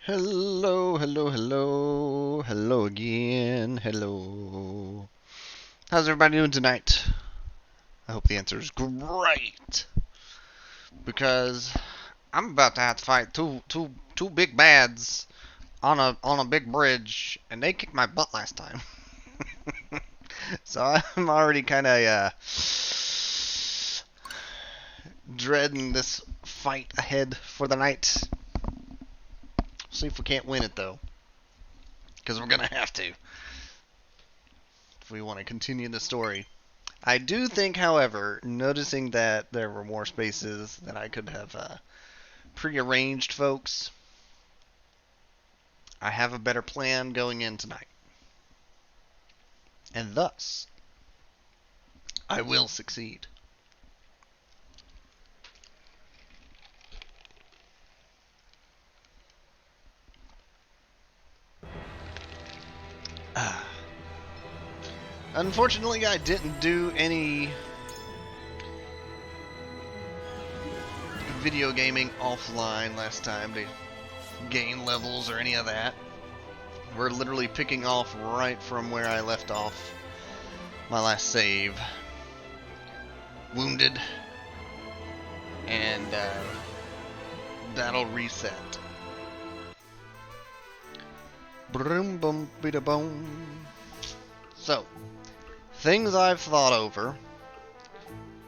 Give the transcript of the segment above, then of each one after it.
Hello, hello, hello, hello again, hello. How's everybody doing tonight? I hope the answer is great, because I'm about to have to fight two big bads on a big bridge, and they kicked my butt last time. So I'm already kind of dreading this fight ahead for the night. See if we can't win it though, because we're gonna have to if we want to continue the story. I do think, however, noticing that there were more spaces that I could have prearranged, folks, I have a better plan going in tonight. And thus, I will succeed. Unfortunately, I didn't do any video gaming offline last time to gain levels or any of that. We're literally picking off right from where I left off my last save. Wounded. And battle reset. Brum bum bida boom. So, things I've thought over.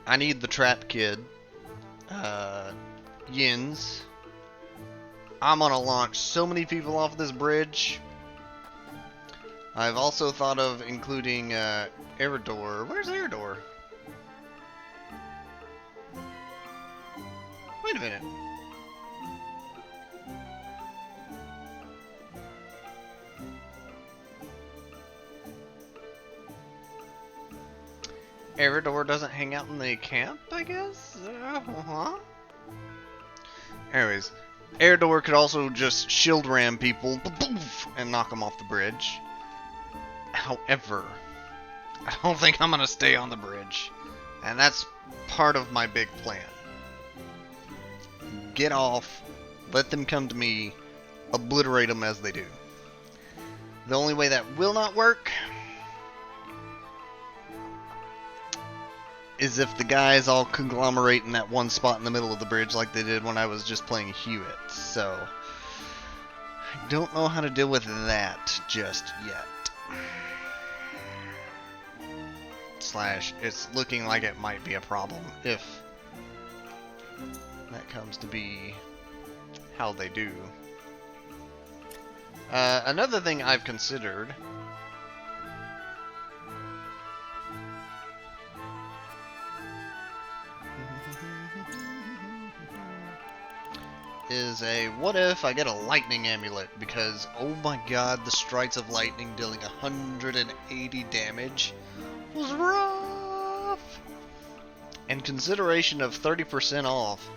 I need the trap kid. Yins. I'm gonna launch so many people off this bridge. I've also thought of including Eridor. Where's Eridor? Wait a minute. Eridor doesn't hang out in the camp, I guess? Anyways, Eridor could also just shield ram people and knock them off the bridge. However, I don't think I'm gonna stay on the bridge. And that's part of my big plan. Get off, let them come to me, obliterate them as they do. The only way that will not work is if the guys all conglomerate in that one spot in the middle of the bridge like they did when I was just playing Hewitt. So, I don't know how to deal with that just yet. Slash, it's looking like it might be a problem if that comes to be how they do. Another thing I've considered is a what if I get a lightning amulet, because oh my god, the strikes of lightning dealing 180 damage was rough. And consideration of 30% off,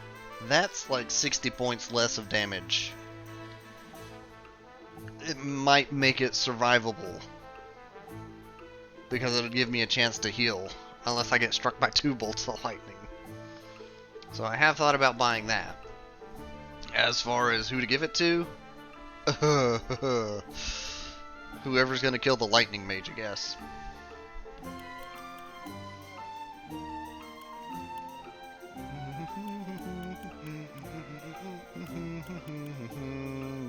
that's like 60 points less of damage. It might make it survivable, because it'll give me a chance to heal, unless I get struck by 2 bolts of lightning. So I have thought about buying that. As far as who to give it to, whoever's gonna kill the lightning mage, I guess.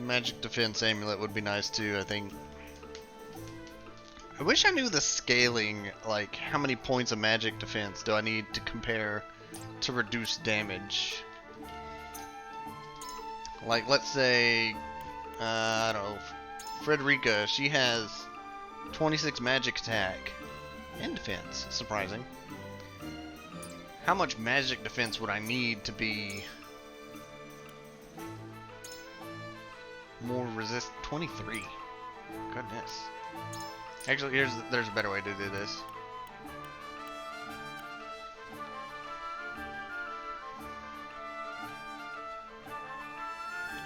Magic defense amulet would be nice too, I think. I wish I knew the scaling, like how many points of magic defense do I need to compare to reduce damage. Like, let's say, I don't know, Frederica, she has 26 magic attack and defense, surprising. How much magic defense would I need to be more resist? 23. Goodness. Actually, there's a better way to do this.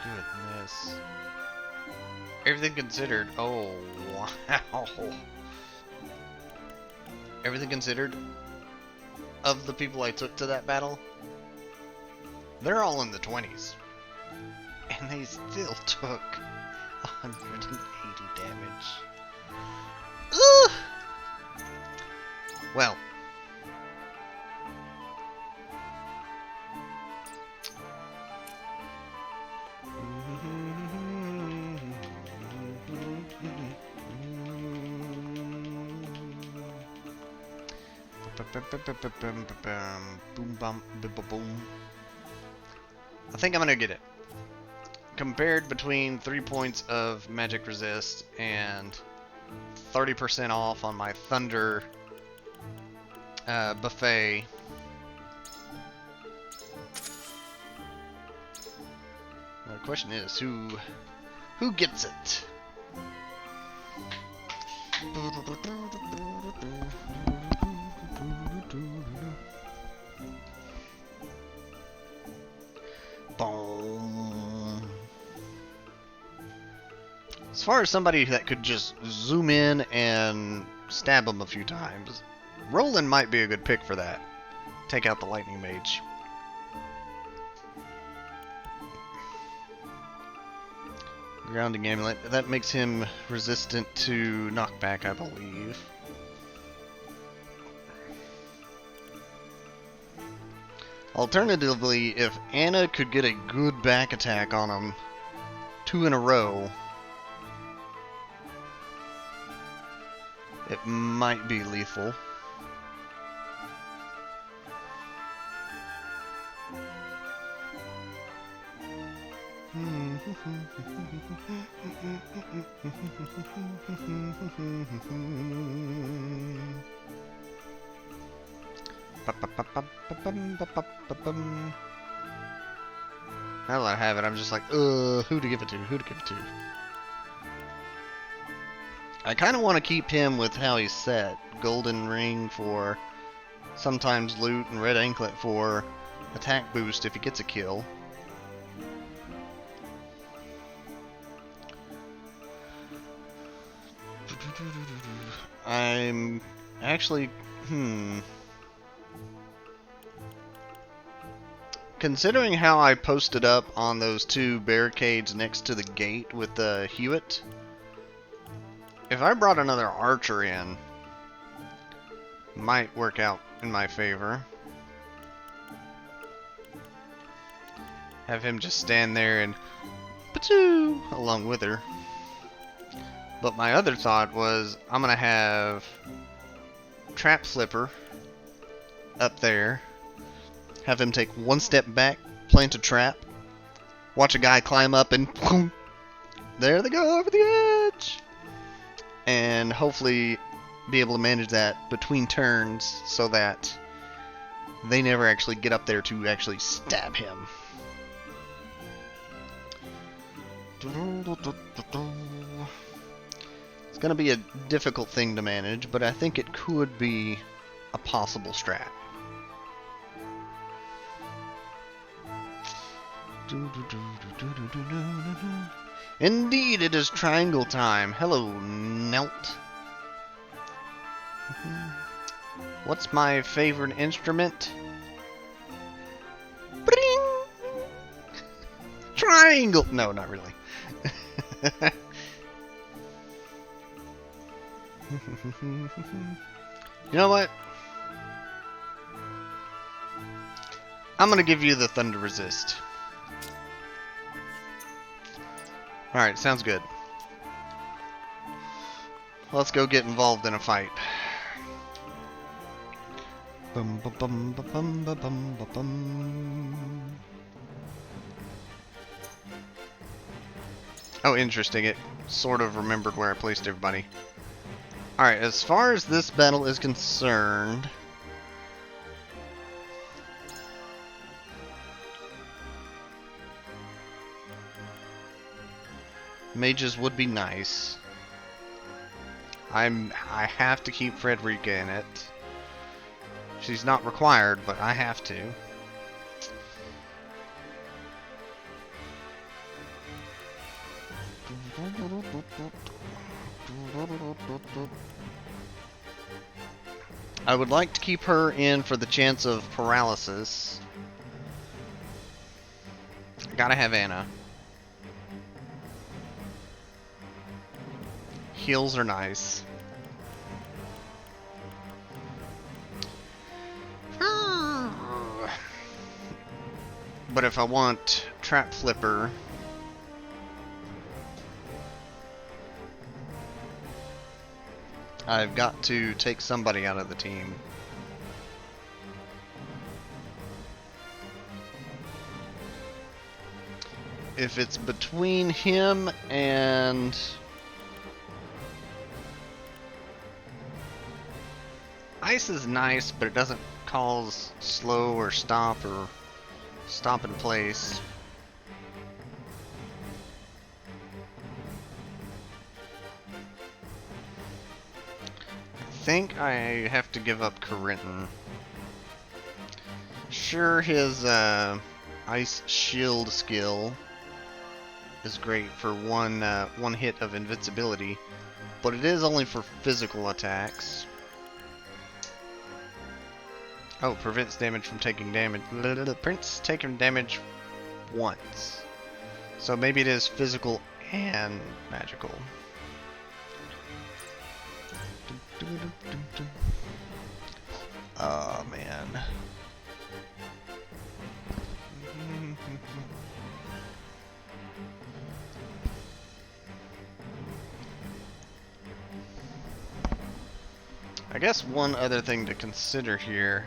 Goodness. Everything considered. Oh, wow. Everything considered, of the people I took to that battle, they're all in the 20s. And they still took 180 damage. Ugh! Well. Boom, bum, boom. I think I'm gonna get it. Compared between 3 points of magic resist and 30% off on my Thunder buffet. The question is, who gets it? Boom. As far as somebody that could just zoom in and stab him a few times, Roland might be a good pick for that. Take out the Lightning Mage. Grounding Amulet. That makes him resistant to knockback, I believe. Alternatively, if Anna could get a good back attack on him 2 in a row, it might be lethal. Now that I have it, I'm just like, who to give it to? Who to give it to? I kind of want to keep him with how he's set. Golden Ring for sometimes loot, and Red Anklet for attack boost if he gets a kill. I'm actually, considering how I posted up on those 2 barricades next to the gate with the Hewitt, if I brought another archer in, might work out in my favor. Have him just stand there and patoo along with her. But my other thought was, I'm gonna have Trap Flipper up there, have him take 1 step back, plant a trap, watch a guy climb up, and boom, there they go over the edge, and hopefully be able to manage that between turns so that they never actually get up there to actually stab him. It's going to be a difficult thing to manage, but I think it could be a possible strat. Indeed, it is triangle time. Hello, Nelt. What's my favorite instrument? Bring! Triangle! No, not really. You know what? I'm gonna give you the Thunder Resist. Alright, sounds good. Let's go get involved in a fight. Bum bum bum bum bum bum bum. Oh, interesting. It sort of remembered where I placed everybody. Alright, as far as this battle is concerned, mages would be nice. I have to keep Frederica in it. She's not required, but I have to. I would like to keep her in for the chance of paralysis. Gotta have Anna. heals are nice. But if I want Trap Flipper, I've got to take somebody out of the team. If it's between him and Ice is nice, but it doesn't cause slow or stop in place. I think I have to give up Corinton. Sure, his Ice Shield skill is great for one hit of invincibility, but it is only for physical attacks. Oh, prevents damage from taking damage. Prince taking damage once. So maybe it is physical and magical. Oh man. I guess one other thing to consider here.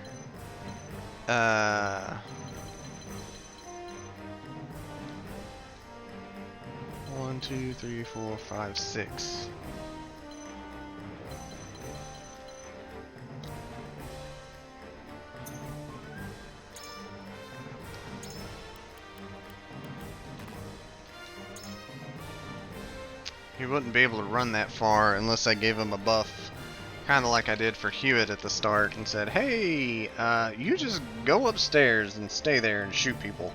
1, 2, 3, 4, 5, 6. He wouldn't be able to run that far unless I gave him a buff. Kind of like I did for Hewitt at the start and said, hey, you just go upstairs and stay there and shoot people.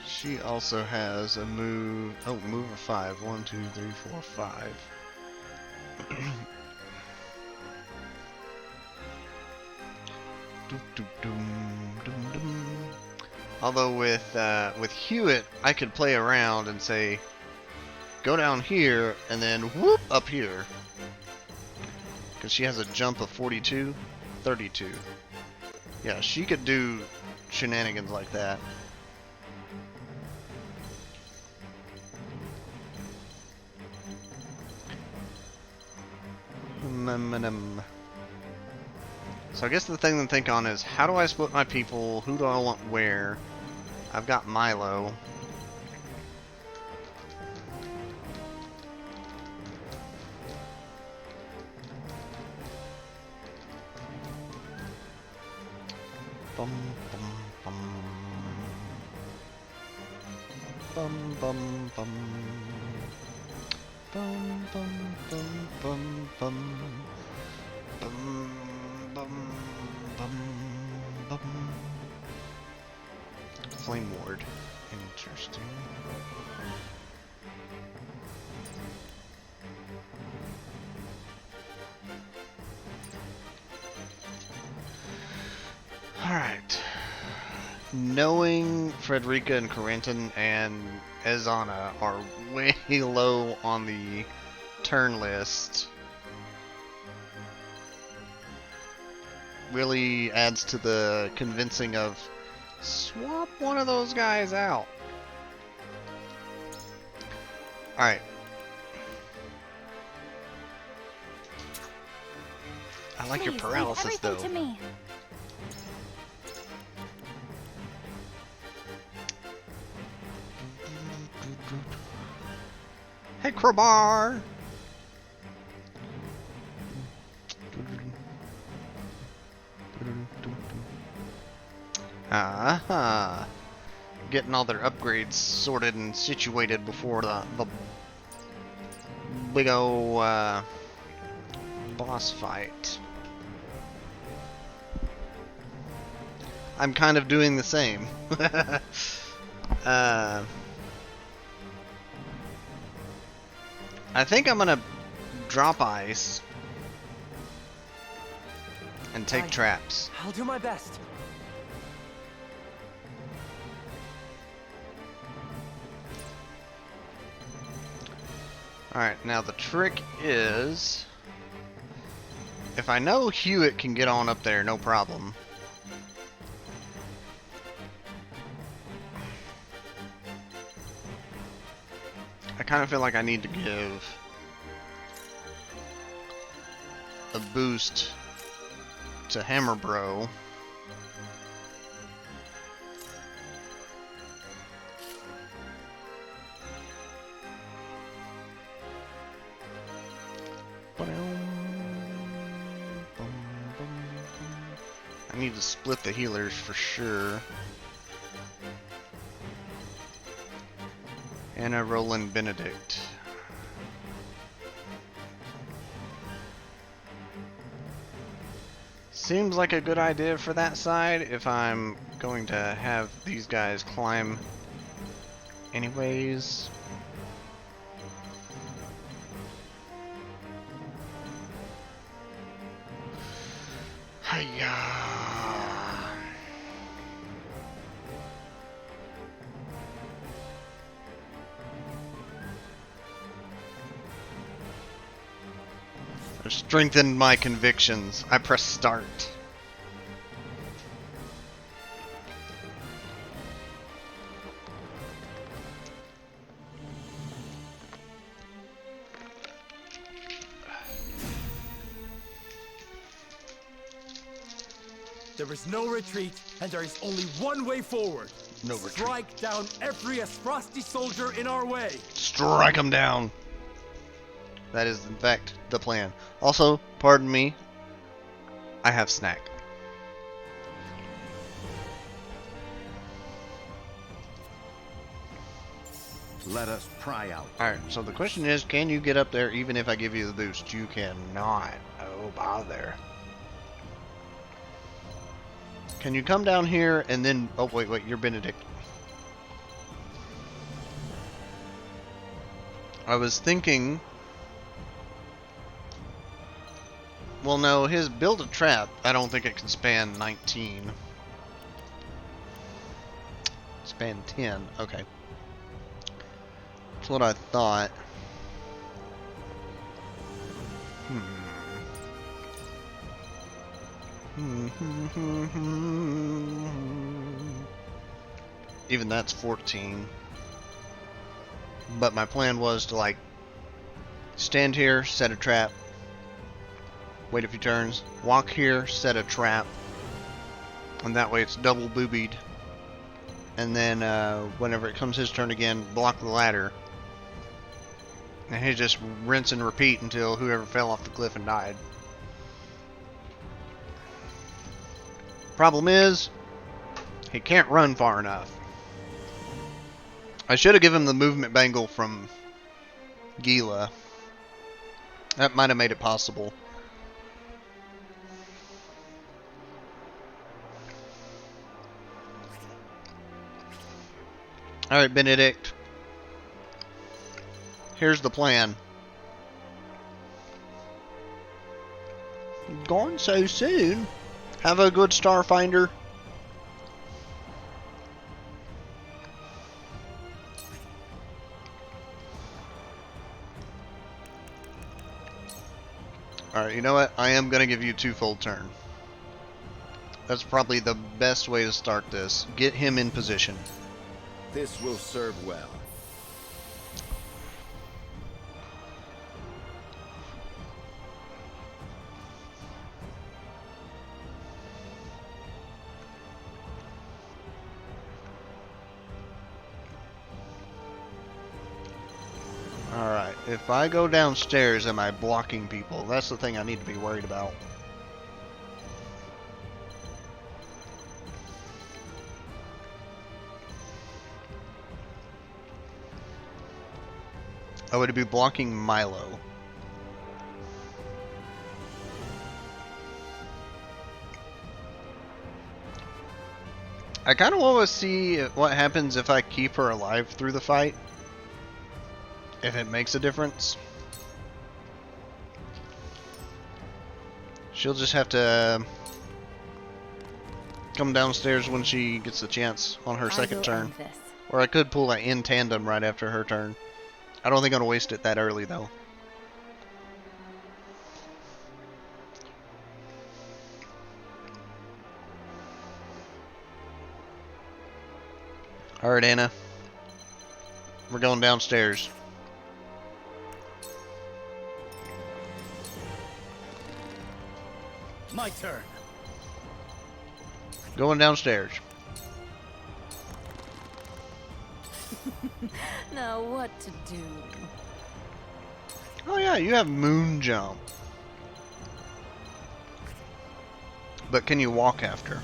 She also has a move. Oh, move of 5. 1, 2, 3, 4, 5. Although with Hewitt, I could play around and say, go down here and then whoop up here, because she has a jump of 42, 32. Yeah, she could do shenanigans like that. So I guess the thing to think on is, how do I split my people? Who do I want where? I've got Milo. Bum bum bum. Bum bum bum. Bum bum bum bum bum. Bum bum bum bum. Flame Ward. Interesting. Alright. Knowing Frederica and Corentin and Ezana are way low on the turn list really adds to the convincing of swap one of those guys out. Alright. I like your paralysis though. To me. Hey, Crowbar! Ah, getting all their upgrades sorted and situated before the big ol' boss fight. I'm kind of doing the same. I think I'm gonna drop ice and take traps. I'll do my best. Alright, now the trick is, if I know Hewitt can get on up there, no problem. I kind of feel like I need to give a boost to Hammer Bro. I need to split the healers for sure. And a Roland Benedict. Seems like a good idea for that side if I'm going to have these guys climb anyways. Hiya. I've strengthened my convictions. I press start. There is no retreat, and there is only one way forward. No retreat. Strike down every Asfrosti soldier in our way. Strike them down. That is, in fact, the plan. Also, pardon me, I have snack. Let us pry out. Alright, so the question is, can you get up there even if I give you the boost? You cannot. Oh, bother. Can you come down here and then... Oh, wait, you're Benedict. I was thinking... Well, no, his build a trap, I don't think it can span 19. Span 10, okay. That's what I thought. Even that's 14. But my plan was to, like, stand here, set a trap, wait a few turns, walk here, set a trap, and that way it's double boobied. And then whenever it comes his turn again, block the ladder. And he just rinse and repeat until whoever fell off the cliff and died. Problem is, he can't run far enough. I should have given him the movement bangle from Gila. That might have made it possible. Alright, Benedict. Here's the plan. Gone so soon? Have a good Starfinder. Alright, you know what? I am going to give you a two-fold turn. That's probably the best way to start this. Get him in position. This will serve well. Alright, if I go downstairs, am I blocking people? That's the thing I need to be worried about. I would be blocking Milo. I kind of want to see what happens if I keep her alive through the fight. If it makes a difference. She'll just have to come downstairs when she gets the chance on her second turn. Or I could pull that in tandem right after her turn. I don't think I'm going to waste it that early though. Alright, Anna. We're going downstairs. My turn. Going downstairs. Now what to do? Oh yeah, you have moon jump. But can you walk after?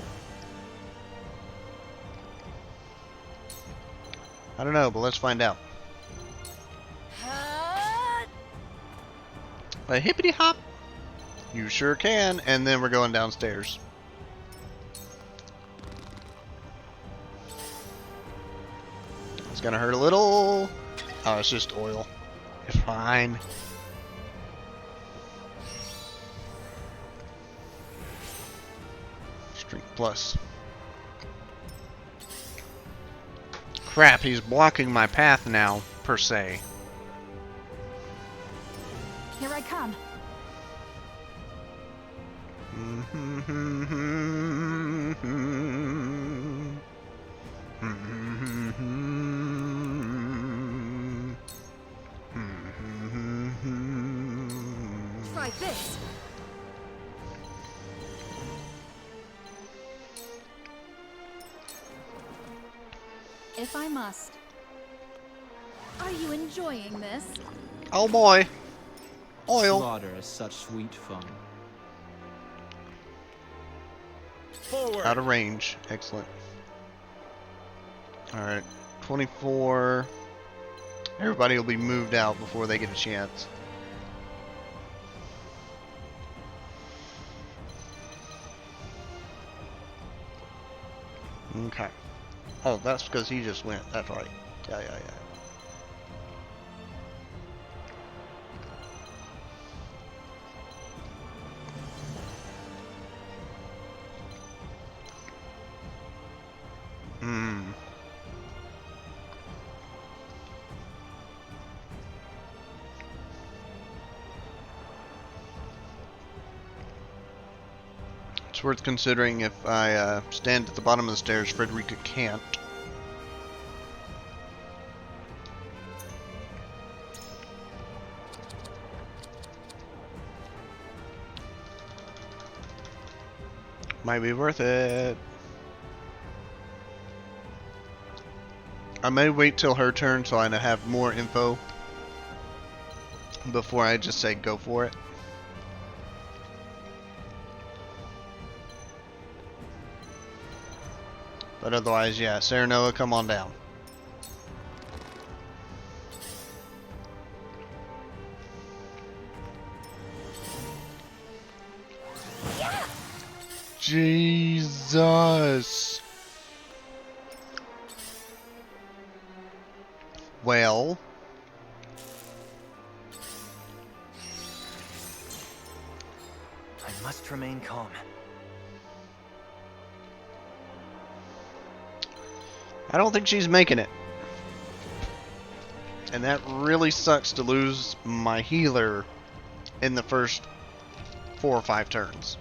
I don't know, but let's find out. A hippity hop. You sure can, and then we're going downstairs. It's gonna hurt a little. Oh, it's just oil. It's fine. Strength plus. Crap, he's blocking my path now, per se. Here I come. Try this. If I must. Are you enjoying this? Oh boy. Oil. Slaughter is such sweet fun. Forward. Out of range. Excellent. Alright. 24. Everybody will be moved out before they get a chance. Okay. Oh, that's because he just went. That's right. Yeah. It's worth considering if I stand at the bottom of the stairs, Frederica can't. Might be worth it. I may wait till her turn so I have more info before I just say go for it. But otherwise, yeah, Sarah Noah, come on down. Jesus. Well. I must remain calm. I don't think she's making it. And that really sucks to lose my healer in the first 4 or 5 turns.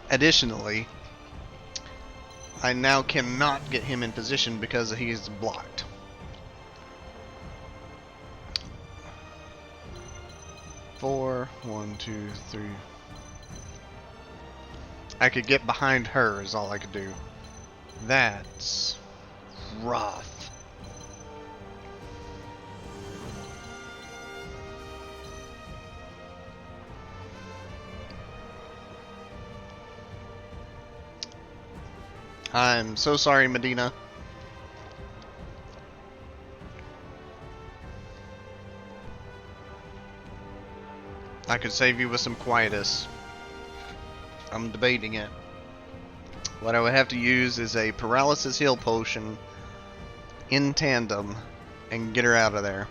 Additionally, I now cannot get him in position because he is blocked. Four, 1, 2, 3. I could get behind her is all I could do. That's rough. I'm so sorry, Medina. I could save you with some quietus. I'm debating it. What I would have to use is a paralysis heal potion in tandem and get her out of there.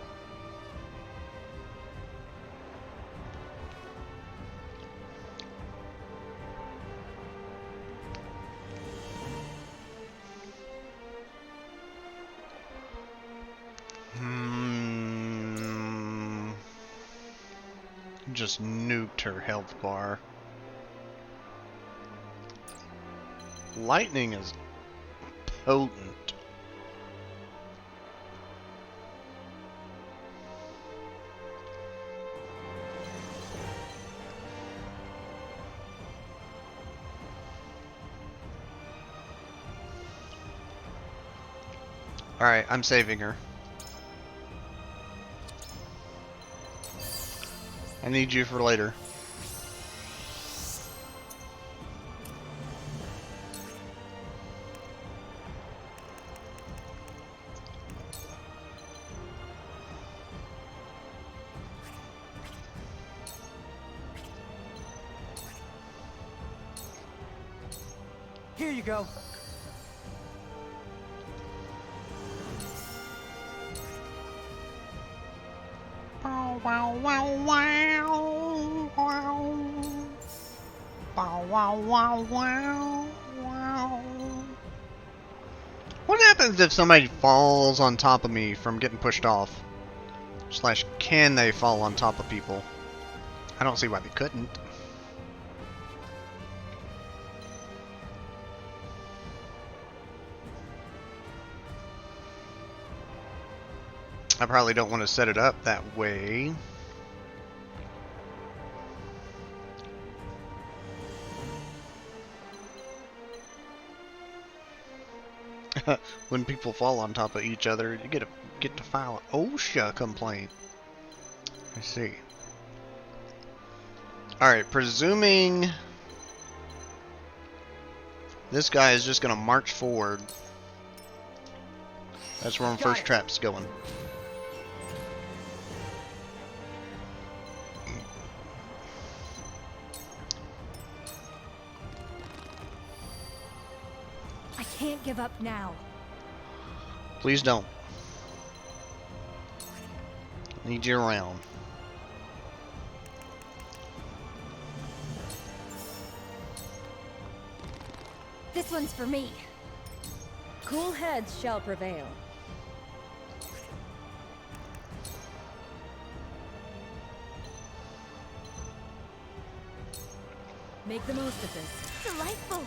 Just nuked her health bar. Lightning is potent. Alright, I'm saving her. I need you for later. Here you go. Wow, wow, wow, wow, wow. Wow, wow, wow, wow, wow. What happens if somebody falls on top of me from getting pushed off? Slash, can they fall on top of people? I don't see why they couldn't. I probably don't want to set it up that way. When people fall on top of each other, you get to file an OSHA complaint. I see. Alright, presuming this guy is just gonna march forward. That's where my first trap's going. I can't give up now. Please don't. Need you around. This one's for me. Cool heads shall prevail. Make the most of this. Delightful.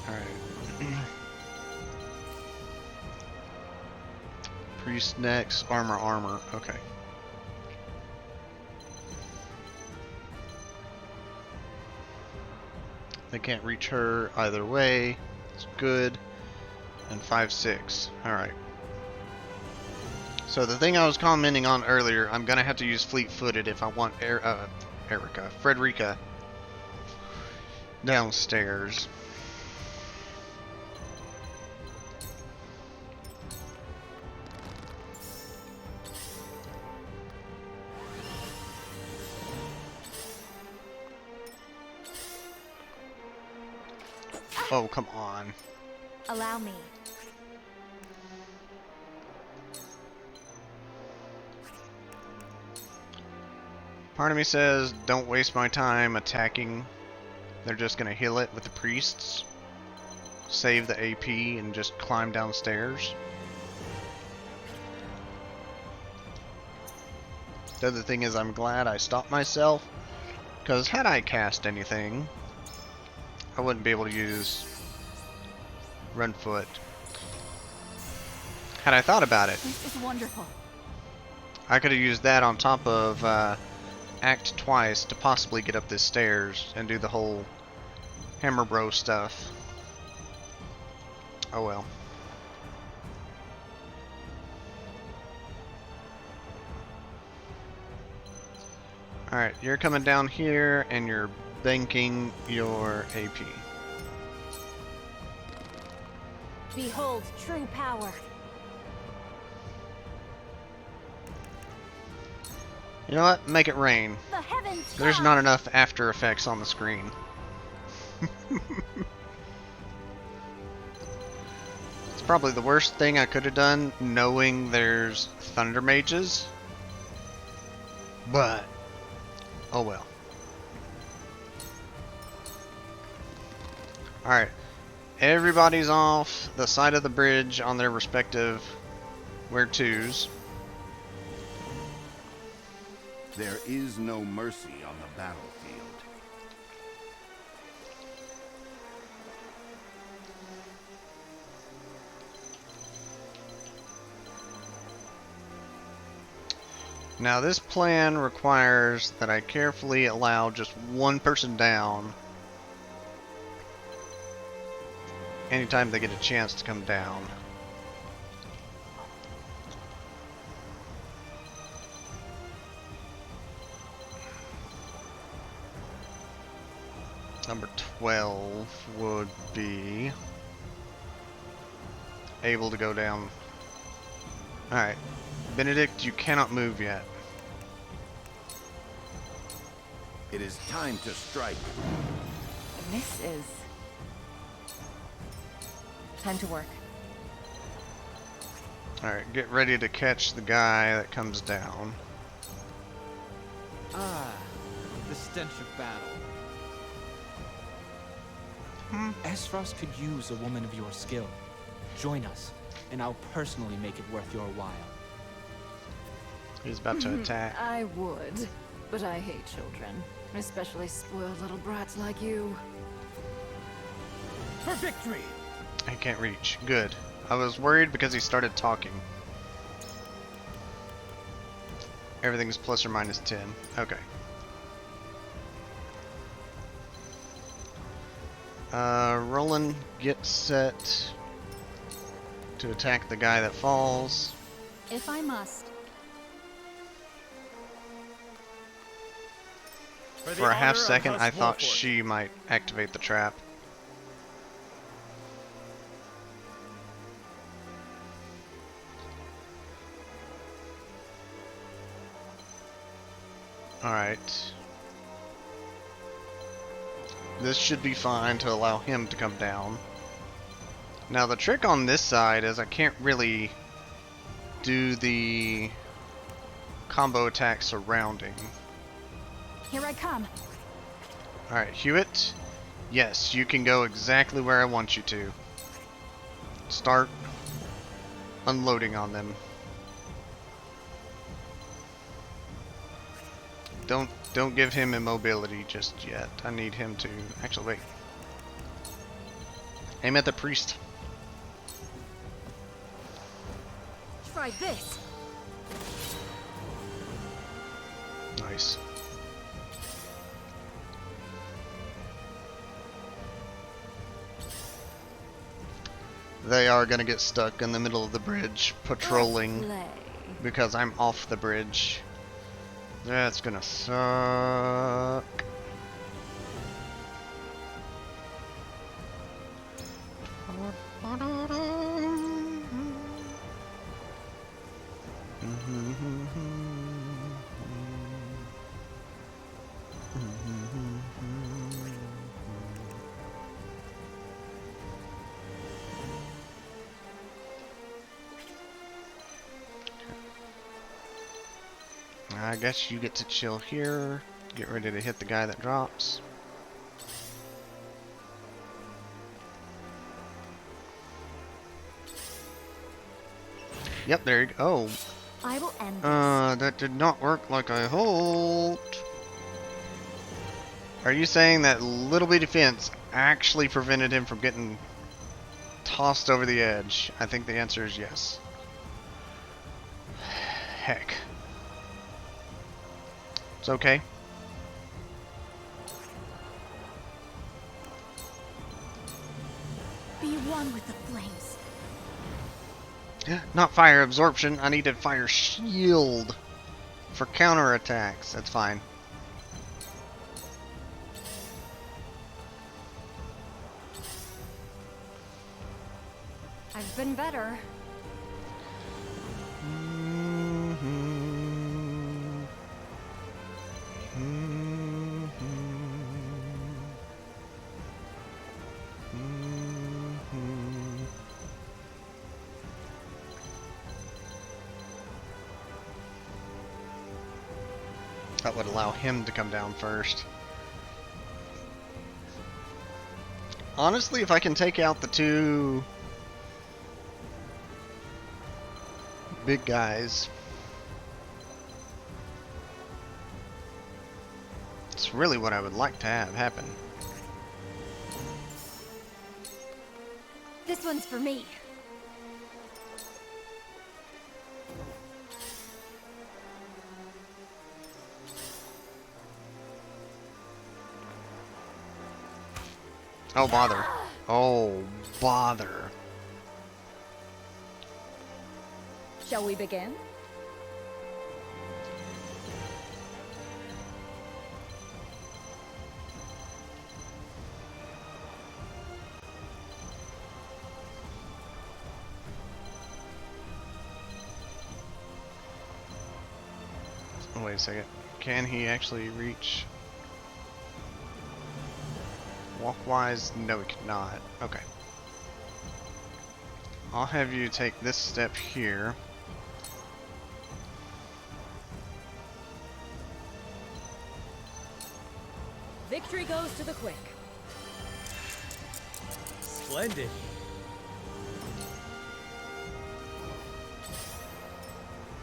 Alright. Priest next, armor. Okay. They can't reach her either way. It's good. And 5-6. Alright. So the thing I was commenting on earlier, I'm gonna have to use fleet-footed if I want Frederica downstairs. Oh, come on. Allow me. Part of me says, don't waste my time attacking. They're just gonna heal it with the priests. Save the AP and just climb downstairs. The other thing is, I'm glad I stopped myself, because had I cast anything, I wouldn't be able to use Run Foot. Had I thought about it, This is wonderful. I could have used that on top of Act twice to possibly get up the stairs and do the whole Hammer Bro stuff. Oh well. Alright, you're coming down here and you're banking your AP. Behold true power. You know what? Make it rain. The heavens There's come. not enough After Effects on the screen. It's probably the worst thing I could have done, knowing there's Thunder Mages. But, oh well. Alright. Everybody's off the side of the bridge on their respective where-tos. There is no mercy on the battlefield. Now this plan requires that I carefully allow just one person down anytime they get a chance to come down. Number 12 would be able to go down. Alright. Benedict, you cannot move yet. It is time to strike. This is... time to work. Alright, get ready to catch the guy that comes down. Ah, the stench of battle. Esros could use a woman of your skill. Join us, and I'll personally make it worth your while. He's about to attack. I would, but I hate children. Especially spoiled little brats like you. For victory! He can't reach. Good. I was worried because he started talking. Everything's plus or minus 10. Okay. Roland, get set to attack the guy that falls. If I must. For a half second, I thought she might activate the trap. Alright. This should be fine to allow him to come down. Now the trick on this side is I can't really do the combo attack surrounding. Here I come. Alright, Hewitt. Yes, you can go exactly where I want you to. Start unloading on them. Don't give him immobility just yet. I need him to... Actually, wait. Aim at the priest. Try this. Nice. They are gonna get stuck in the middle of the bridge patrolling Play. because I'm off the bridge. That's gonna suck. I guess you get to chill here. Get ready to hit the guy that drops. Yep, there you go. I will end this. That did not work like I hoped. Are you saying that little bitty fence actually prevented him from getting tossed over the edge? I think the answer is yes. Heck. It's okay. Be one with the flames. Not fire absorption. I need a fire shield for counterattacks. That's fine. I've been better. That would allow him to come down first. Honestly, if I can take out the two big guys, it's really what I would like to have happen. This one's for me. Oh, bother. Oh, bother. Shall we begin? Oh, wait a second. Can he actually reach? Walk-wise, no he cannot. Okay. I'll have you take this step here. Victory goes to the quick. Splendid.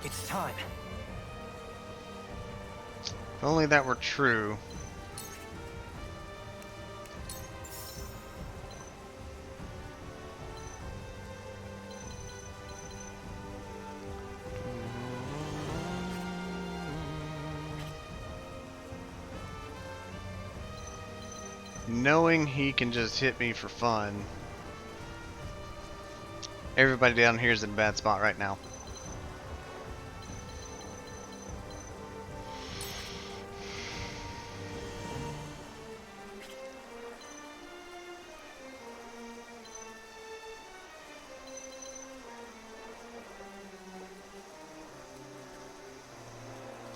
It's time. If only that were true. Knowing he can just hit me for fun. Everybody down here is in a bad spot right now.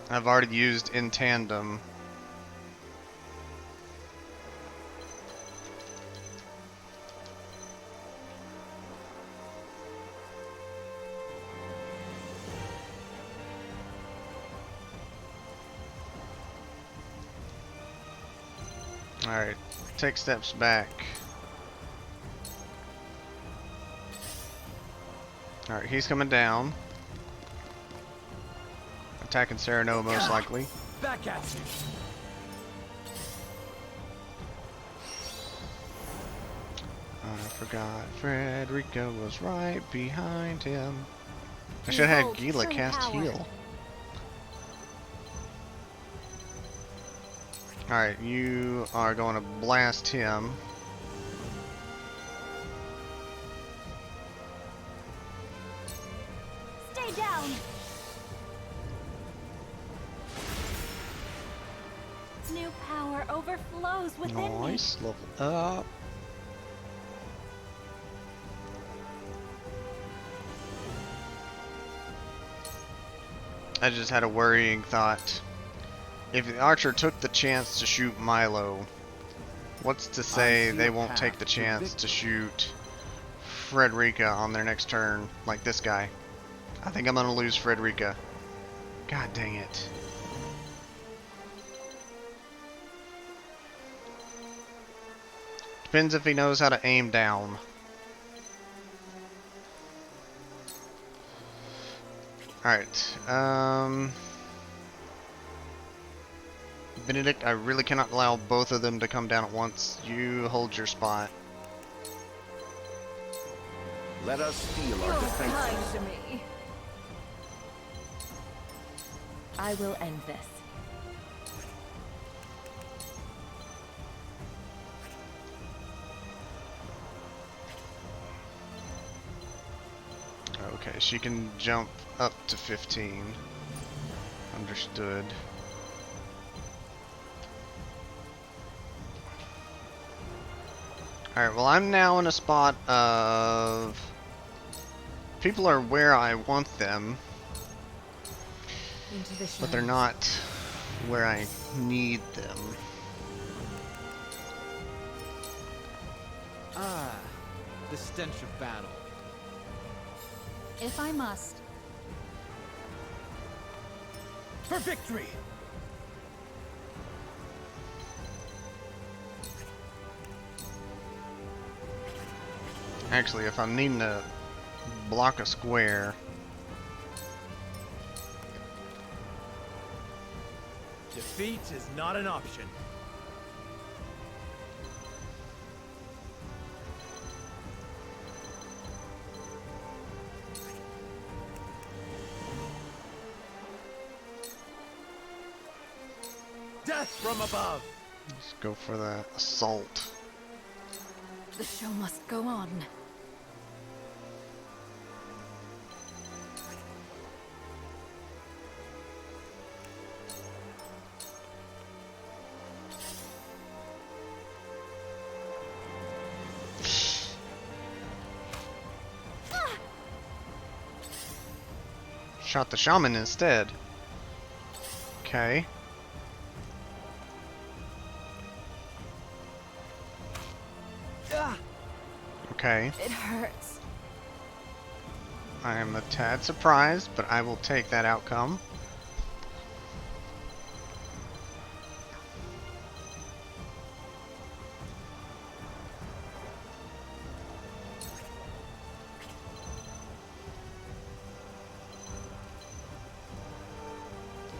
I've already used in tandem. Alright, take steps back. Alright, he's coming down. Attacking Sereno most likely. Back at you. I forgot Frederica was right behind him. I should have had Gila cast heal. Alright, you are going to blast him. Stay down. New power overflows within me. Nice, level up. I just had a worrying thought. If the archer took the chance to shoot Milo, what's to say they won't take the chance to shoot Frederica on their next turn, like this guy? I think I'm gonna lose Frederica. God dang it. Depends if he knows how to aim down. Alright, Benedict, I really cannot allow both of them to come down at once. You hold your spot. Let us steel our You're defenses. kind to me. I will end this. Okay, she can jump up to 15. Understood. Alright, well I'm now in a spot of... people are where I want them, Into the but they're shadows. not where I need them. Ah, the stench of battle. If I must. For victory! Actually, if I'm needing to block a square, Defeat is not an option. Death from above! let's go for the assault. The show must go on. Shot the shaman instead. Okay. Okay. It hurts. I am a tad surprised, but I will take that outcome.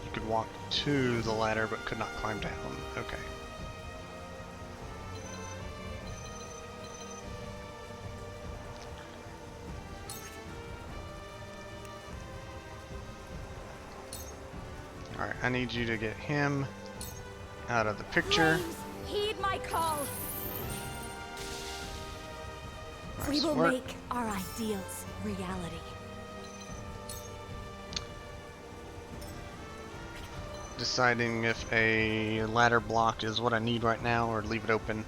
You could walk to the ladder, but could not climb down. Okay. Alright, I need you to get him out of the picture. Flames, heed my call. We Nice will work. make our ideals reality. Deciding if a ladder block is what I need right now or leave it open.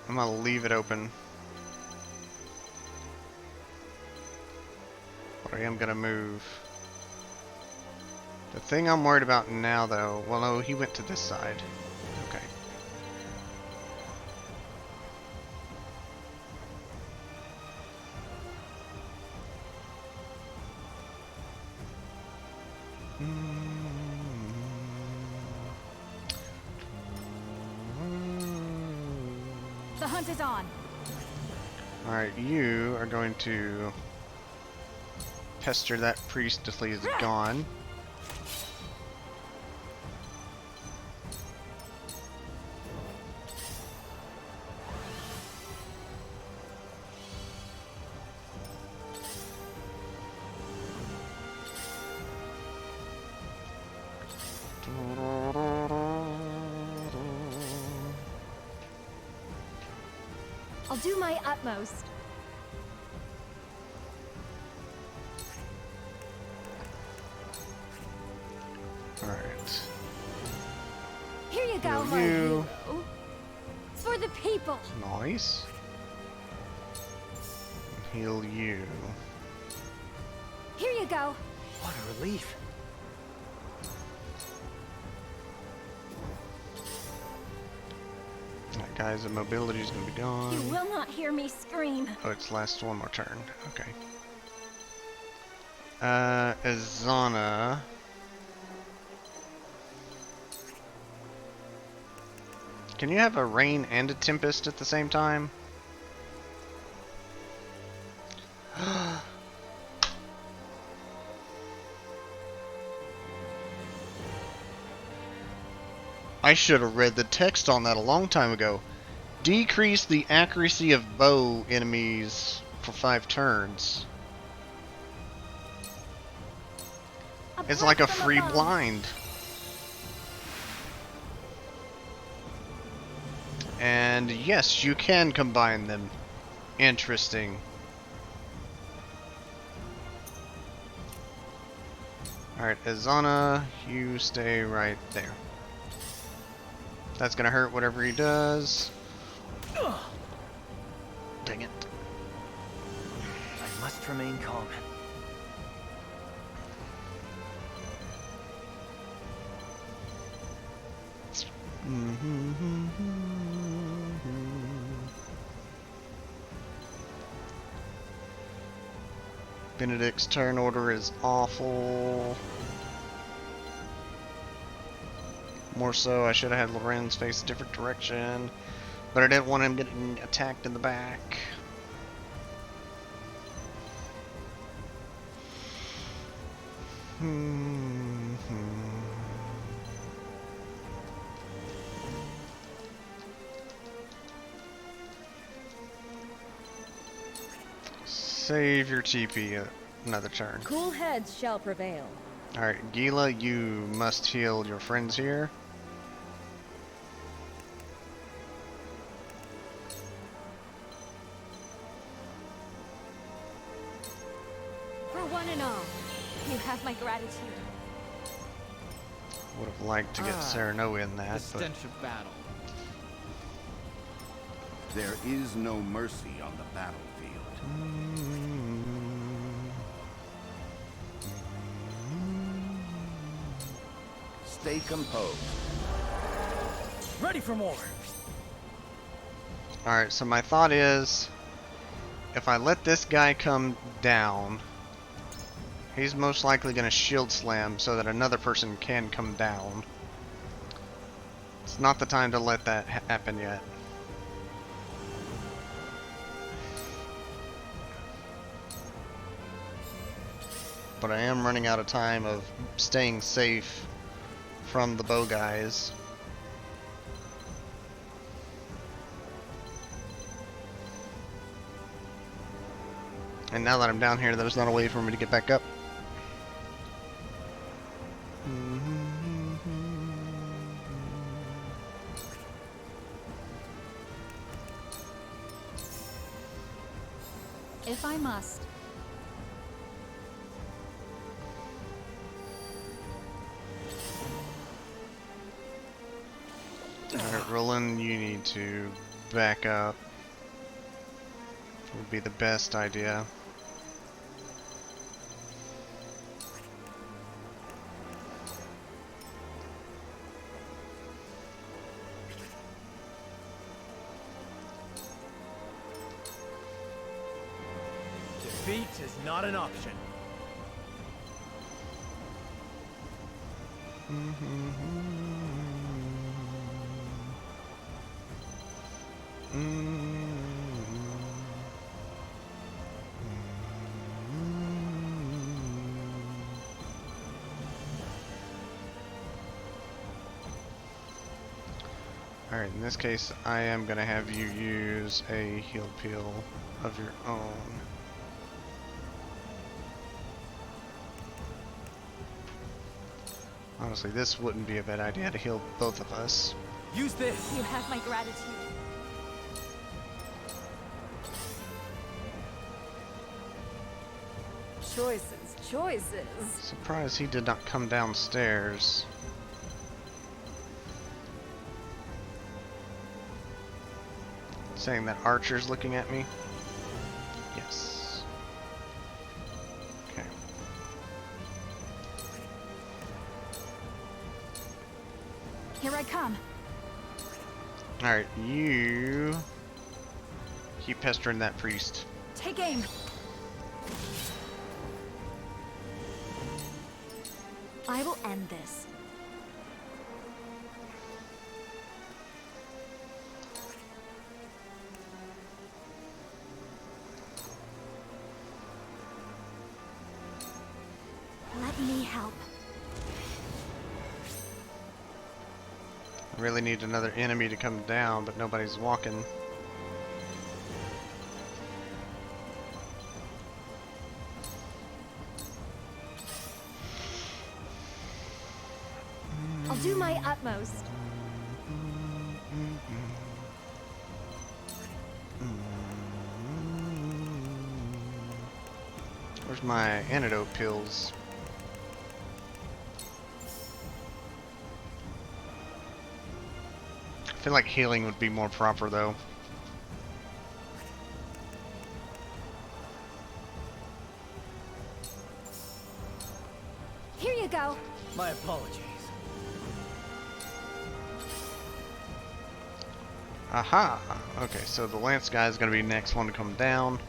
I'm gonna leave it open. But I am gonna move. The thing I'm worried about now, though, well, no, he went to this side. Okay. The hunt is on. Alright, you are going to pester that priest until he's gone. I'll do my utmost. Alright. Here you go, Heal my you. hero. For the people. Nice. Heal you. Here you go. What a relief. Alright, guys, the mobility is going to be You gone. will not hear me scream. Oh, it's lasts one more turn. Okay. Azana. Can you have a rain and a tempest at the same time? I should have read the text on that a long time ago. Decrease the accuracy of bow enemies for 5 turns. It's like a blast from free above. blind. And yes, you can combine them. Interesting. Alright, Azana, you stay right there. That's gonna hurt whatever he does. Dang it. I must remain calm. Benedict's turn order is awful. More so, I should have had Lorenz face a different direction, but I didn't want him getting attacked in the back. Save your TP another turn. Cool heads shall prevail. Alright, Gila, you must heal your friends here. For one and all, you have my gratitude. Would have liked to get Sereno in The that, but stench of battle. There is no mercy on the battlefield. Stay composed. Ready for more. alright, so my thought is, if I let this guy come down, he's most likely going to shield slam so that another person can come down. It's not the time to let that happen yet. But I am running out of time of staying safe from the bow guys. And now that I'm down here, there's not a way for me to get back up. If I must. Alright, Roland, you need to back up. Would be the best idea. Defeat is not an option. Alright, in this case, I am going to have you use a heal peel of your own. Honestly, this wouldn't be a bad idea to heal both of us. Use this. You have my gratitude. Choices, choices. Surprised he did not come downstairs. Saying that Archer's looking at me? Yes. Okay. Here I come. Alright, you keep pestering that priest. Take aim. I will end this. Let me help. Really need another enemy to come down, but nobody's walking. I'll do my utmost. Where's my antidote pills? feel like healing would be more proper though. Here you go. My apologies. Aha! Okay, so the lance guy is gonna be the next one to come down.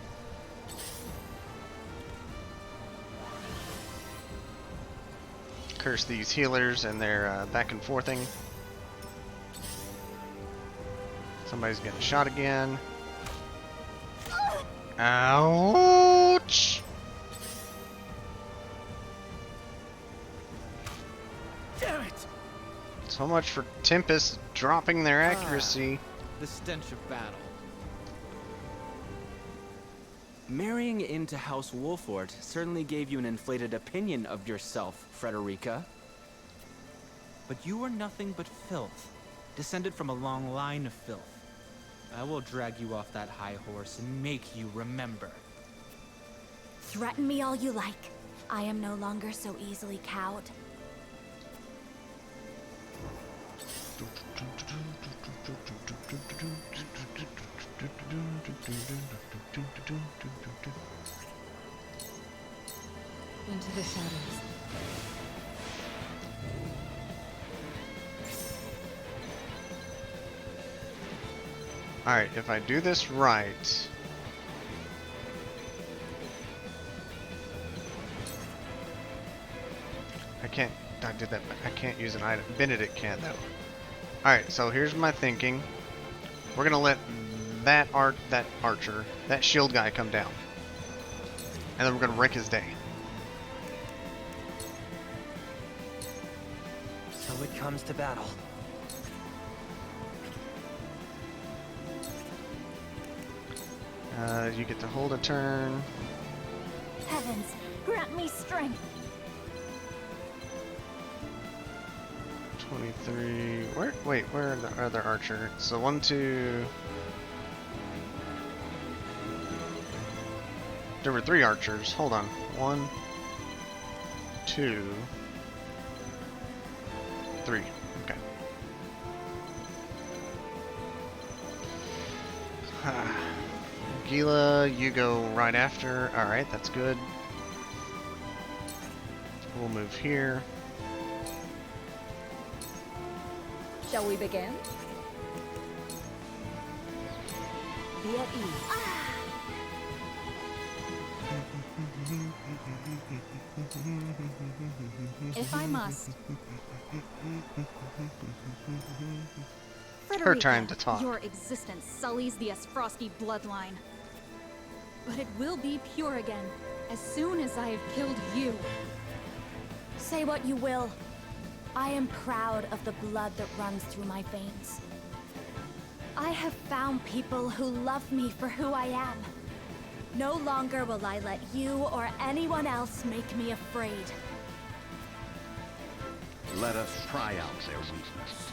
Curse these healers and their back and forthing. Somebody's getting shot again. Ouch! Damn it! So much for Tempest dropping their accuracy. The stench of battle. Marrying into House Wolford certainly gave you an inflated opinion of yourself, Frederica. But you are nothing but filth, descended from a long line of filth. I will drag you off that high horse and make you remember. Threaten me all you like. I am no longer so easily cowed. Into the shadows. Alright, if I do this right... I did that, I can't use an item. Benedict can though. Alright, so here's my thinking. We're gonna let that archer, that shield guy come down. And then we're gonna wreck his day. So it comes to battle. You get to hold a turn. Heavens, grant me strength. 23. Wait, where are the other archer? So 1, 2. There were 3 archers. Hold on. 1, 2, 3. Okay. Gila, you go right after. Alright, that's good. We'll move here. Shall we begin? Be at ease. If I must. Her time to talk. Your existence sullies the Esfrosti bloodline. But it will be pure again, as soon as I have killed you. Say what you will. I am proud of the blood that runs through my veins. I have found people who love me for who I am. No longer will I let you or anyone else make me afraid. Let us try out their weakness.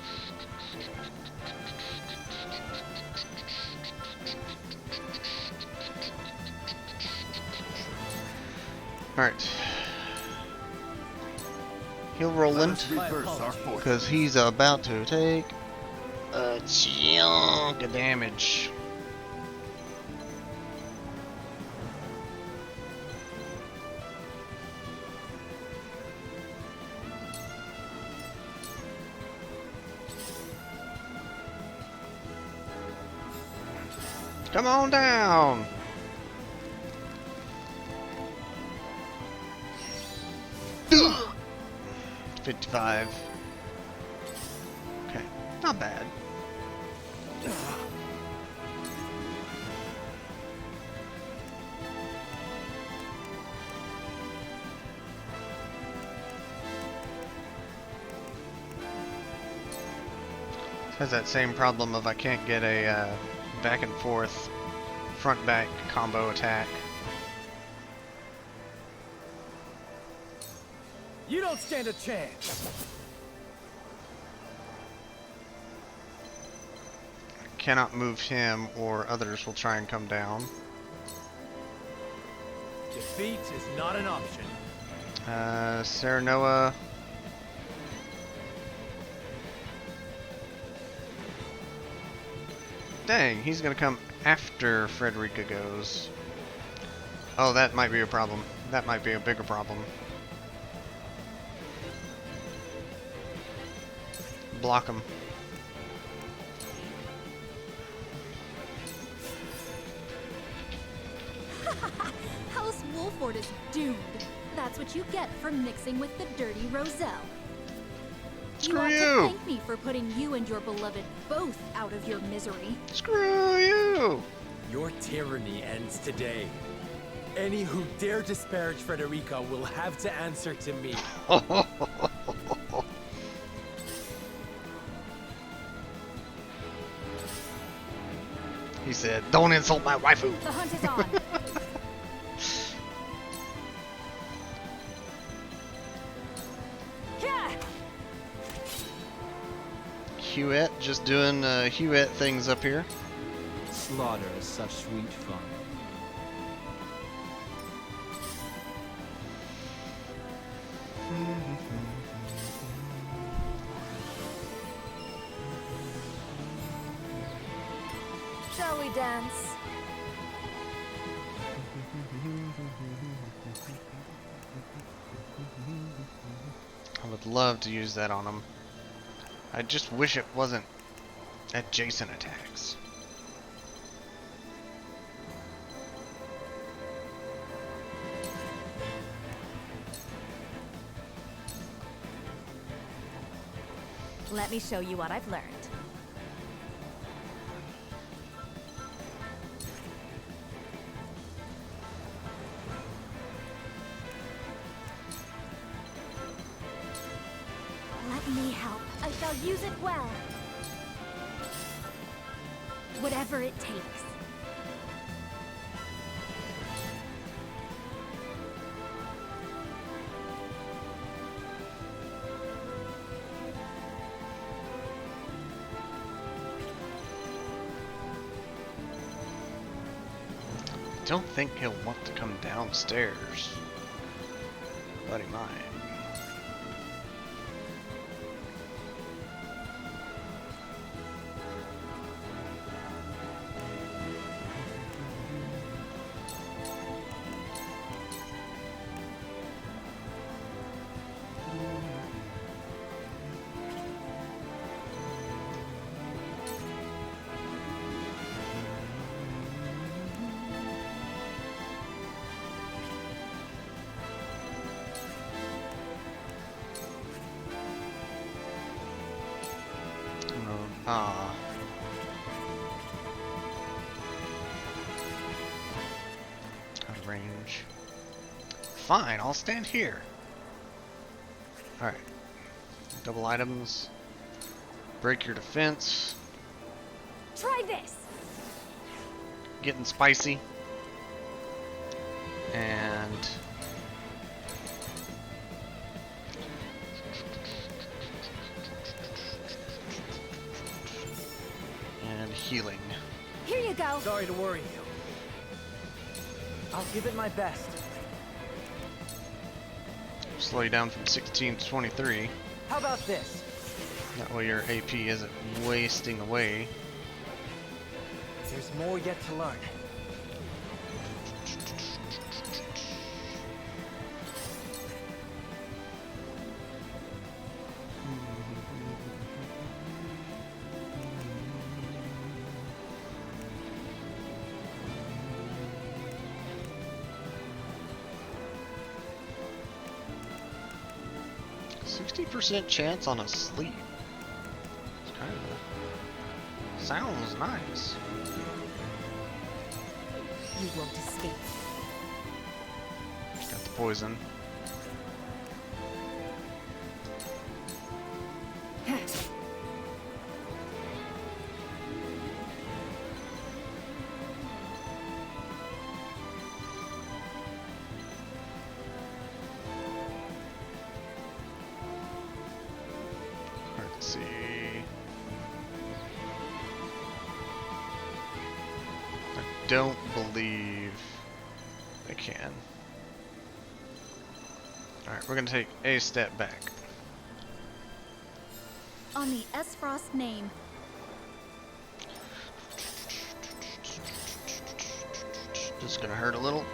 Alright. He'll Roland, Reverse our force. because he's about to take a chunk of damage. Come on down! Ugh. 55. Okay, not bad. Has that same problem of I can't get a back and forth front back combo attack. You don't stand a chance. Cannot move him or others will try and come down. Defeat is not an option. Serenoa. Dang, he's gonna come after Frederica goes. Oh, that might be a problem. That might be a bigger problem. Block him. House Wolford is doomed. That's what you get for mixing with the dirty Roselle. Screw ought you! to thank me for putting you and your beloved both out of your misery. Screw you! Your tyranny ends today. Any who dare disparage Frederica will have to answer to me. He said, "Don't insult my waifu." The hunt is on. Huette just doing Huette things up here. Slaughter is such sweet fun. Shall we dance? I would love to use that on him. I just wish it wasn't adjacent attacks. Let me show you what I've learned. Let me help. I shall use it well. Whatever it takes. I don't think he'll want to come downstairs, but he might. Ah. Out of range. Fine, I'll stand here. Alright. Double items. Break your defense. Try this. Getting spicy. And healing. Here you go. Sorry to worry you. I'll give it my best. Slow you down from 16 to 23. How about this? That way your AP isn't wasting away. There's more yet to learn. %60 chance on a sleep. It's kind of sounds nice. You won't escape. Got the poison. Let's see. I don't believe I can. Alright, we're gonna take a step back. On the S. Frost name. It's gonna hurt a little.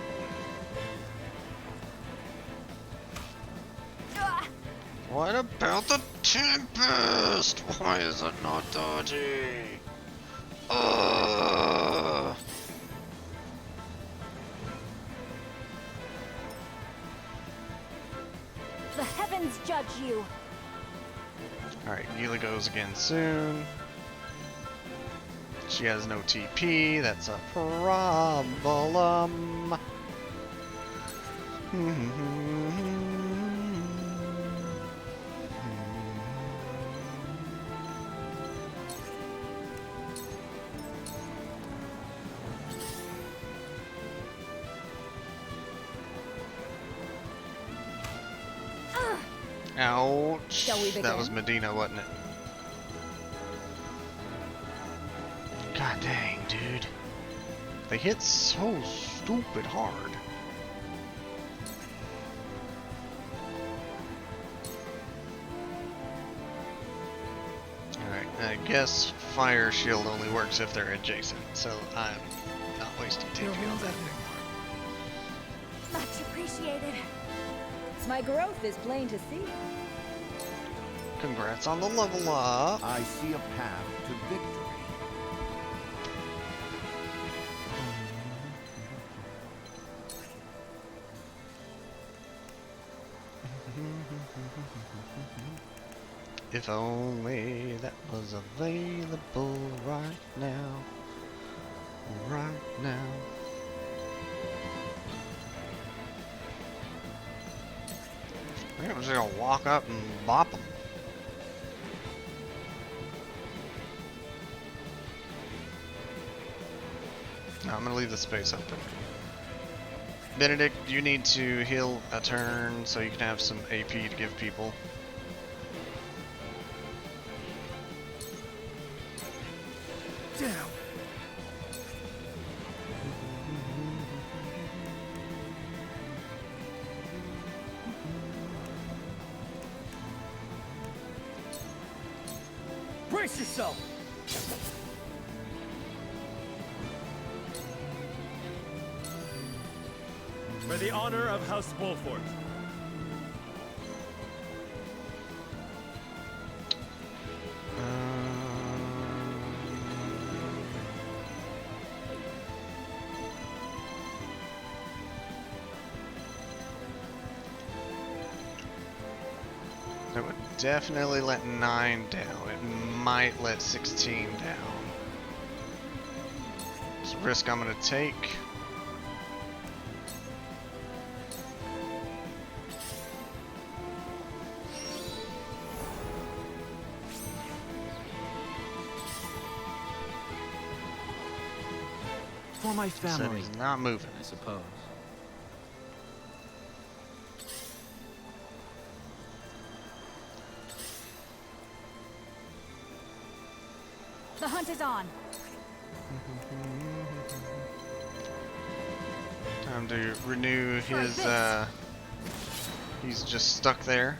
What about the Tempest? Why is it not dodgy? The heavens judge you. Alright, Gila goes again soon. She has no TP, that's a problem. Ouch. Shall we That was begin? Medina, wasn't it? God dang, dude. They hit so stupid hard. Alright, I guess Fire Shield only works if they're adjacent, so I'm not wasting TP on that anymore. Much appreciated. My growth is plain to see. Congrats on the level up. I see a path to victory. If only that was available right now. Right now. I think I'm just gonna walk up and bop them. No, I'm gonna leave the space open. Benedict, you need to heal a turn so you can have some AP to give people. Damn. Brace yourself. For the honor of House Wolfort. That would definitely let 9 down. It might let 16 down. It's a risk I'm gonna take. For my Said family, he's not moving. I suppose. The hunt is on. Time to renew Try his, this. he's just stuck there.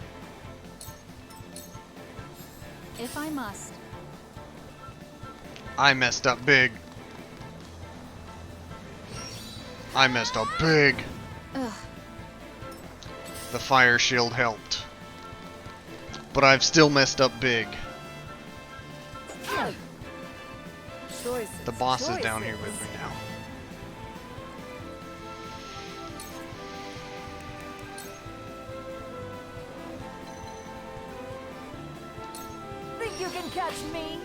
If I must. I messed up big. I messed up big. Ugh. The fire shield helped. But I've still messed up big. Choices. The boss is down here with me now. Think you can catch me?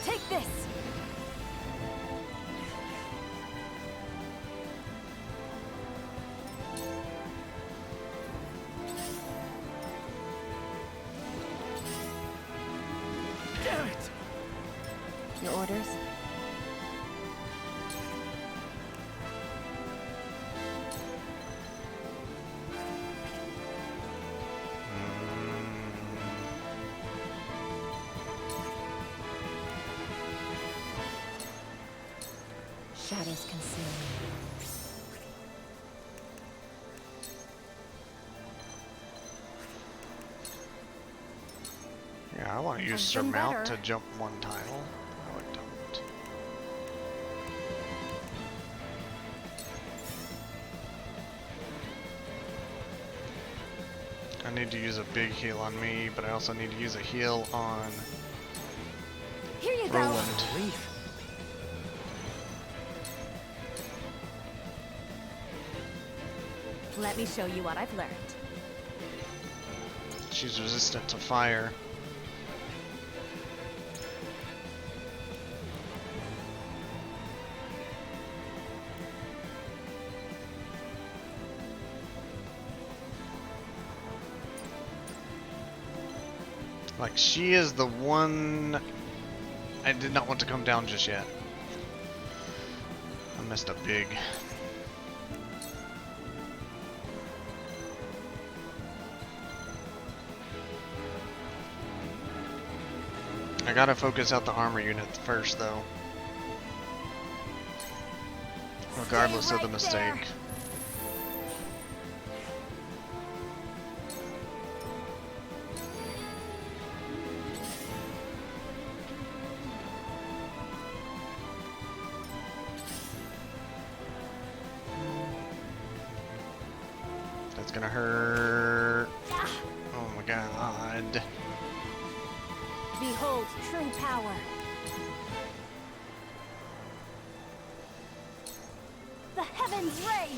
Take this. Damn it! Your orders? shadows conceal me. Yeah, I want to use I've been surmount better. to jump one tile. No, I don't. I need to use a big heal on me, but I also need to use a heal on Here you go. Roland. Relief. Let me show you what I've learned. She's resistant to fire. Like, she is the one I did not want to come down just yet. I messed up big. I gotta focus out the armor unit first, though. Regardless of the right there. mistake. That's gonna hurt. Oh my god. Behold true power. The heavens rage.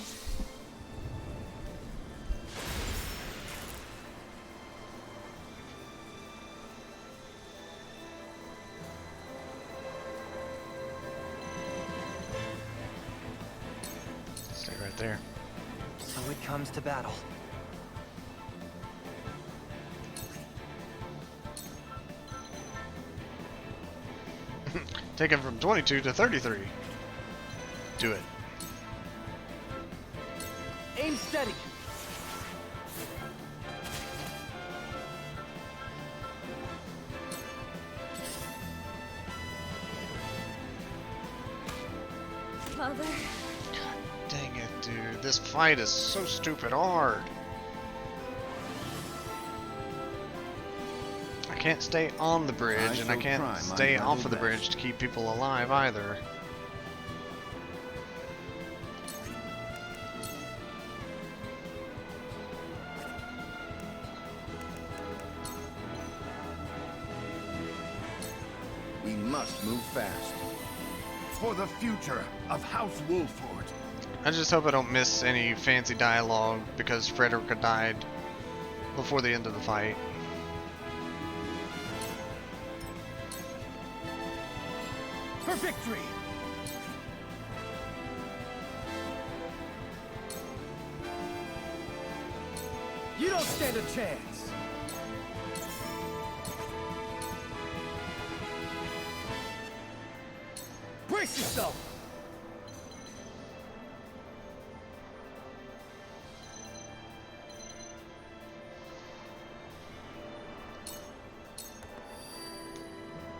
Stay right there. So it comes to battle. Take him from 22 to 33. Do it. Aim steady. Mother. Dang it, dude. This fight is so stupid hard. I can't stay on the bridge, and I shall can't try my stay level off of the best. bridge to keep people alive either. We must move fast. For the future of House Wolford. I just hope I don't miss any fancy dialogue because Frederica died before the end of the fight. For victory! You don't stand a chance! Brace yourself!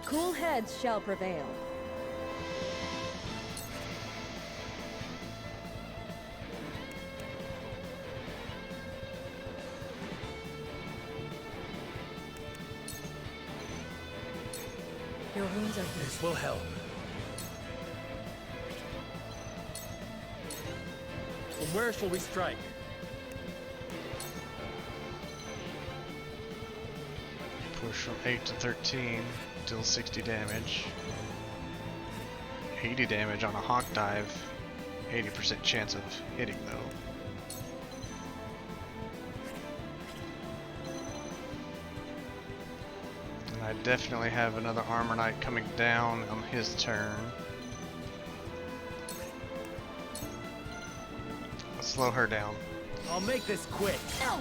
Cool heads shall prevail. Your wounds are healed. This will help. From where shall we strike? Push from 8 to 13, deal 60 damage. 80 damage on a hawk dive. 80% chance of hitting though. And I definitely have another armor knight coming down on his turn. Let's slow her down. I'll make this quick. No.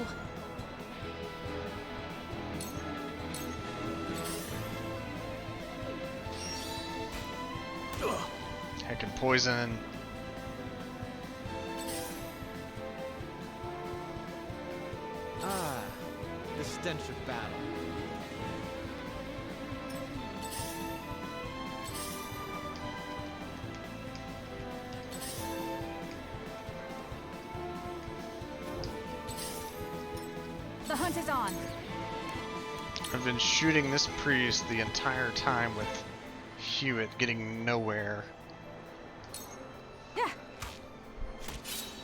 Heckin' poison. Ah, the stench of battle. The hunt is on. I've been shooting this priest the entire time with Hewitt, getting nowhere. Yeah.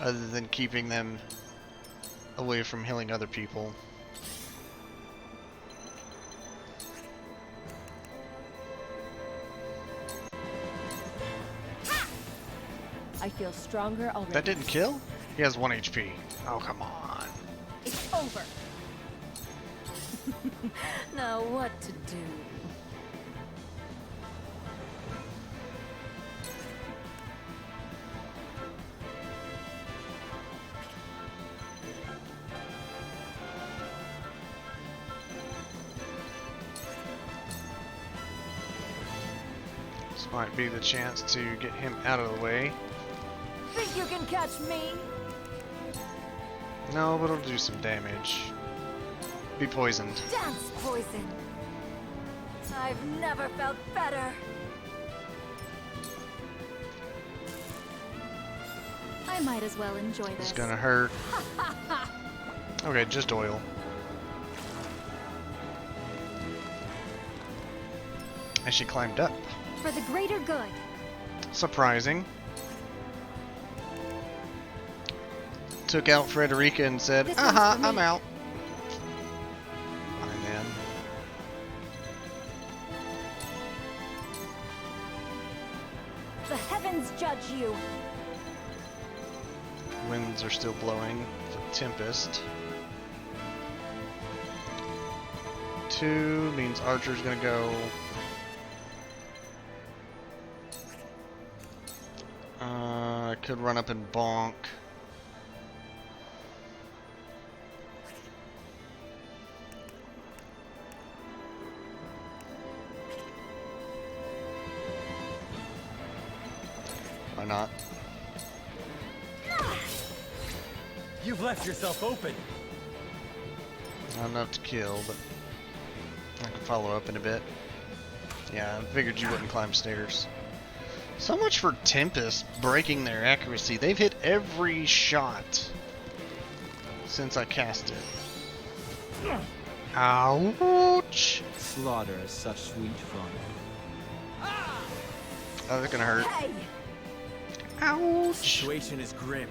Other than keeping them away from healing other people. I feel stronger already. That didn't kill? He has 1 HP. Oh, come on. It's over. Now what to do? This might be the chance to get him out of the way. Think you can catch me? No, but it'll do some damage. Be poisoned. Dance poison. I've never felt better. I might as well enjoy this. It's gonna hurt. Okay, just oil. And she climbed up. For the greater good. Surprising. Took out Frederica and said, This one's for me." I'm out. Fine then. The heavens judge you. Winds are still blowing. It's a tempest. 2 means Archer's gonna go. I could run up and bonk. Why not? You've left yourself open. Not enough to kill, but I can follow up in a bit. Yeah, I figured you wouldn't climb stairs. So much for Tempest breaking their accuracy. They've hit every shot since I cast it. Ouch! Slaughter is such sweet fun. Oh, that's gonna hurt. Hey! Ouch! Situation is grim.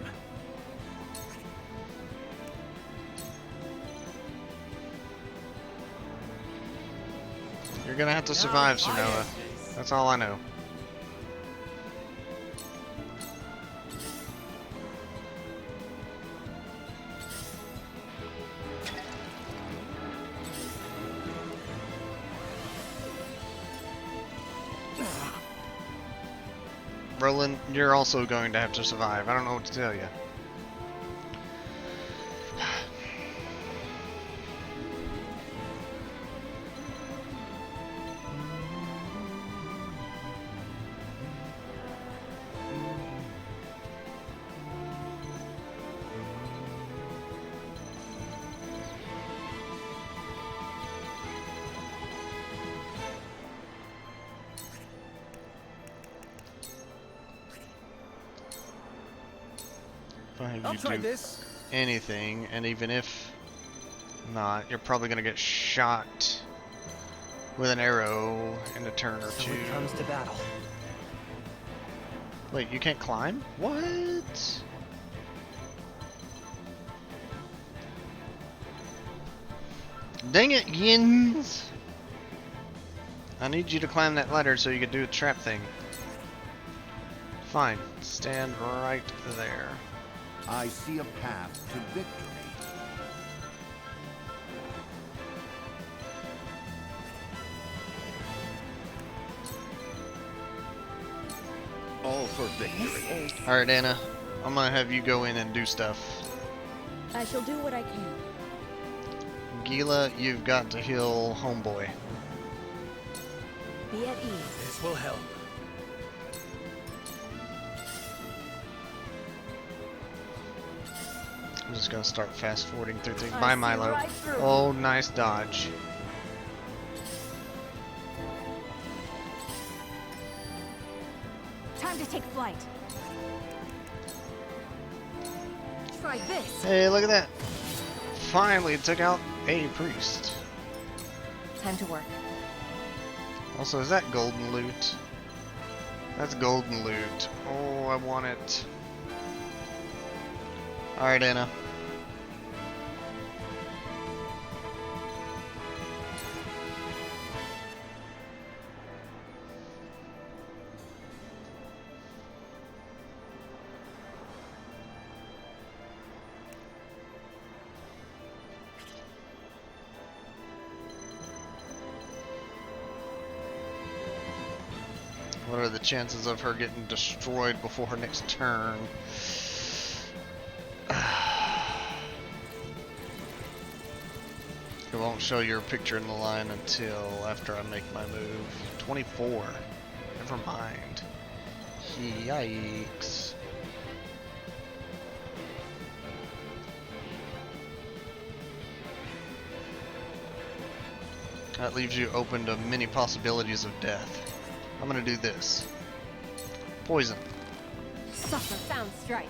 You're gonna have to survive, Sir Noah. That's all I know. Roland, you're also going to have to survive. I don't know what to tell you. I'll You try do this. anything, and even if not, you're probably gonna get shot with an arrow in a turn or So two. it comes to battle. Wait, you can't climb? What? Dang it, Yins! I need you to climb that ladder so you can do a trap thing. Fine, stand right there. I see a path to victory. All for victory. Alright, Anna. I'm gonna have you go in and do stuff. I shall do what I can. Gila, you've got to heal Homeboy. Be at ease. This will help. I'm just gonna start fast forwarding through things. I Bye, see Milo. right through Oh, nice dodge. Time to take flight. Try this. Hey, look at that. Finally took out a priest. Time to work. Also, is that golden loot? That's golden loot. Oh, I want it. Alright, Anna. What are the chances of her getting destroyed before her next turn? It won't show your picture in the line until after I make my move. 24. Never mind. Yikes. That leaves you open to many possibilities of death. I'm gonna do this. Poison. Suffer. Sound strike.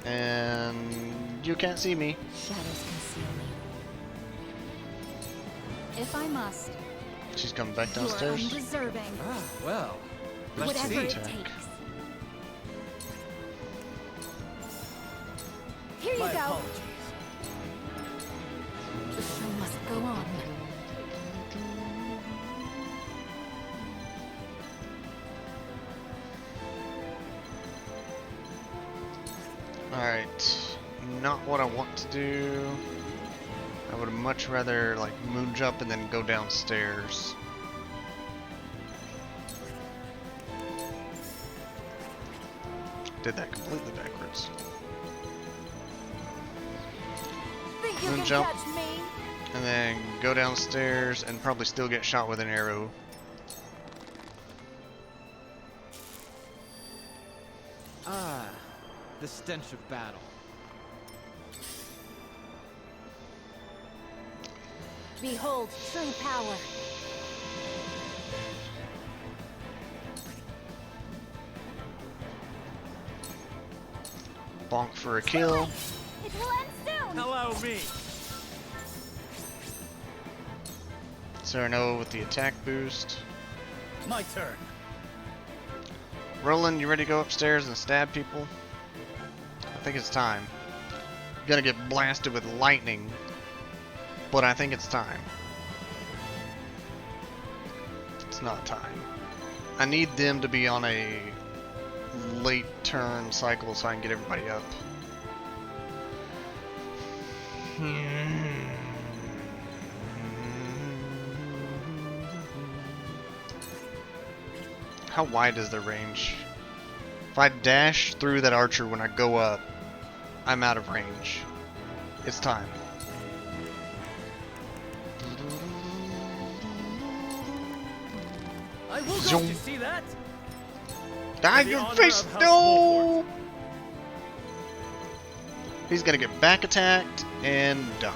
And you can't see me. Shadows conceal me. If I must, She's coming back you are downstairs. undeserving. Ah, well. Let's Whatever see. it Attack. takes. Here you My go. apologies. The show must go on. Alright. Not what I want to do. I would much rather like moon jump and then go downstairs. Did that completely backwards. Think you Moon can jump. catch me? And then go downstairs and probably still get shot with an arrow. Ah, the stench of battle. Behold true power. Bonk for a kill. It will end soon. Allow me. Cyrano with the attack boost. My turn. Roland, you ready to go upstairs and stab people? I think it's time. You're gonna get blasted with lightning, but I think it's time. It's not time. I need them to be on a late turn cycle so I can get everybody up. How wide is the range? If I dash through that archer when I go up, I'm out of range. It's time. I will go. Zoom. You see that? Die the your honor face! of House No! He's gonna get back attacked and die.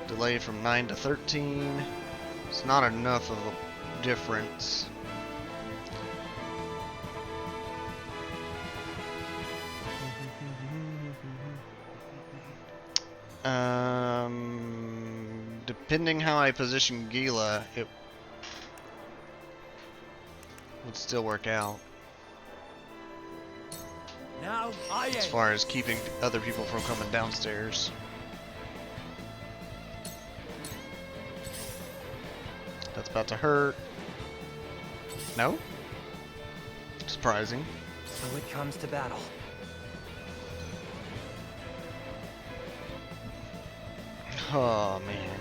Delay from 9 to 13. It's not enough of a difference. Depending how I position Gila, it would still work out Now I as aim. far as keeping other people from coming downstairs. That's about to hurt. No? Surprising. So it comes to battle. Oh man.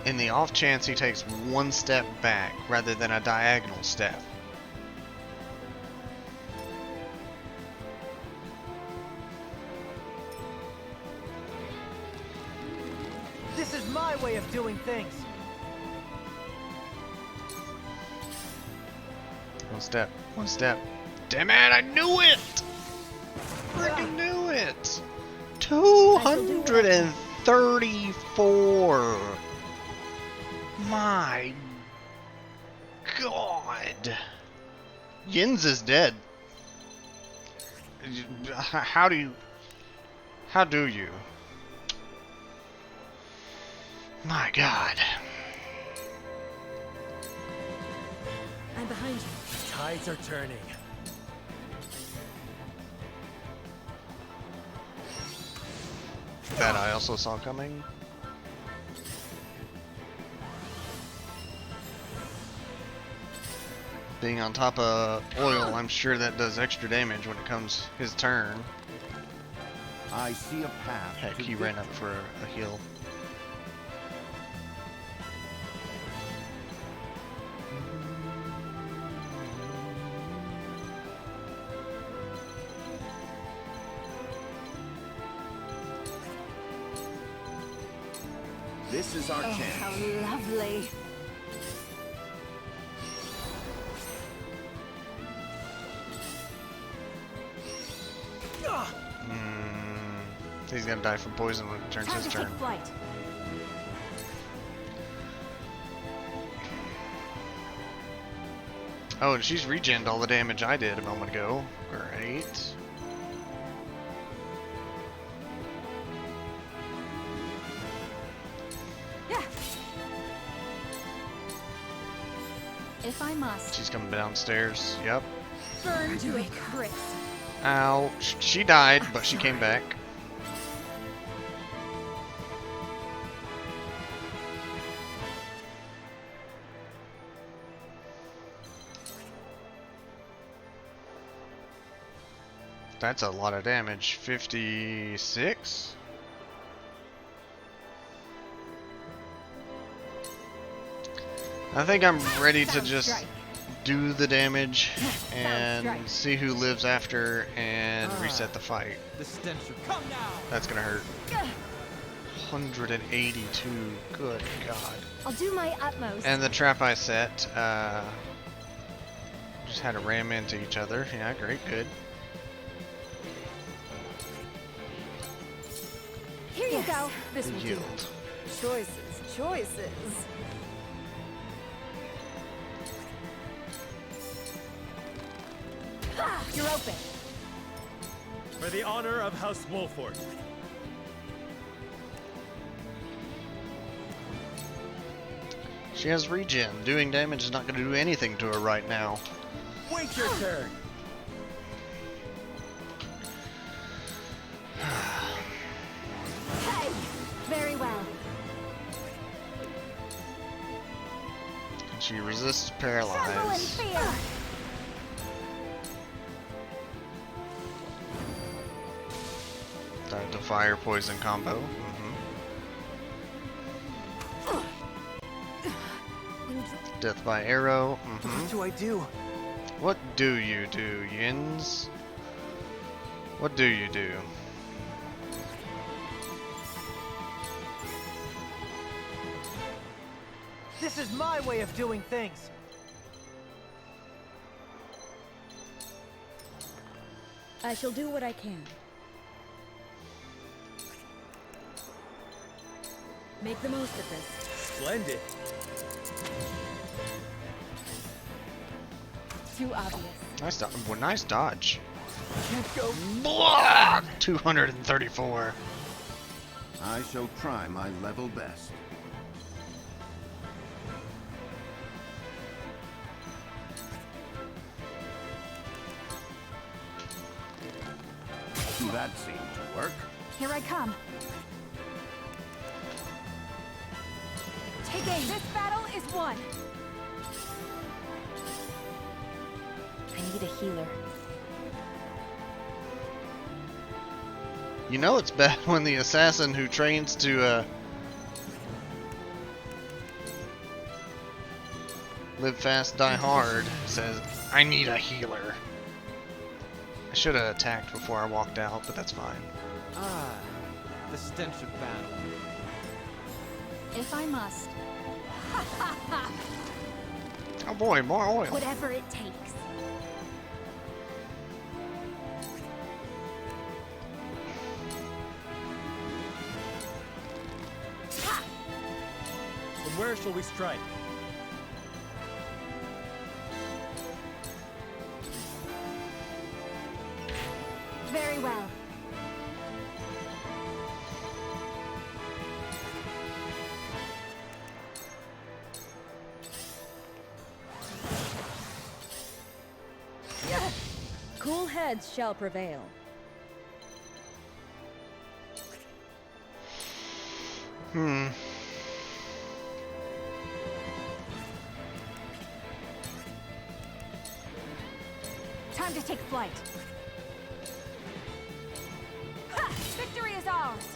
in the off chance he takes one step back rather than a diagonal step. This is my way of doing things. One step, one step. Damn it, I knew it! Freaking knew it! 234! My God! Yins is dead. How do you... How do you? My God. I'm behind you. The tides are turning. That I also saw coming. Being on top of oil, I'm sure that does extra damage when it comes his turn. I see a path. Heck, to he ran up for a heal. This is our Oh, chance. how lovely. He's gonna die from poison when it turns Time his to turn. take flight. Oh, and she's regened all the damage I did a moment ago. Great. Yeah. If I must. She's coming downstairs. Yep. Burn to a crisp. Ow. She died, but she came back. That's a lot of damage. 56? I think I'm ready to just do the damage and see who lives after and reset the fight. The stench of come now. That's gonna hurt. 182. Good God. I'll do my utmost. And the trap I set, just had to ram into each other. Yeah, great, good. Here you go. This will do. Yield. Choices, choices. You're open. For the honor of House Wolford. She has regen. Doing damage is not going to do anything to her right now. Wait your turn. Hey! Very well. And she resists Tremble in paralyze. fear. Dive to fire poison combo. Death by arrow. What do I do? What do you do, Yins? What do you do? This is my way of doing things. I shall do what I can. Make the most of this. Splendid. Too obvious. Nice, well, nice dodge. Can't go. Blah! 234. I shall try my level best. That seemed to work. Here I come. Take aim. This battle is won. I need a healer. You know it's bad when the assassin who trains to Live fast, die hard says, I need a healer. I should have attacked before I walked out, but that's fine. Ah, the stench of battle. If I must. Oh boy, more oil. Whatever it takes. From where shall we strike? Very well. Cool heads shall prevail. Time to take flight. Ha! Victory is ours!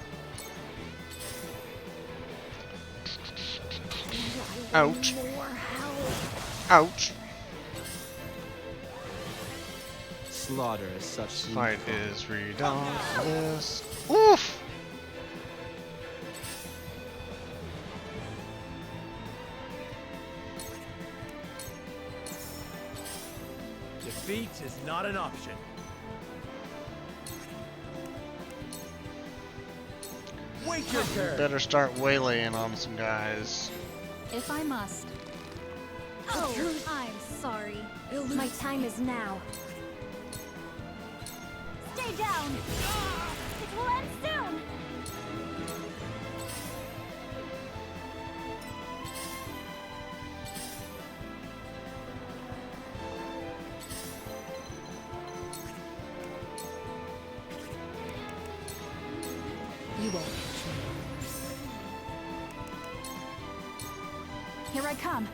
Ouch. More help. Ouch. Slaughter is such Fight sweet fun. is redonkulous. Oof! Defeat is not an option. Wait your turn. Better start waylaying on some guys. If I must. Oh, I'm sorry. My time is now. Stay down! It will end soon! You won't catch me. Here I come.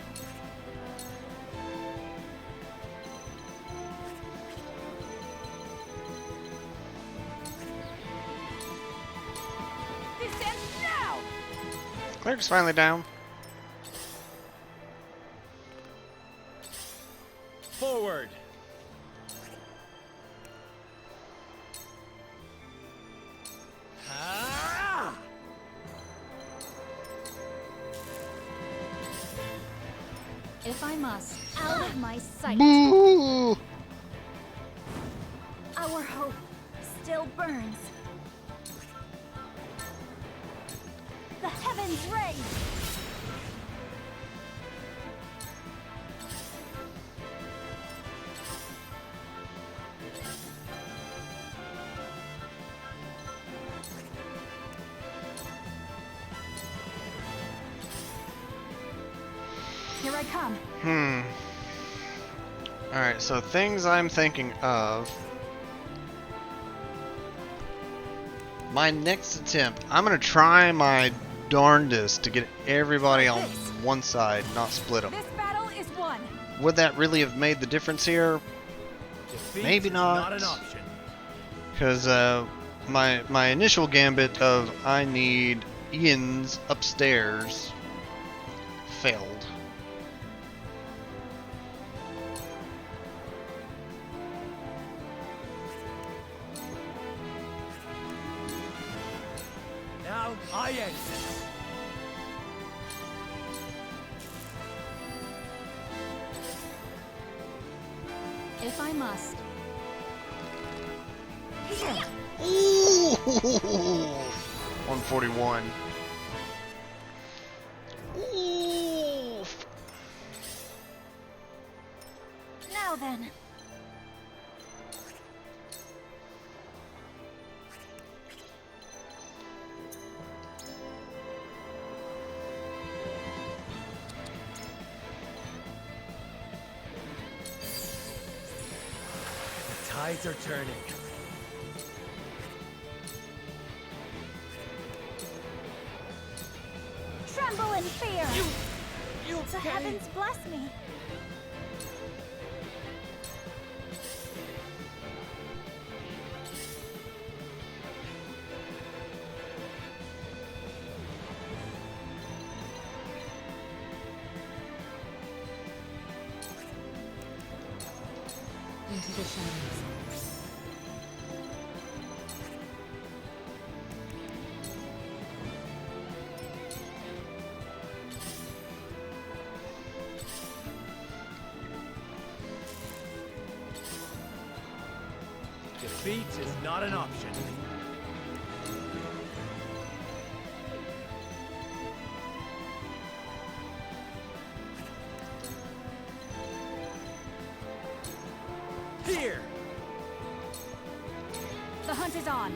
This ends now! Cleric's finally down. Forward. Ah! If I must. Out of my sight. Boo! Our hope still burns. The heavens raise! Here I come. Alright, so things I'm thinking of. My next attempt, I'm gonna try my darndest to get everybody on one side, not split them. This battle is won. Would that really have made the difference here? Defeat Maybe is not. not an option. Because my initial gambit of I need Ian's upstairs failed. Now I end this. If I must. Ooh! 141. Ooh! Now then. The tides are turning. Tremble in fear! You The heavens bless me. into the shadows. Defeat is not an option. Here! The hunt is on.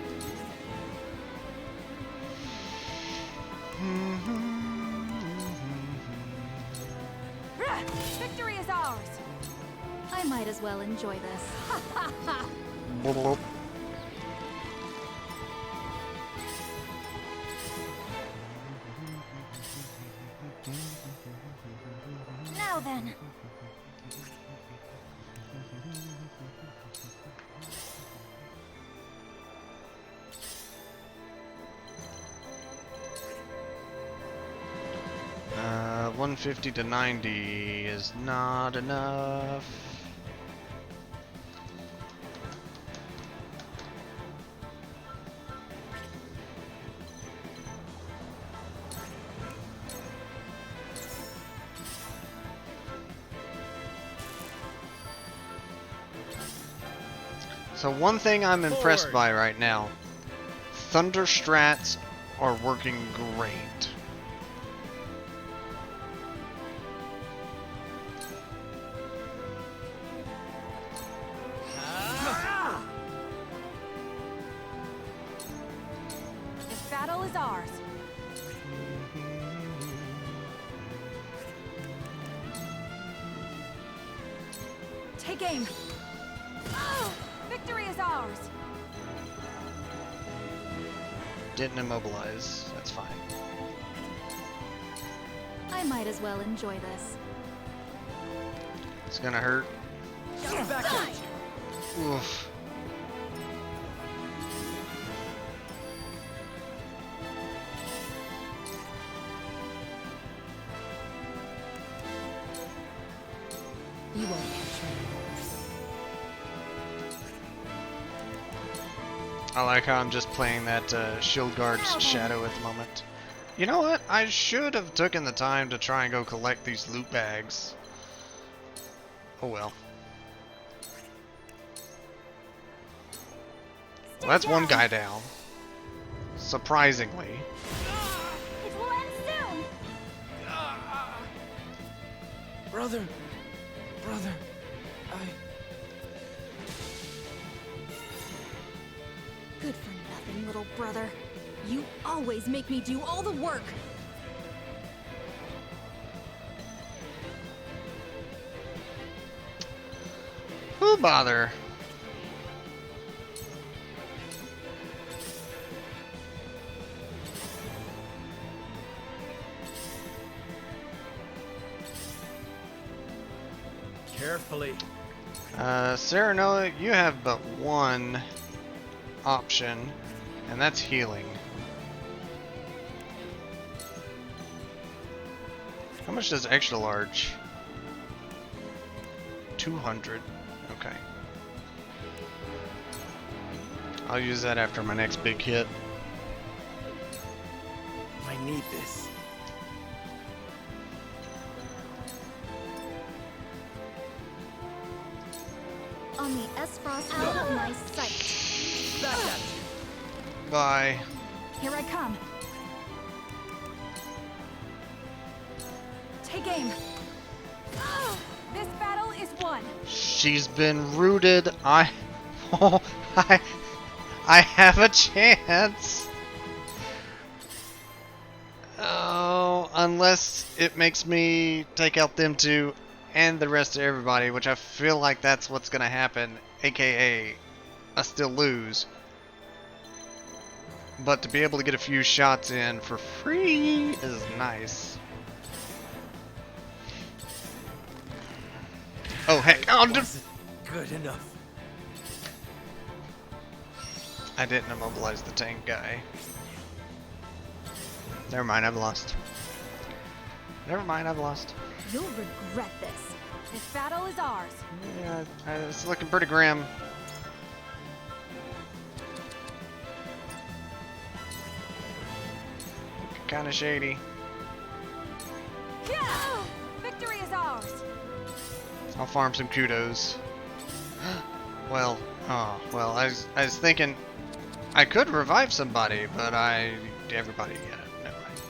Victory is ours. I might as well enjoy this. Bloop. Now then. 150 to 90 is not enough. So one thing I'm impressed Forward. by right now, Thunder Strats are working great. This battle is ours. Take aim. Victory is ours. Didn't immobilize. That's fine. I might as well enjoy this. It's gonna hurt. Back at you. Oof. You won't catch me. I like how I'm just playing that Shield Guard's shadow at the moment. You know what? I should have taken the time to try and go collect these loot bags. Oh well. Well, that's one guy down. Surprisingly. It will end soon. Brother, Good for nothing, little brother. You always make me do all the work. Who bother? Carefully. Serenoa, you have but one option, and that's healing. How much does extra large? 200. Okay. I'll use that after my next big hit. I need this. On the S-Frost out of my sight. Back at you. Bye. Here I come. Take aim. This battle is won. She's been rooted. I have a chance. Oh, unless it makes me take out them two and the rest of everybody, which I feel like that's what's gonna happen, aka I still lose. But to be able to get a few shots in for free is nice. Oh heck, Wasn't good enough. I didn't immobilize the tank guy. Never mind, I've lost. Never mind, I've lost. You'll regret this. This battle is ours. Yeah, it's looking pretty grim. Kind of shady. Yeah! Victory is ours. I'll farm some kudos. Well, well, I was thinking I could revive somebody, but everybody, yeah, never mind.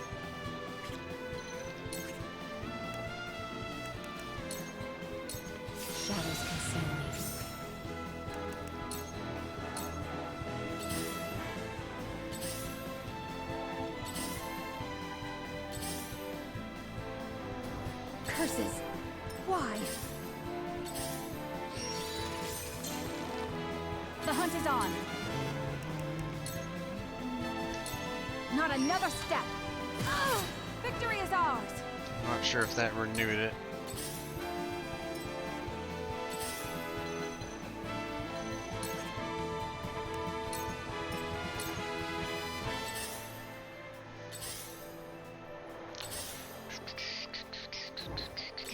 Shadows consume me. Curses. Why? The hunt is on. Not another step. Oh, victory is ours. I'm not sure if that renewed it.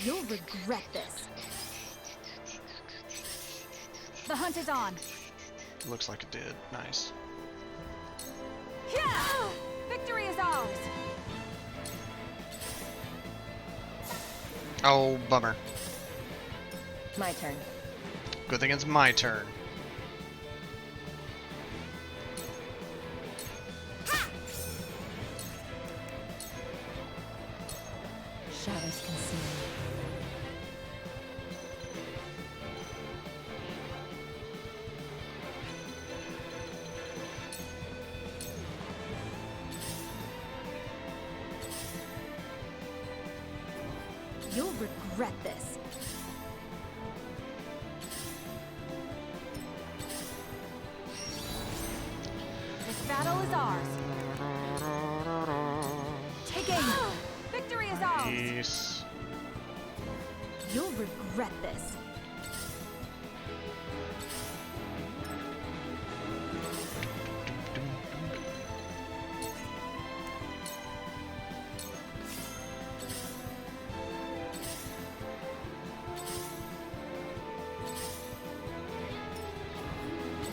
You'll regret this. The hunt is on. Looks like it did. Nice. Yeah! Victory is ours. Oh, bummer. My turn. Good thing it's my turn. Shadows consume me. You'll regret this. This battle is ours. Take aim. Victory is ours. Peace. You'll regret this.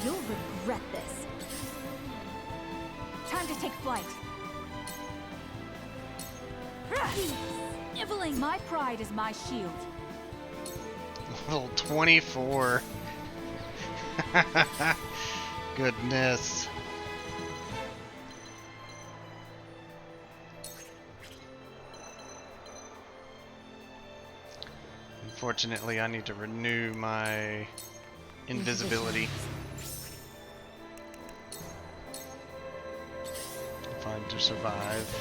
You'll regret this. Time to take flight. Sniveling. My pride is my shield. Level 24. Goodness. Unfortunately, I need to renew my invisibility if I'm to survive.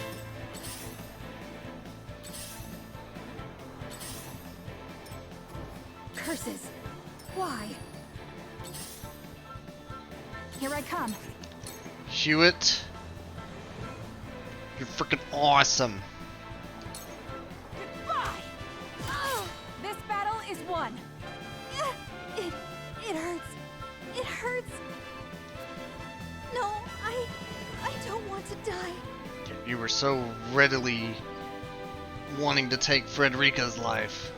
Curses. Why? Here I come. Hewitt, you're freaking awesome. Goodbye. Oh, this battle is won. It hurts. It hurts. No, I don't want to die. You were so readily wanting to take Frederica's life.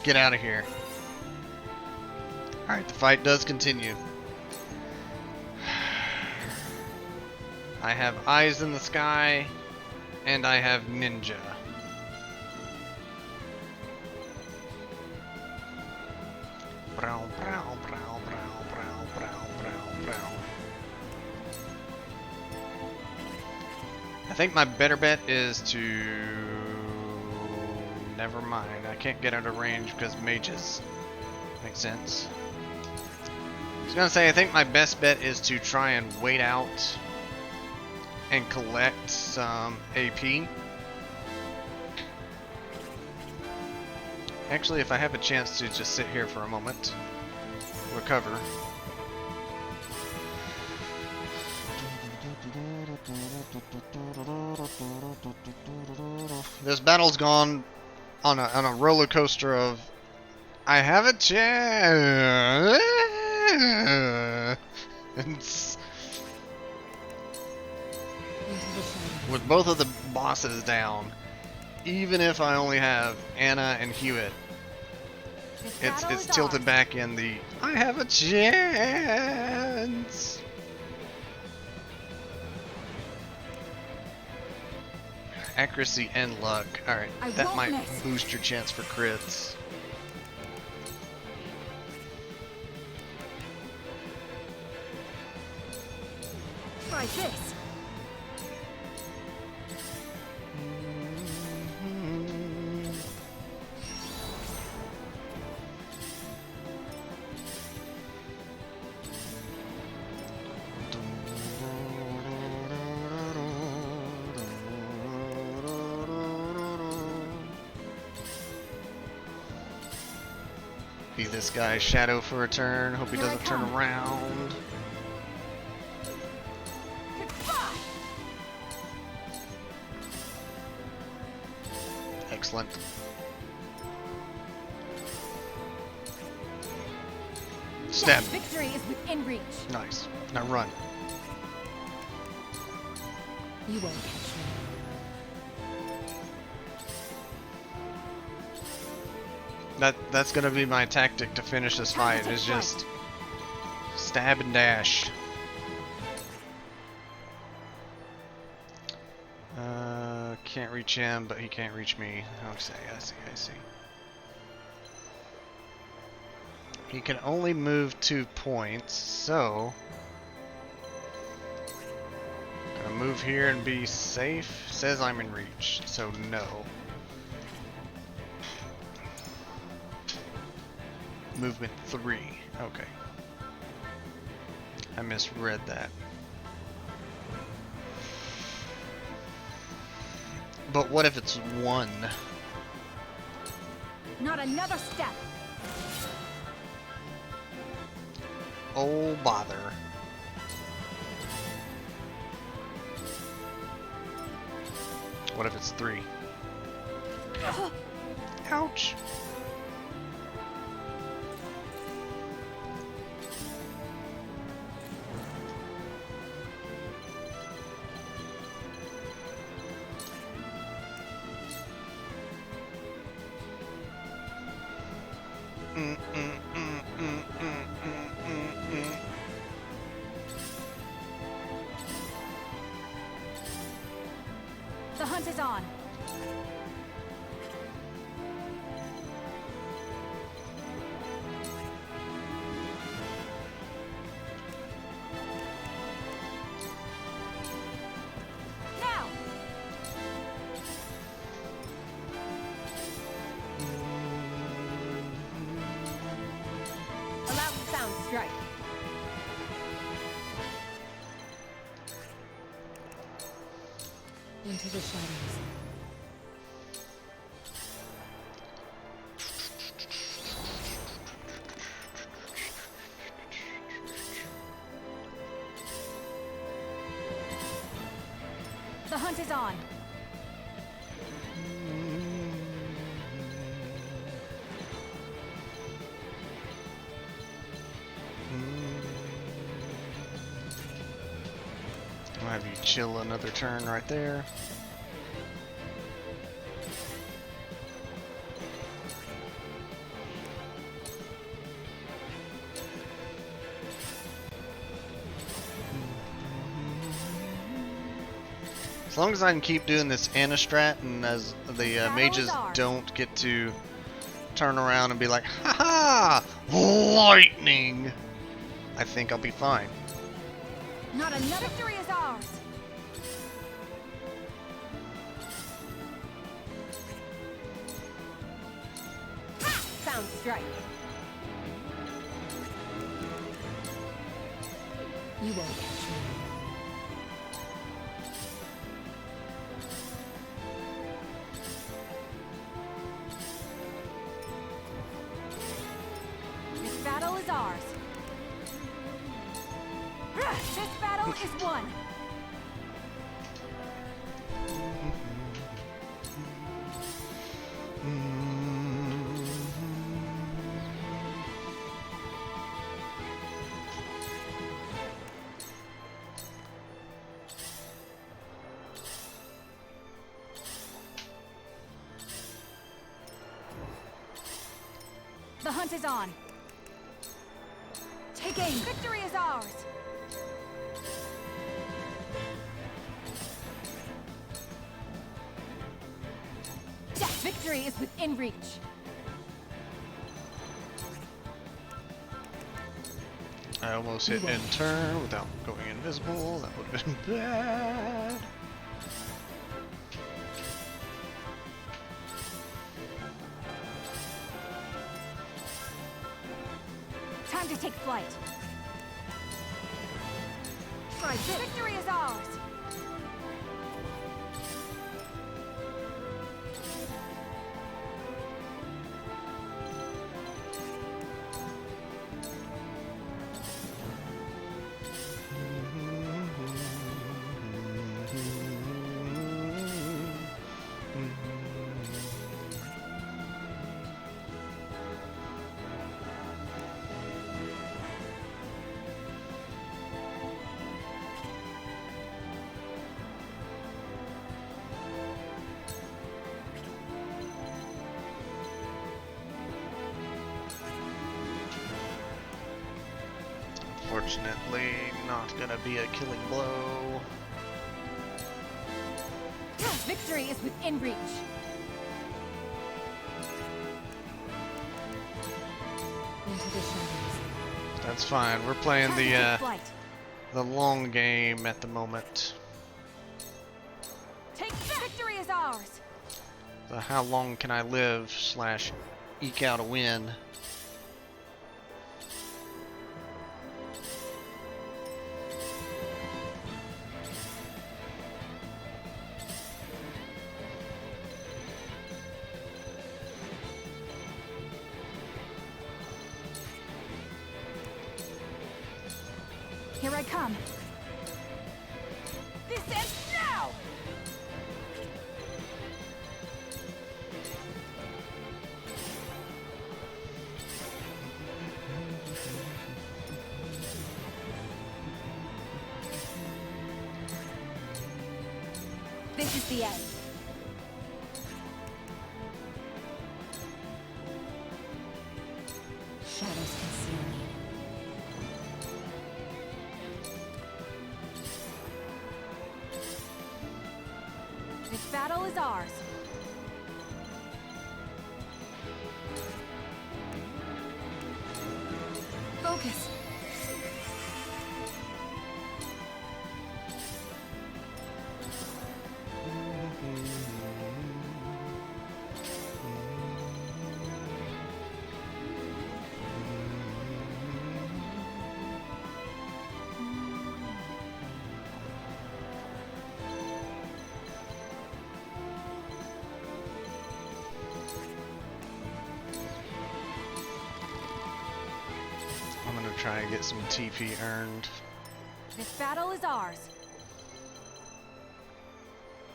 Get out of here. Alright, the fight does continue. I have eyes in the sky, and I have ninja. Brow, brow, brow, brow, brow, brow, brow, brow. I think my better bet is to... Never mind, I can't get out of range because mages. Makes sense. I was gonna say, I think my best bet is to try and wait out and collect some AP. Actually, if I have a chance to just sit here for a moment, recover. This battle's gone on a roller coaster of I have a chance. With both of the bosses down, even if I only have Anna and Hewitt, This It's battle it's is tilted ours. back in the I have a chance. Accuracy and luck. Alright, I that won't might miss. boost your chance for crits. Try this. Be this guy Shadow for a turn. Hope he Here I doesn't turn come. around. Goodbye. Excellent. Stab. Victory is within reach. Nice. Now run. You won't catch me. That's gonna be my tactic to finish this fight. Is just stab and dash. Can't reach him, but he can't reach me. Okay, I see. He can only move 2 points, so gonna move here and be safe. Says I'm in reach, so no. Movement 3. Okay. I misread that. But what if it's 1? Not another step. Oh, bother. What if it's 3? Ouch. The hunt is on. Now. A loud sound strike. Into the shadows. The hunt is on. I'll have you chill another turn right there. As long as I can keep doing this Anastrat, and as the mages don't get to turn around and be like, "Ha ha! Lightning!" I think I'll be fine. Not another victory is ours. Sound strike. You won't catch me. This battle is ours. This battle is won. The hunt is on. Take aim. Victory is ours. Victory is within reach. I almost hit end turn without going invisible. That would have been bad. Time to take flight. Try this. Victory is ours. Unfortunately, not gonna be a killing blow. Victory is within reach. Into the shadows. That's fine. We're playing Time to take flight. the long game at the moment. Take victory is ours. So how long can I live / eke out a win? Here I come. This ends now! This is the end. Shadows conceal me. This battle is ours. Focus. I'm gonna try and get some TP earned. This battle is ours.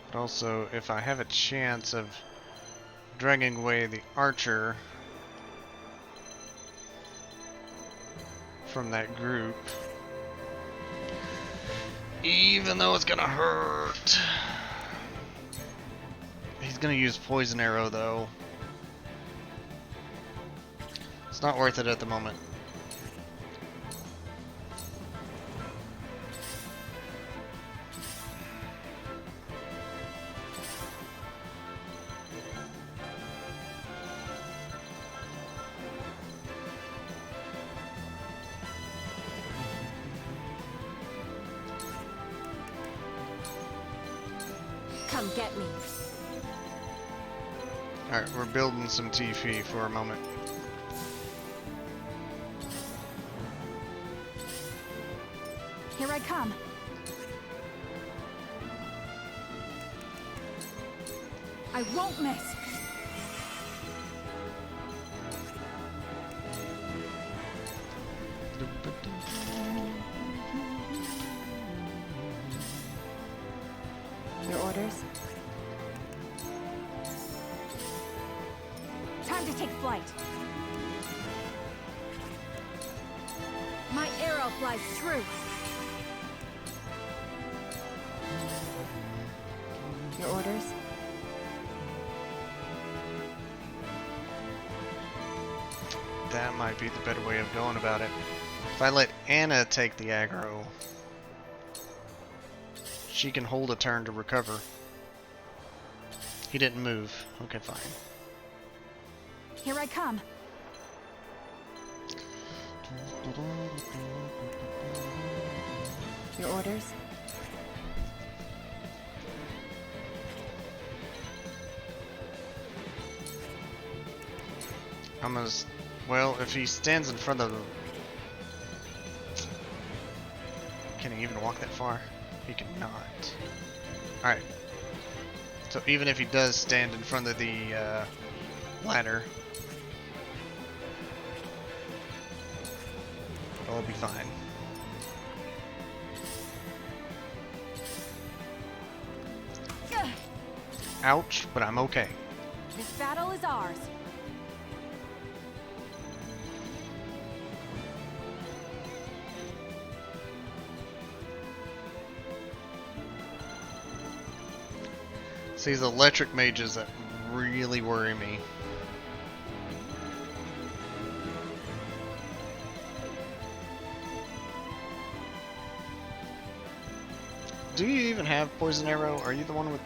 But also, if I have a chance of dragging away the archer from that group, even though it's gonna hurt. He's gonna use poison arrow though. It's not worth it at the moment. Come get me. Alright, we're building some TP for a moment. Here I come. I won't miss. Your orders? Time to take flight. My arrow flies true. Your orders? might be the better way of going about it. If I let Anna take the aggro, she can hold a turn to recover. He didn't move. Okay, fine. Here I come. Your orders? I'm as well. If he stands in front of the, can he even walk that far? He cannot. All right. So even if he does stand in front of the ladder, it'll be fine. Ouch, but I'm okay. This battle is ours. It's these electric mages that really worry me. Do you even have poison arrow? Are you the one with...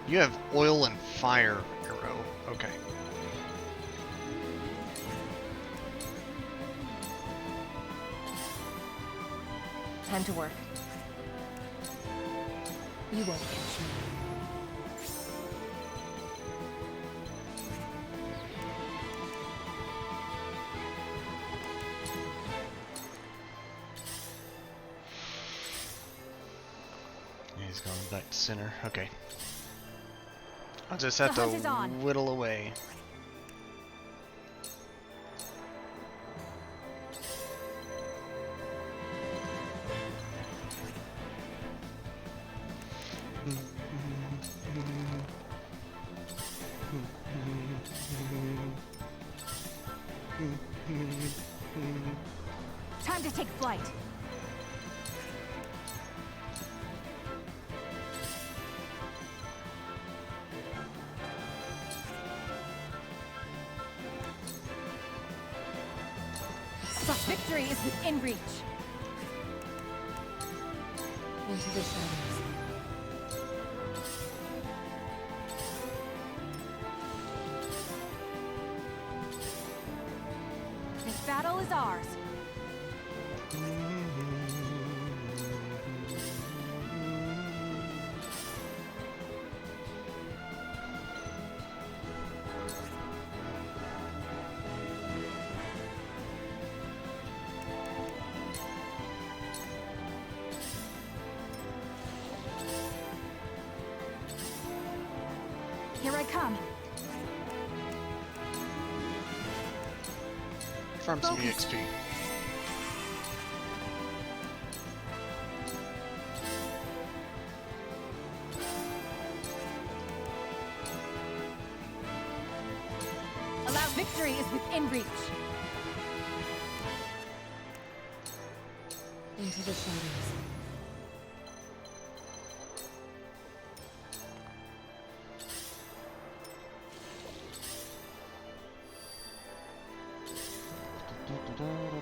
You have oil and fire arrow. Okay. Time to work. You won't catch me. He's going back to center. Okay. I'll just have The hunt is to on. whittle away. Time to take flight. Victory is within reach. Into the shadows. This battle is ours. Here I come. Farm some EXP. Allow victory is within reach. Into the shadows.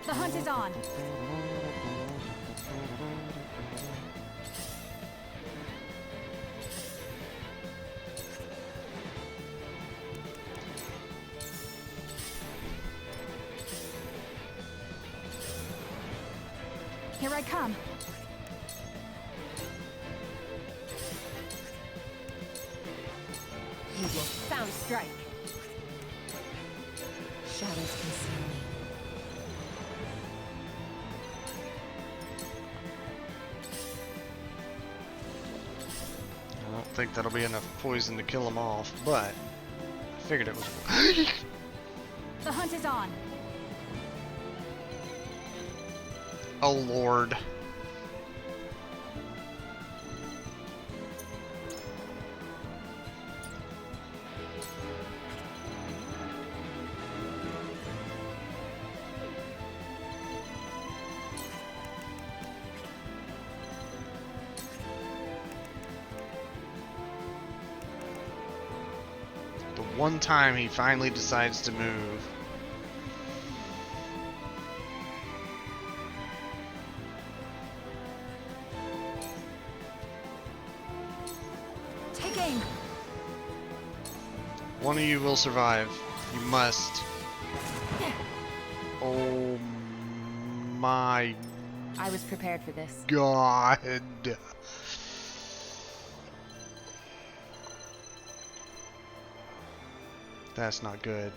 The hunt is on. Here I come. You will Sound strike. shadows conceal me. I don't think that'll be enough poison to kill them off, but I figured it was. The hunt is on. Oh Lord. The one time he finally decides to move. One of you will survive. You must. Oh my I was prepared for this. god. That's not good.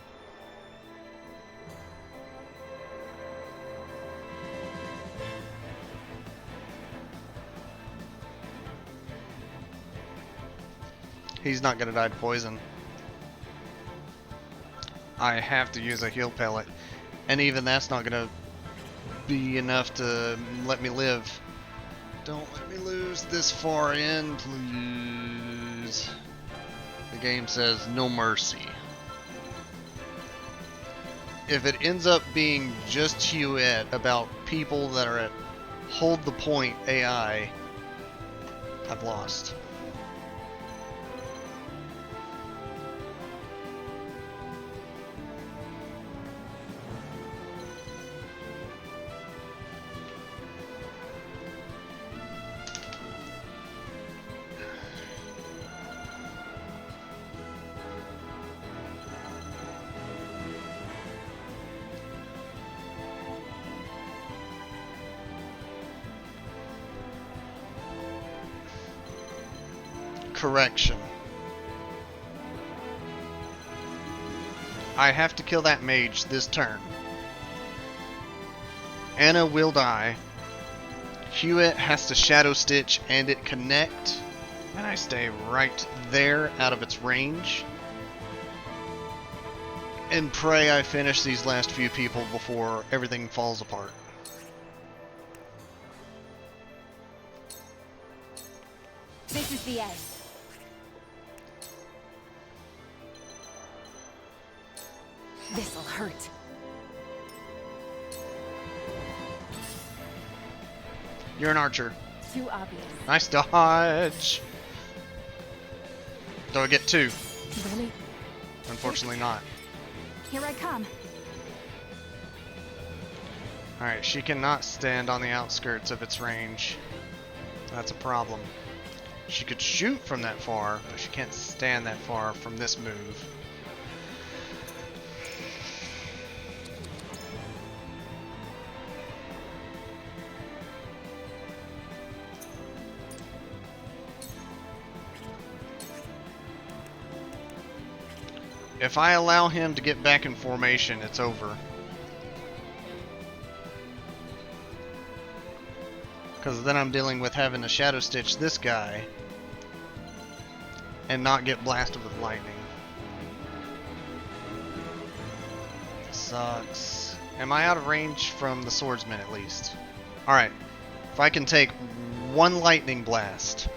He's not gonna die to poison. I have to use a heal pellet. And even that's not gonna be enough to let me live. Don't let me lose this far in, please. The game says no mercy. If it ends up being just Huette about people that are at hold the point AI, I've lost. Correction. I have to kill that mage this turn. Anna will die. Huette has to Shadow Stitch and it connect. And I stay right there out of its range. And pray I finish these last few people before everything falls apart. This is the end. This'll hurt. You're an archer. Too obvious. Nice dodge. Do I get two? Really? Unfortunately not. Here I come. Alright, she cannot stand on the outskirts of its range. That's a problem. She could shoot from that far, but she can't stand that far from this move. If I allow him to get back in formation, it's over. Because then I'm dealing with having to Shadow Stitch this guy and not get blasted with lightning. Sucks. Am I out of range from the swordsman at least? Alright. If I can take one lightning blast.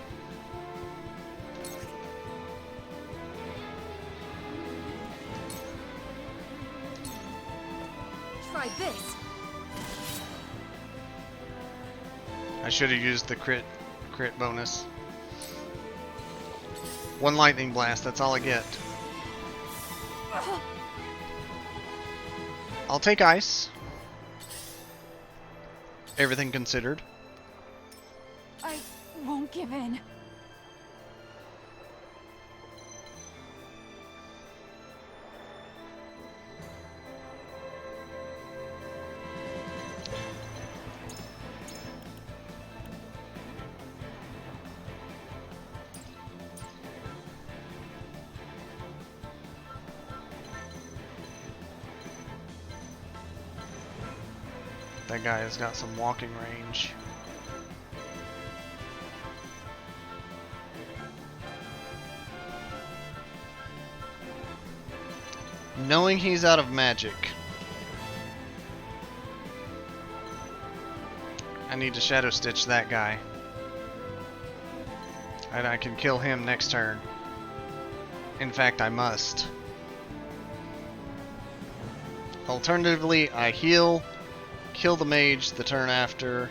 Try this. I should have used the crit bonus. One lightning blast, that's all I get. I'll take ice. Everything considered. I won't give in. That guy has got some walking range. Knowing he's out of magic, I need to Shadow Stitch that guy. And I can kill him next turn. In fact, I must. Alternatively, I heal, kill the mage the turn after,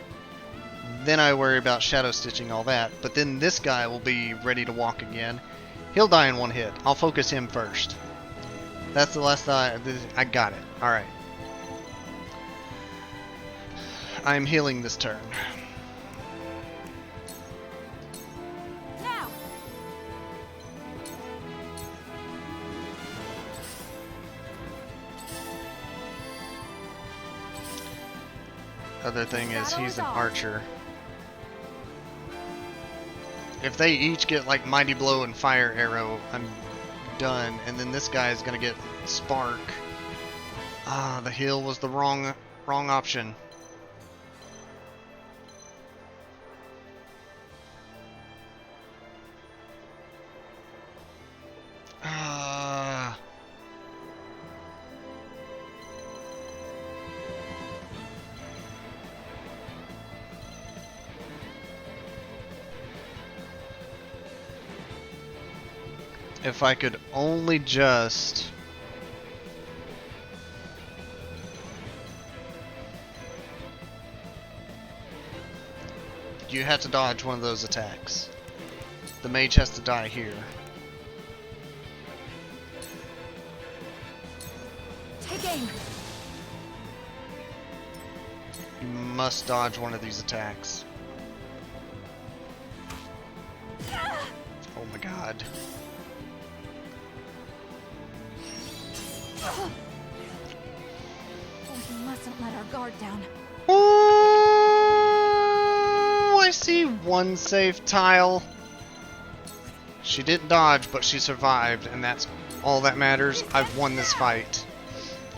then I worry about Shadow Stitching all that, but then this guy will be ready to walk again. He'll die in one hit. I'll focus him first. That's the last I got it. Alright. I'm healing this turn. Now. Other thing is Battle he's is an off. archer. If they each get like Mighty Blow and Fire Arrow, I'm done. And then this guy is gonna get Spark. Ah, the heal was the wrong option. Ah. If I could only just... You have to dodge one of those attacks. The mage has to die here. Take aim. You must dodge one of these attacks. Oh my god. Oh, we mustn't let our guard down. Oh, I see one safe tile. She didn't dodge, but she survived, and that's all that matters. I've won this fight.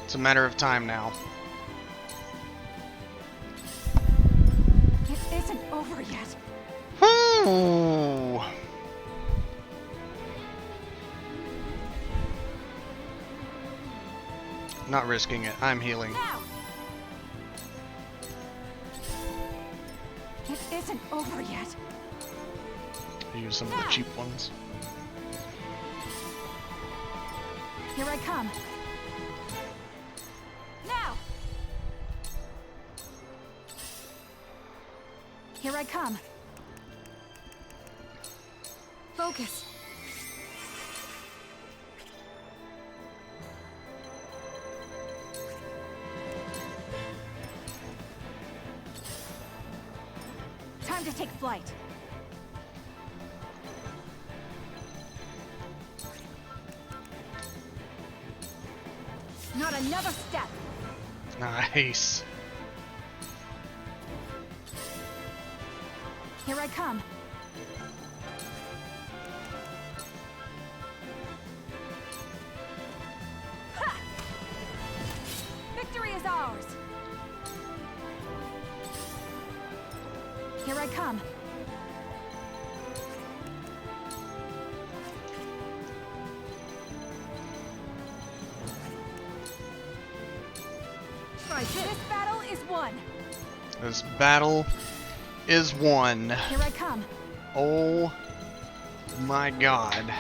It's a matter of time now. It isn't over yet. Whew. Not risking it. I'm healing. Now. It isn't over yet. Use some of the cheap ones. Here I come. Now. Here I come. Focus. Time to take flight. Not another step. Nice. Here I come. Ha! Victory is ours. Here I come. This battle is won. This battle is won. Here I come. Oh my god.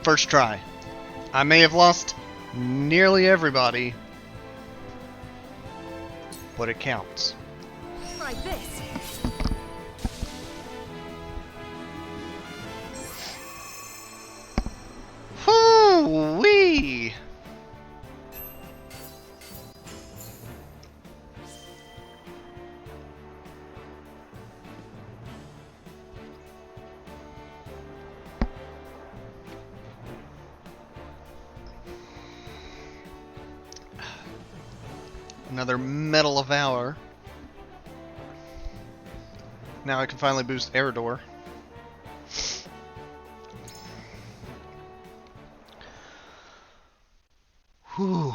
First try. I may have lost nearly everybody, but it counts. Try this. Whoo-wee! Another Medal of Valor. Now I can finally boost Eridor. Whew.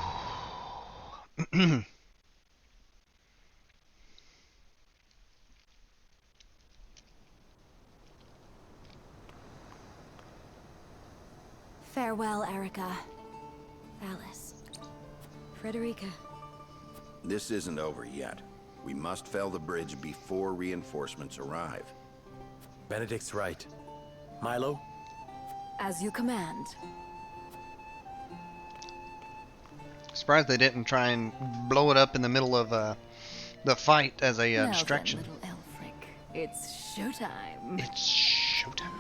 Farewell, Erica. Alice. Frederica. This isn't over yet. We must fell the bridge before reinforcements arrive. Benedict's right. Milo? As you command. Surprised they didn't try and blow it up in the middle of the fight as a Now distraction. then, little Elfric, it's showtime. It's showtime.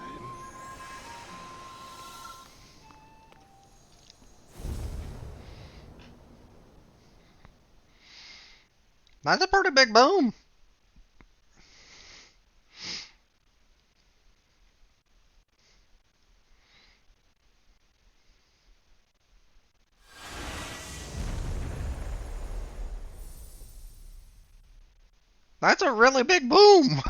That's a pretty big boom. That's a really big boom.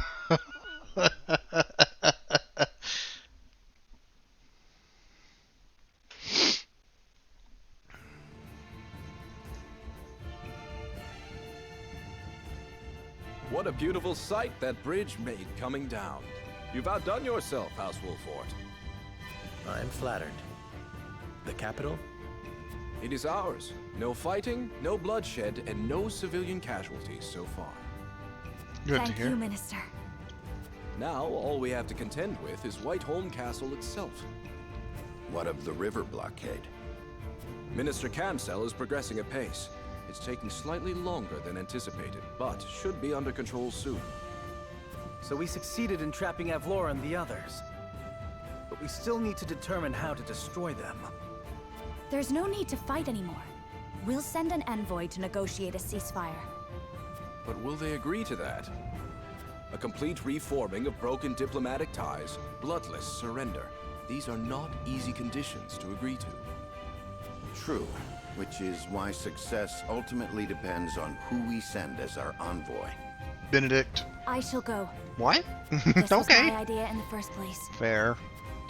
What a beautiful sight that bridge made coming down. You've outdone yourself, House Wolfort. I'm flattered. The capital? It is ours. No fighting, no bloodshed, and no civilian casualties so far. Good Thank to hear. you, Minister. Now, all we have to contend with is Whiteholm Castle itself. What of the river blockade? Minister Camsell is progressing apace. It's taking slightly longer than anticipated, but should be under control soon. So we succeeded in trapping Avlora and the others. But we still need to determine how to destroy them. There's no need to fight anymore. We'll send an envoy to negotiate a ceasefire. But will they agree to that? A complete reforming of broken diplomatic ties, bloodless surrender. These are not easy conditions to agree to. True, which is why success ultimately depends on who we send as our envoy. Benedict. I shall go. What? This was Okay. my idea in the first place. Fair.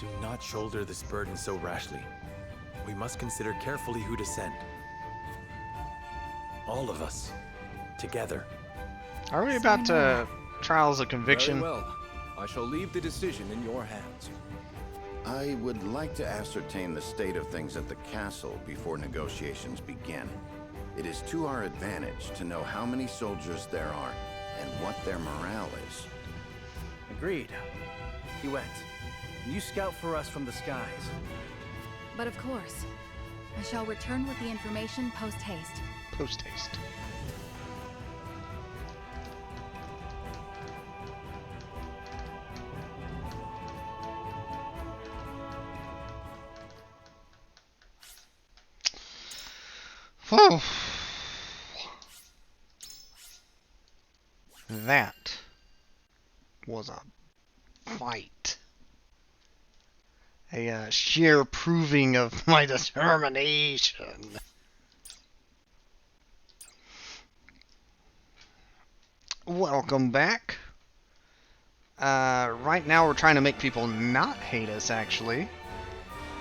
Do not shoulder this burden so rashly. We must consider carefully who to send. All of us. Together. Are we about to trials of conviction? Very well. I shall leave the decision in your hands. I would like to ascertain the state of things at the castle before negotiations begin. It is to our advantage to know how many soldiers there are and what their morale is. Agreed. Duet, you scout for us from the skies. But of course, I shall return with the information post-haste. Post-haste. Whew. That was a fight. A sheer proving of my determination. Welcome back. Right now we're trying to make people not hate us, actually.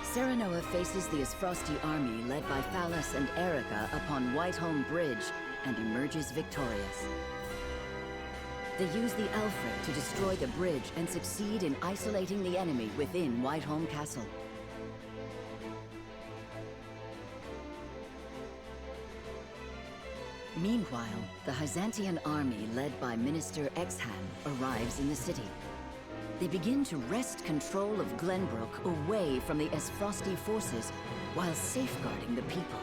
Serenoa faces the Asfrosti army led by Phallus and Erica upon Whiteholm Bridge and emerges victorious. They use the Alfred to destroy the bridge and succeed in isolating the enemy within Whiteholm Castle. Meanwhile, the Hyzantian army led by Minister Exham arrives in the city. They begin to wrest control of Glenbrook away from the Asfrosti forces while safeguarding the people.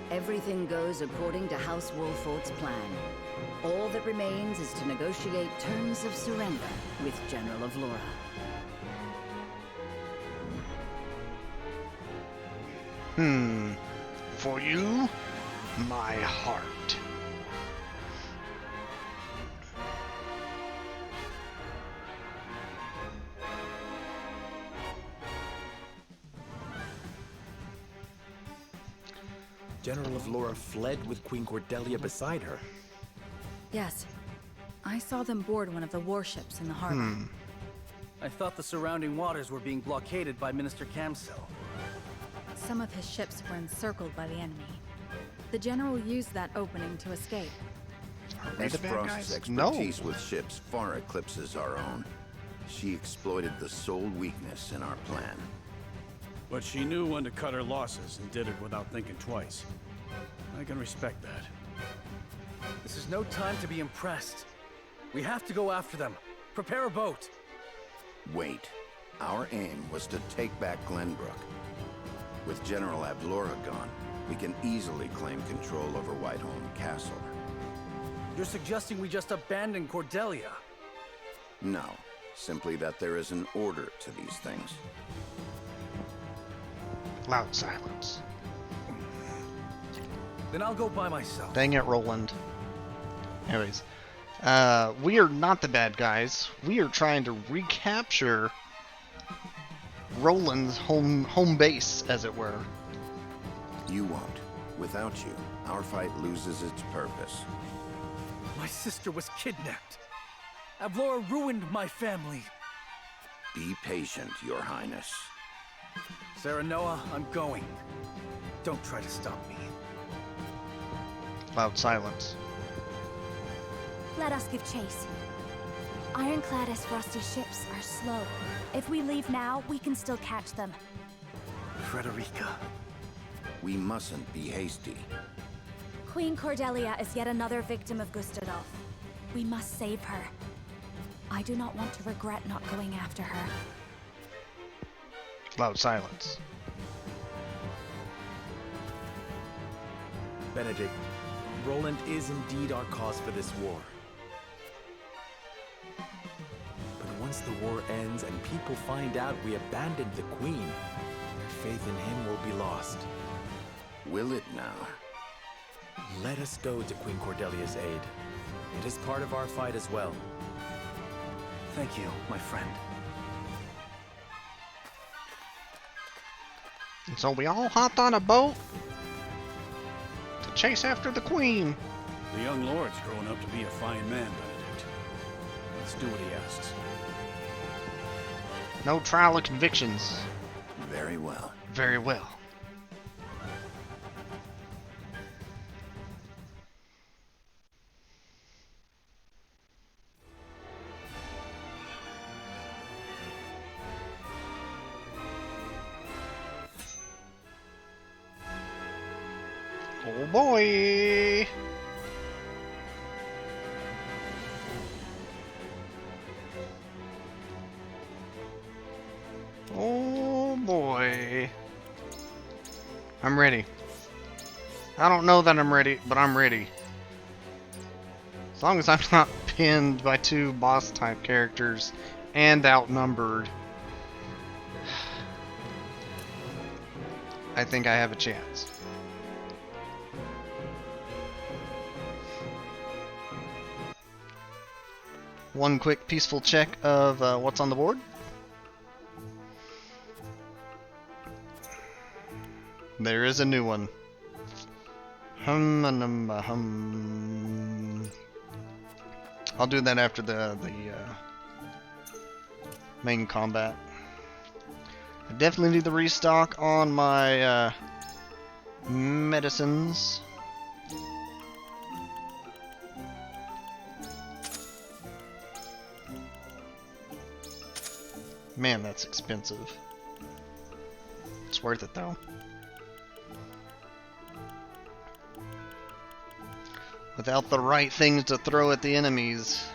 Everything goes according to House Wolfort's plan. All that remains is to negotiate terms of surrender with General Avlora. For you, my heart. General Avlora fled with Queen Cordelia beside her. Yes. I saw them board one of the warships in the harbor. I thought the surrounding waters were being blockaded by Minister Camsell. Some of his ships were encircled by the enemy. The general used that opening to escape. Are we the bad Frost's guys? expertise with ships far eclipses our own. She exploited the sole weakness in our plan. But she knew when to cut her losses and did it without thinking twice. I can respect that. This is no time to be impressed. We have to go after them. Prepare a boat. Wait. Our aim was to take back Glenbrook. With General Avlora gone, we can easily claim control over Whiteholm Castle. You're suggesting we just abandon Cordelia? No, simply that there is an order to these things. Loud silence. Then I'll go by myself. Dang it, Roland. Anyways, we are not the bad guys. We are trying to recapture Roland's home base, as it were. You won't. Without you, our fight loses its purpose. My sister was kidnapped. Avlora ruined my family. Be patient, Your Highness. Serenoa, I'm going. Don't try to stop me. Loud silence. Let us give chase. Ironclad Frosty ships are slow. If we leave now, we can still catch them. Frederica. We mustn't be hasty. Queen Cordelia is yet another victim of Gustadolf. We must save her. I do not want to regret not going after her. Loud silence. Benedict, Roland is indeed our cause for this war. But once the war ends and people find out we abandoned the Queen, their faith in him will be lost. Will it now? Let us go to Queen Cordelia's aid. It is part of our fight as well. Thank you, my friend. And so we all hopped on a boat to chase after the Queen. The young lord's grown up to be a fine man, Benedict. Let's do what he asks. No trial of convictions. Very well. Very well. Oh boy! Oh boy. I'm ready. I don't know that I'm ready, but I'm ready. As long as I'm not pinned by two boss type characters and outnumbered, I think I have a chance. One quick peaceful check of what's on the board. There is a new one. Hum. I'll do that after the main combat. I definitely need the restock on my medicines. Man, that's expensive. It's worth it though. Without the right things to throw at the enemies,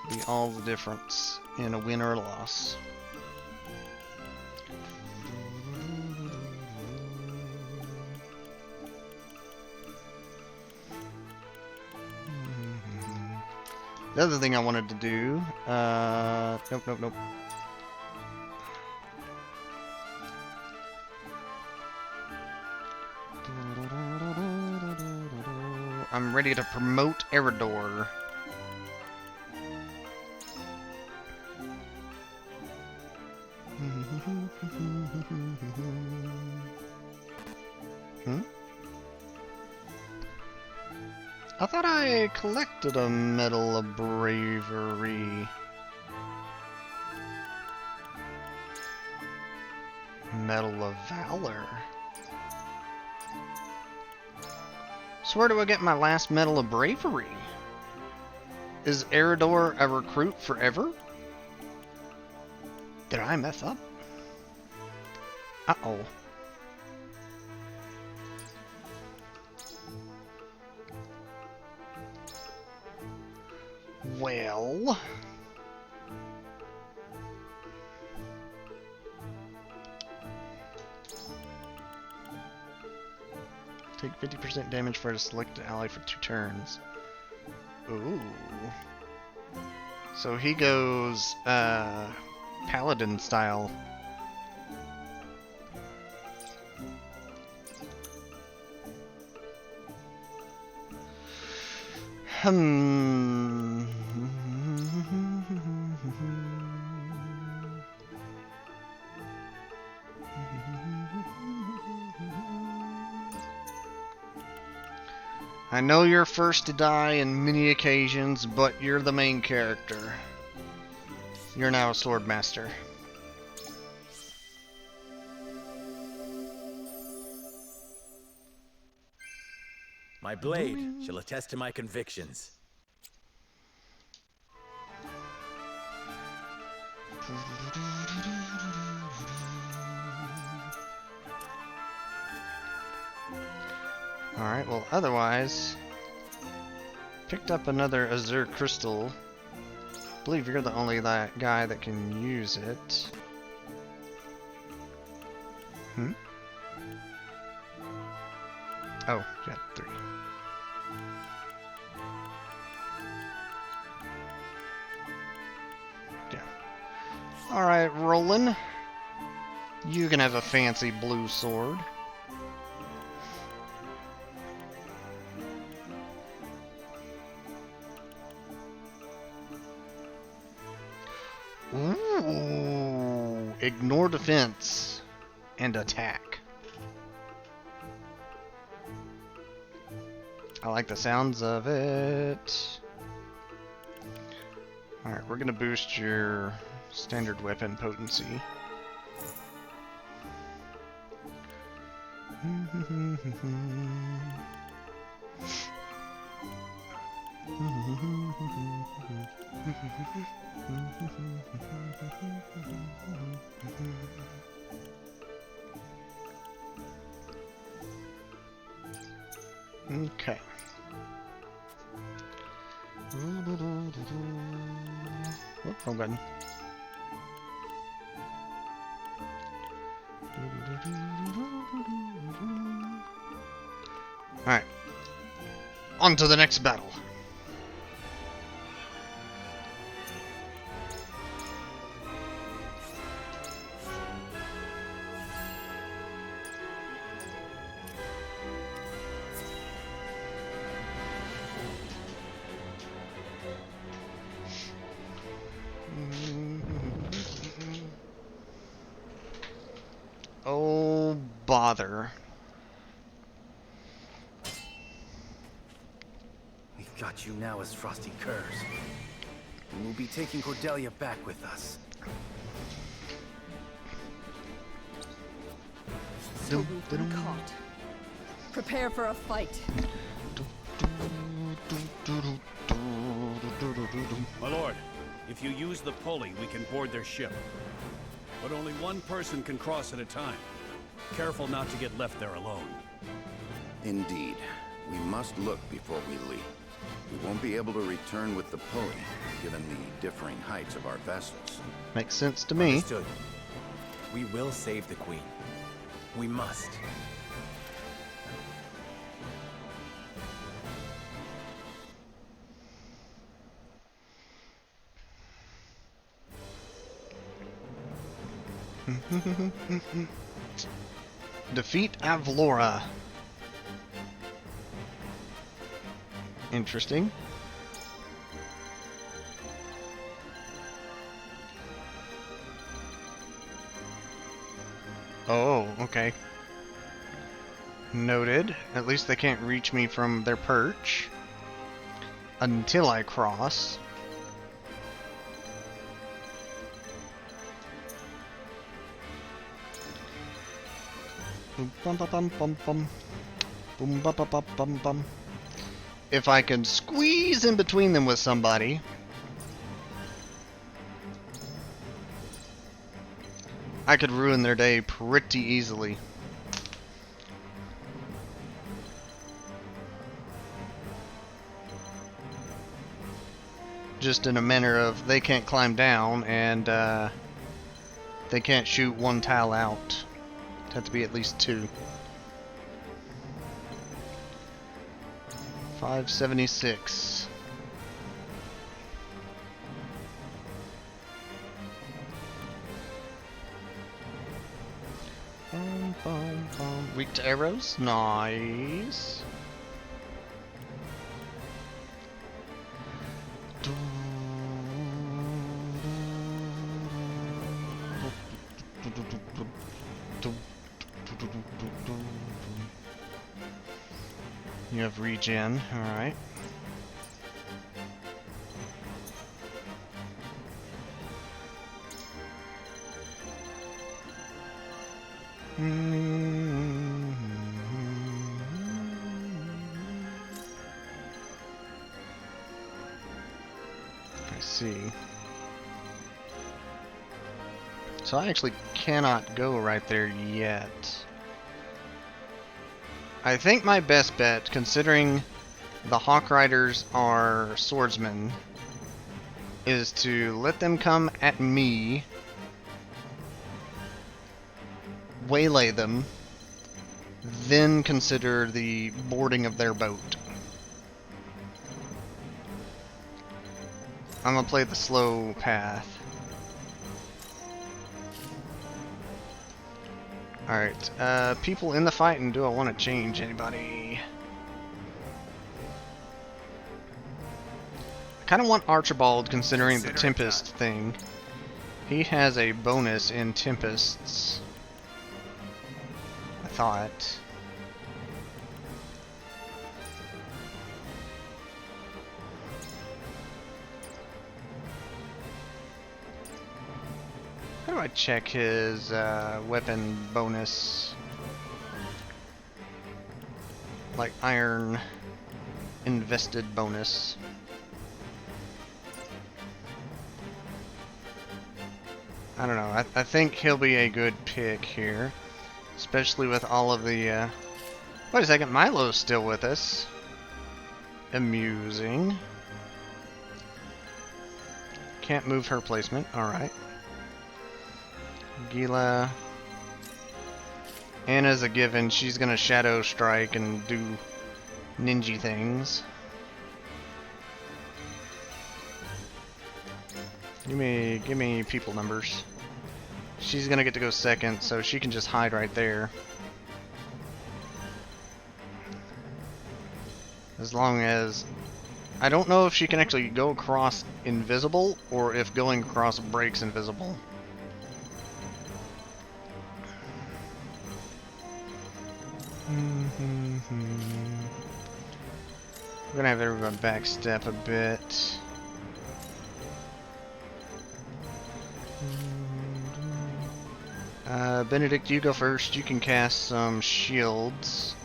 can be all the difference in a win or a loss. The other thing I wanted to do, nope. I'm ready to promote Eredor. I thought I collected a Medal of Bravery. Medal of Valor. So where do I get my last Medal of Bravery? Is Eredor a recruit forever? Did I mess up? Uh-oh. Well... Take 50% damage for a selected ally for 2 turns. Ooh. So he goes, Paladin style. I know you're first to die in many occasions, but you're the main character. You're now a sword master. My blade shall attest to my convictions. Alright, well, otherwise, picked up another Azure Crystal. I believe you're the only guy that can use it. Hmm? Oh, yeah, 3. Yeah. Alright, Roland. You can have a fancy blue sword. Ooh, ignore defense and attack. I like the sounds of it. Alright, we're gonna boost your standard weapon potency. Okay. Oh, wrong button. Alright. On to the next battle. Oh, bother. We've got you now as Frosty Curse. And we'll be taking Cordelia back with us. So we've been caught. Prepare for a fight. My lord, if you use the pulley, we can board their ship. But only one person can cross at a time. Careful not to get left there alone. Indeed. We must look before we leap. We won't be able to return with the pulley, given the differing heights of our vessels. Makes sense to me. Understood. We will save the Queen. We must. Defeat Avlora. Interesting. Oh, okay. Noted. At least they can't reach me from their perch. Until I cross. Boom bum ba bum bum bum. Boom ba ba ba bum bum. If I could squeeze in between them with somebody. I could ruin their day pretty easily. Just in a manner of they can't climb down and they can't shoot one tile out. It'd have to be at least 2. 576. Bum, bum, bum. Weak to arrows? Nice. You have regen, alright. I see. So I actually cannot go right there yet. I think my best bet, considering the Hawk Riders are swordsmen, is to let them come at me, waylay them, then consider the boarding of their boat. I'm gonna play the slow path. Alright, people in the fight, and do I want to change anybody? I kind of want Archibald, considering the Tempest thing. He has a bonus in Tempests. I thought. How do I check his weapon bonus? Like iron invested bonus. I don't know. I think he'll be a good pick here. Especially with all of the... Wait a second, Milo's still with us. Amusing. Can't move her placement. Alright. Gila. Anna's a given. She's gonna Shadow Strike and do ninja things. Give me people numbers. She's gonna get to go second, so she can just hide right there. As long as... I don't know if she can actually go across invisible, or if going across breaks invisible. We're gonna have everyone backstep a bit. Benedict, you go first. You can cast some shields.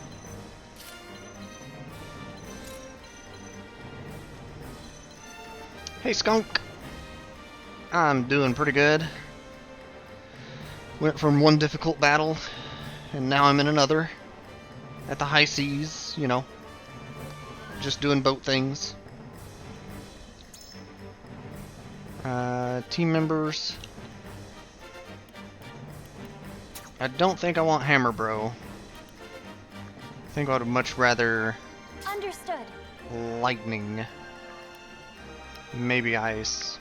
Hey, Skunk! I'm doing pretty good. Went from one difficult battle, and now I'm in another. At the high seas, you know. Just doing boat things. Team members. I don't think I want Hammer Bro. I think I would much rather... Understood. Lightning. Maybe ice.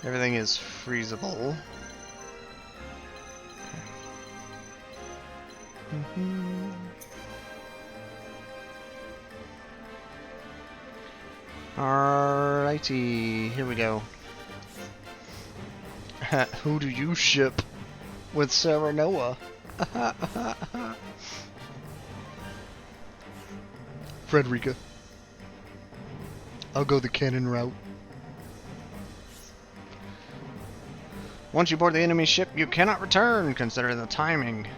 Everything is freezable. Alrighty, here we go. Who do you ship with Serenoa? Frederica. I'll go the cannon route. Once you board the enemy ship, you cannot return, considering the timing.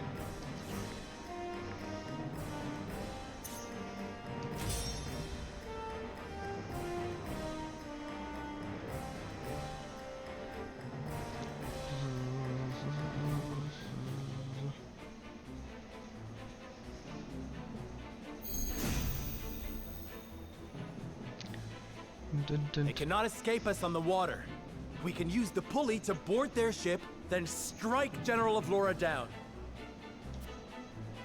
They cannot escape us on the water. We can use the pulley to board their ship, then strike General Avlora down.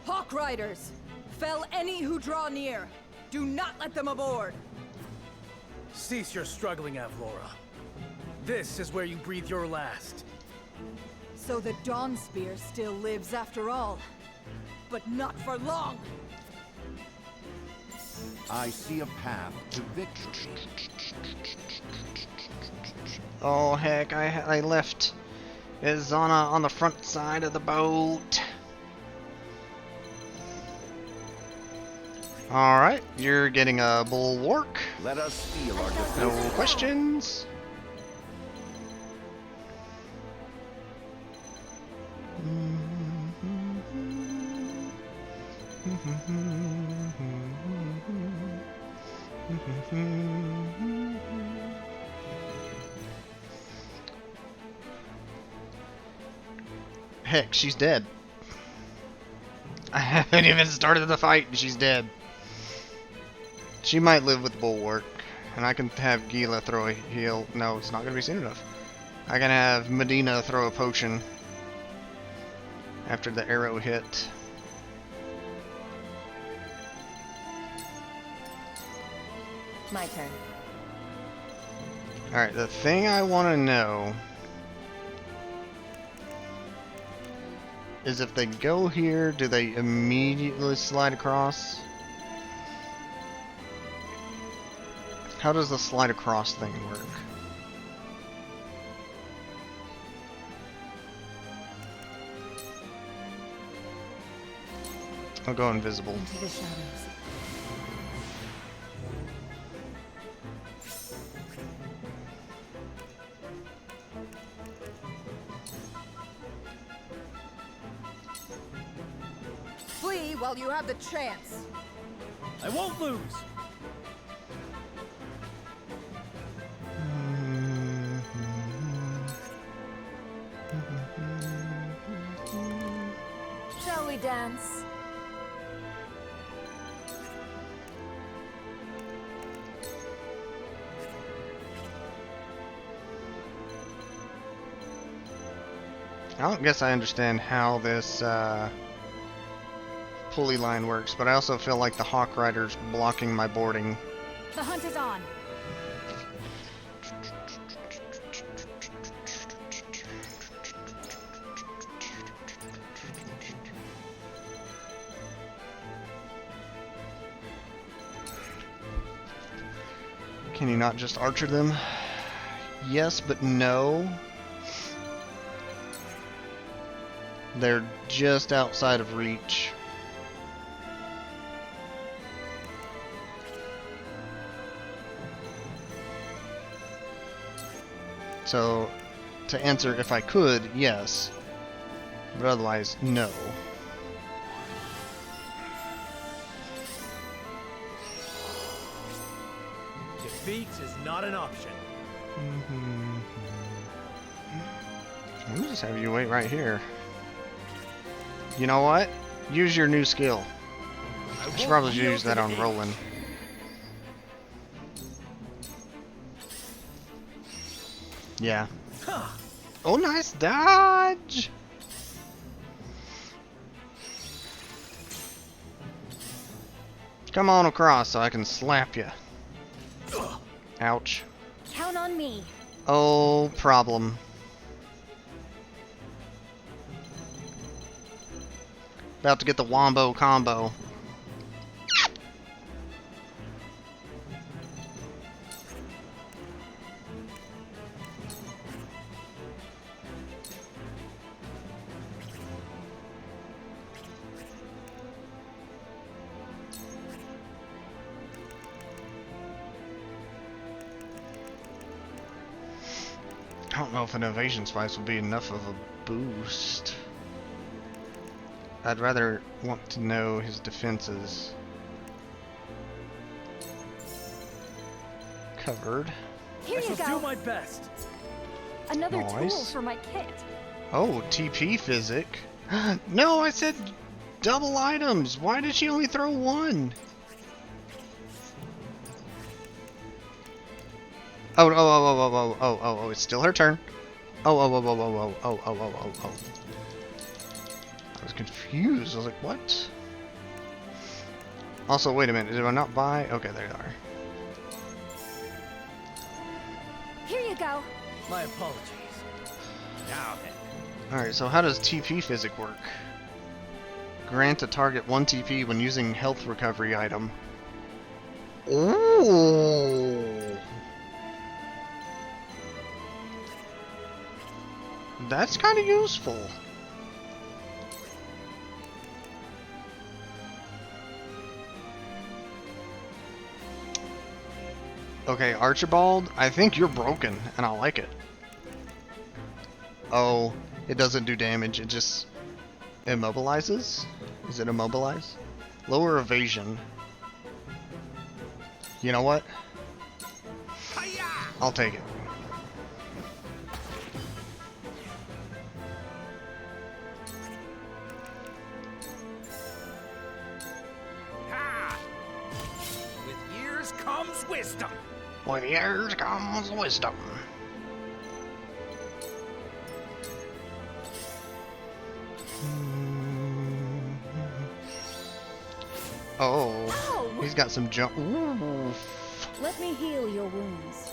Hawk Riders! Fell any who draw near. Do not let them aboard. Cease your struggling, Avlora. This is where you breathe your last. So the Dawn Spear still lives after all. But not for long! I see a path to victory. Oh heck, I left Izana on the front side of the boat. Alright, you're getting a bulwark. Let us feel our No defense. questions. Heck, she's dead. I haven't even started the fight and she's dead. She might live with Bulwark, and I can have Gila throw a heal. No, it's not going to be soon enough. I can have Medina throw a potion after the arrow hit. My turn. Alright, the thing I want to know is if they go here, do they immediately slide across? How does the slide across thing work? I'll go invisible. Into the shadows. Flee while you have the chance. I won't lose. Shall we dance? I don't guess I understand how this pulley line works, but I also feel like the Hawk Rider's blocking my boarding. The hunt is on. Can you not just archer them? Yes, but no. They're just outside of reach. So, to answer if I could, yes. But otherwise, no. Defeat is not an option. Let me just have you wait right here. You know what? Use your new skill. I should probably use that on Roland. Yeah. Oh, nice dodge! Come on across so I can slap you. Ouch. Count on me. Oh, problem. About to get the wombo combo. I don't know if an evasion spice will be enough of a boost. I'd rather want to know his defenses. Covered. Here I you shall go. do my best. Another tool Nice. for my kit. Oh, TP physic. No, I said double items. Why did she only throw one? Oh, it's still her turn. Oh. I was confused. I was like, what? Also, wait a minute. Did I not buy? Okay, there you are. Here you go. My apologies. Now then. Alright, so how does TP physic work? Grant a target 1 TP when using health recovery item. Ooh. That's kind of useful. Okay, Archibald, I think you're broken, and I like it. Oh, it doesn't do damage, it just immobilizes? Is it immobilize? Lower evasion. You know what? I'll take it. With years comes wisdom. With years comes wisdom. Oh, he's got some jump. Ooh. Let me heal your wounds.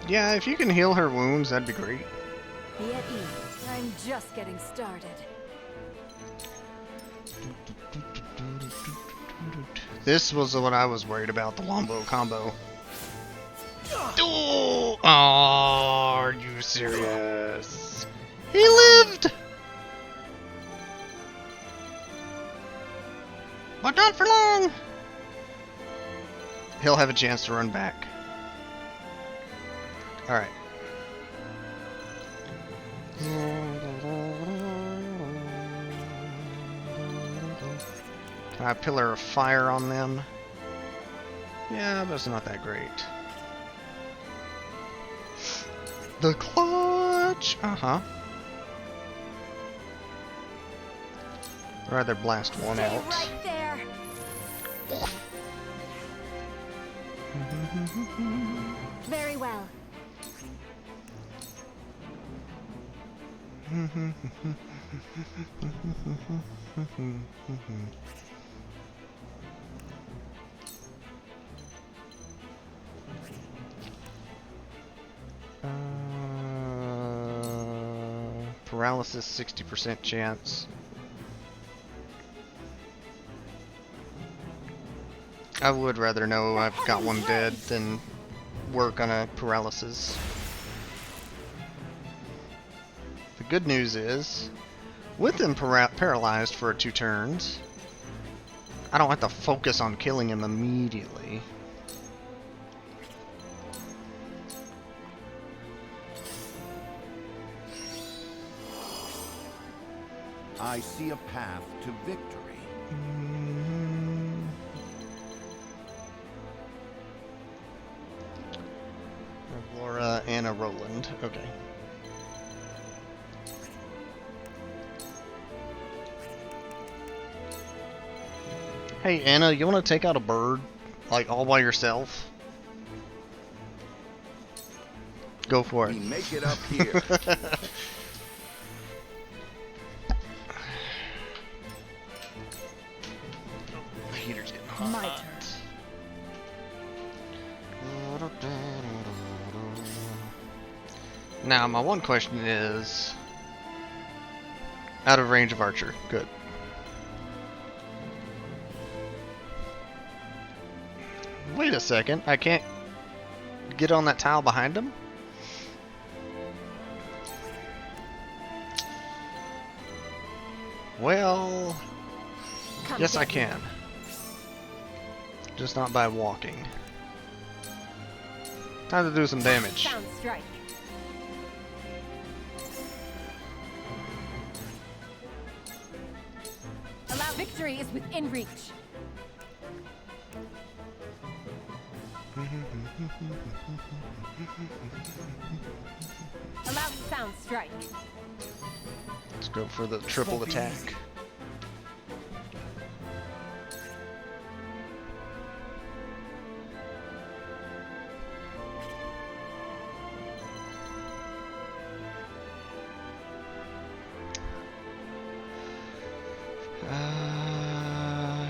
Yeah, if you can heal her wounds, that'd be great. Be at ease. I'm just getting started. This was what I was worried about, the Wombo combo. Oh, are you serious? He lived! But not for long! He'll have a chance to run back. Alright. Can I pillar of fire on them? Yeah, but it's not that great. The clutch! Uh-huh. I'd rather blast one Stay out. right there. Very well. Paralysis 60% chance. I would rather know I've got one dead than work on a paralysis. The good news is, with him paralyzed for 2 turns, I don't have to focus on killing him immediately. I see a path to victory. Laura and a Roland. Okay. Hey Anna, you want to take out a bird, like all by yourself? Go for it. We make it up here. The heater's getting hot. My turn. Now, my one question is, out of range of Archer. Good. Wait a second, I can't get on that tile behind him? Well, yes I can. Just not by walking. Time to do some damage. Sound strike. Allow victory is within reach. Allow sound strike. Let's go for the triple attack.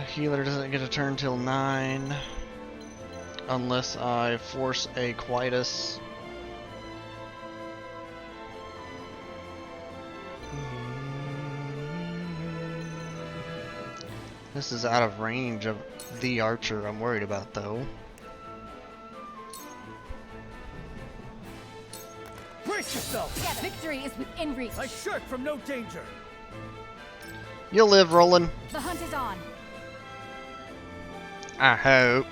Healer doesn't get a turn till 9 unless I force a Quietus. This is out of range of the Archer I'm worried about though. Brace yourself! Together. Victory is within reach. I shirk from no danger. You'll live, Roland. The hunt is on. I hope.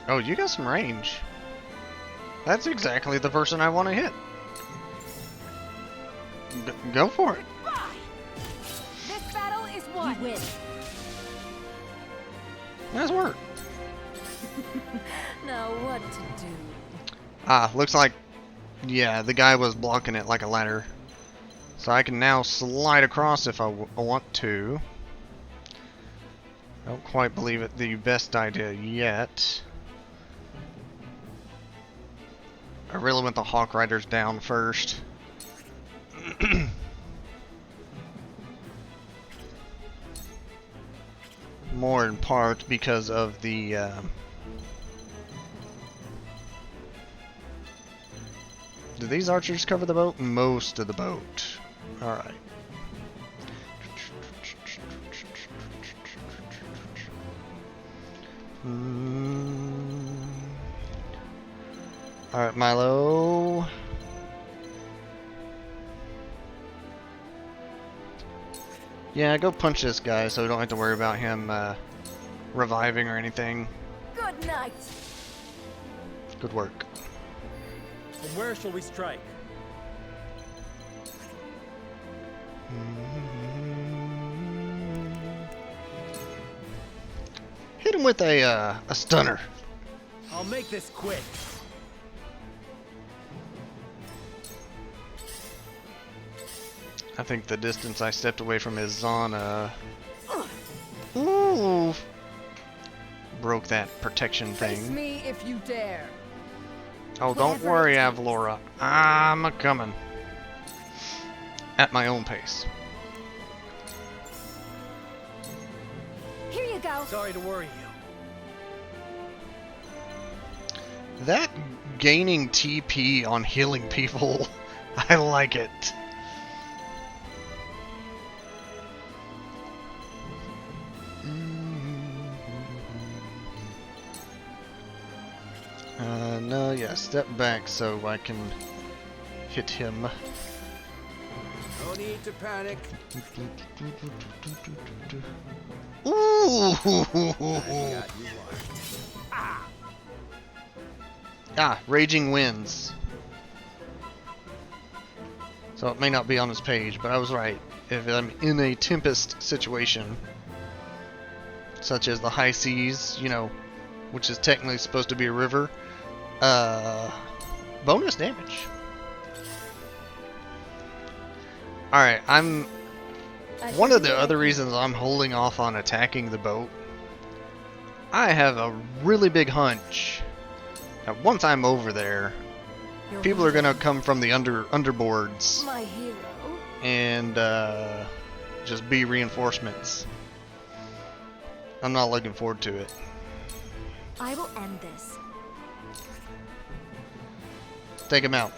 Oh, you got some range. That's exactly the person I want to hit. Go for it. This battle is won. You win. Nice work. Now what to do? Ah, looks like, yeah, the guy was blocking it like a ladder. So I can now slide across if I want to. I don't quite believe it the best idea yet. I really want the Hawk Riders down first. More in part because of the do these archers cover the boat? Most of the boat. Alright. Alright, Milo. Yeah, go punch this guy so we don't have to worry about him reviving or anything. Good night. Good work. From where shall we strike? Hit him with a stunner. I'll make this quick. I think the distance I stepped away from his Zana. Ooh! Broke that protection Face thing. me if you dare. Oh, don't worry, Avlora. I'm a-coming. At my own pace. Here you go. Sorry to worry you. That gaining TP on healing people, I like it. No, yeah, step back so I can hit him. No need to panic. Ooh! Ah, Raging Winds. So it may not be on his page, but I was right. If I'm in a Tempest situation, such as the high seas, you know, which is technically supposed to be a river, bonus damage. Alright, one of the other reasons I'm holding off on attacking the boat, I have a really big hunch that once I'm over there, people are gonna come from the underboards My hero. and just be reinforcements. I'm not looking forward to it. I will end this. Take him out.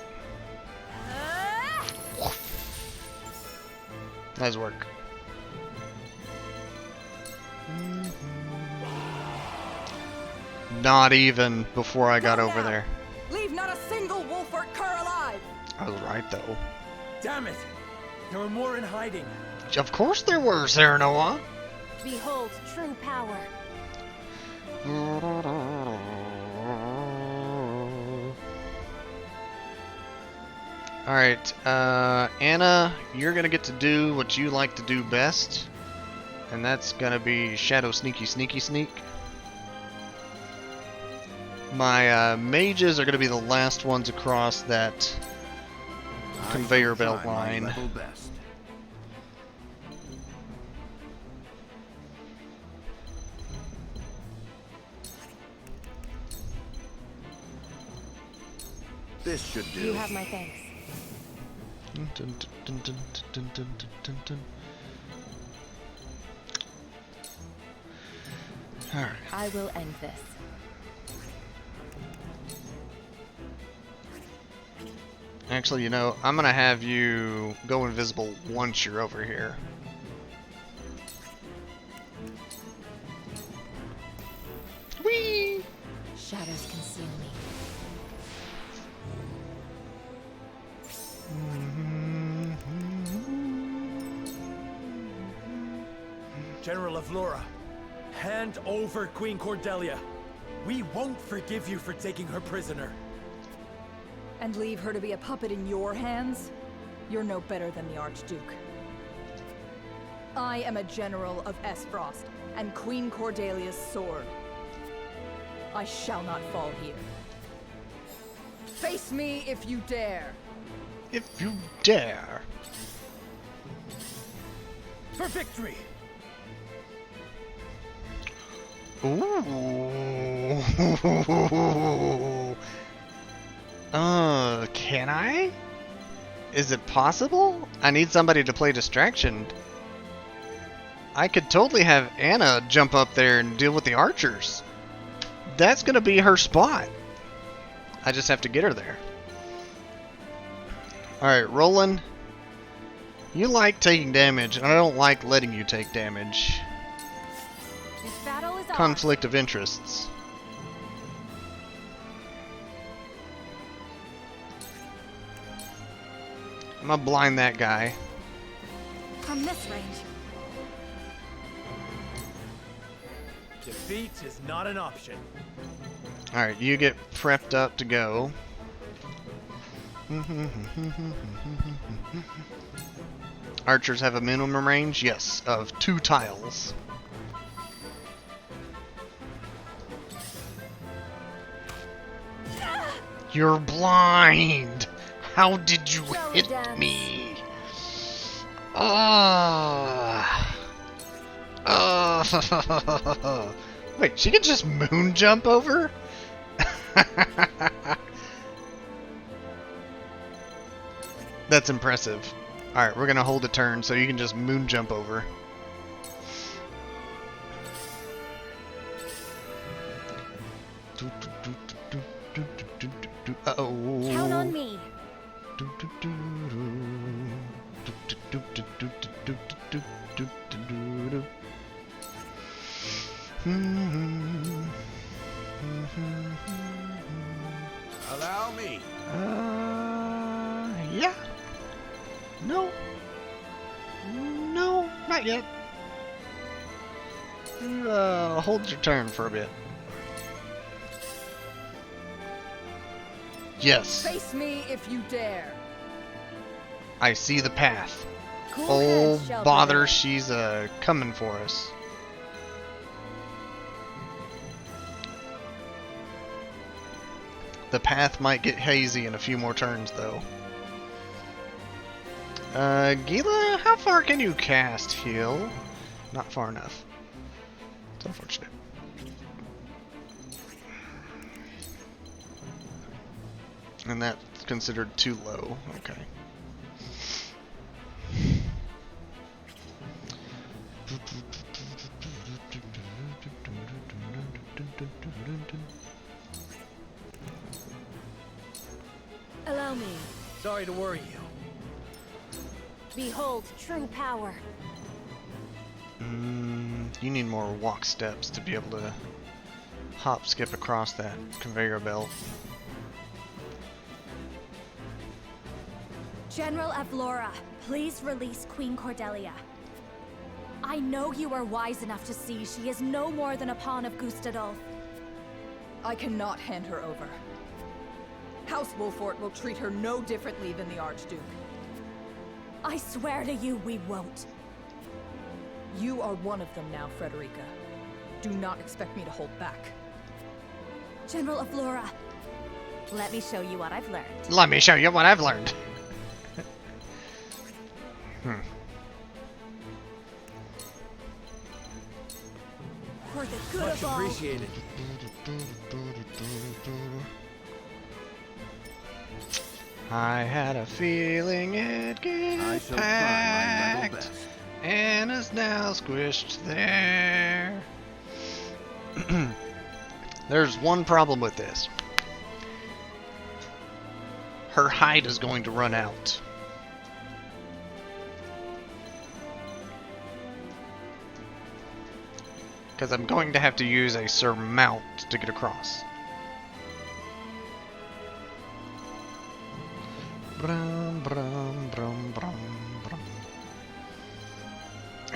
Nice work. Not even before I got over there. Leave not a single Wolfert cur alive. I was right though. Damn it! There were more in hiding. Of course there were, Serenoa. Behold true power. Alright, Anna, you're gonna get to do what you like to do best. And that's gonna be Shadow Sneaky Sneaky Sneak. My mages are gonna be the last ones across that conveyor belt line. Level best. This should do. You have my thanks. Alright. I will end this. Actually, you know, I'm gonna have you go invisible once you're over here. Whee! Shadows conceal me. General Avlora, hand over Queen Cordelia. We won't forgive you for taking her prisoner. And leave her to be a puppet in your hands? You're no better than the Archduke. I am a general of Esfrost, and Queen Cordelia's sword. I shall not fall here. Face me if you dare! If you dare. For victory! Ooh. Can I? Is it possible? I need somebody to play distraction. I could totally have Anna jump up there and deal with the archers. That's gonna be her spot. I just have to get her there. Alright, Roland. You like taking damage, and I don't like letting you take damage. This battle is Conflict of interests. I'm gonna blind that guy. from this range. Defeat is not an option. Alright, you get prepped up to go. Archers have a minimum range? Yes, of 2 tiles. You're blind! How did you hit me? Wait, she can just moon jump over? That's impressive. Alright, we're gonna hold a turn so you can just moon jump over. Uh-oh. Count on me. Allow me. Yeah. No. No, not yet. Hold your turn for a bit. Yes. Face me if you dare. I see the path. Cool Oh, heads shall bother, prevail. she's coming for us. The path might get hazy in a few more turns, though. Gila, how far can you cast heal? Not far enough. It's unfortunate. And that's considered too low. Okay. Allow me. Sorry to worry you. Behold true power. You need more walk steps to be able to hop skip across that conveyor belt. General Avlora, please release Queen Cordelia. I know you are wise enough to see she is no more than a pawn of Gustadolf. I cannot hand her over. House Wolfort will treat her no differently than the Archduke. I swear to you we won't. You are one of them now, Frederica. Do not expect me to hold back. General Avlora, let me show you what I've learned. Let me show you what I've learned. For the good Much of all. appreciated. I had a feeling it'd get I shall try my level packed, best. and is now squished there. There's one problem with this. Her hide is going to run out. Because I'm going to have to use a surmount to get across. Brum, brum, brum, brum, brum.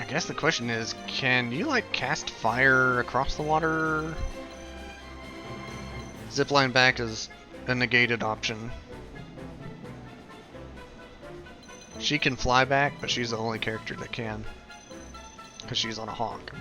Okay. guess the question is, can you like cast fire across the water? Zipline back is a negated option. She can fly back, but she's the only character that can, because she's on a hawk.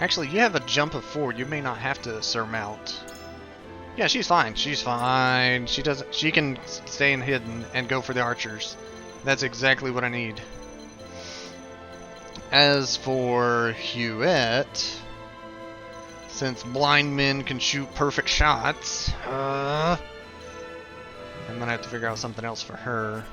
Actually, you have a jump of 4. You may not have to surmount. Yeah, she's fine. She's fine. She doesn't. She can stay in hidden and go for the archers. That's exactly what I need. As for Huette, since blind men can shoot perfect shots, I'm gonna have to figure out something else for her.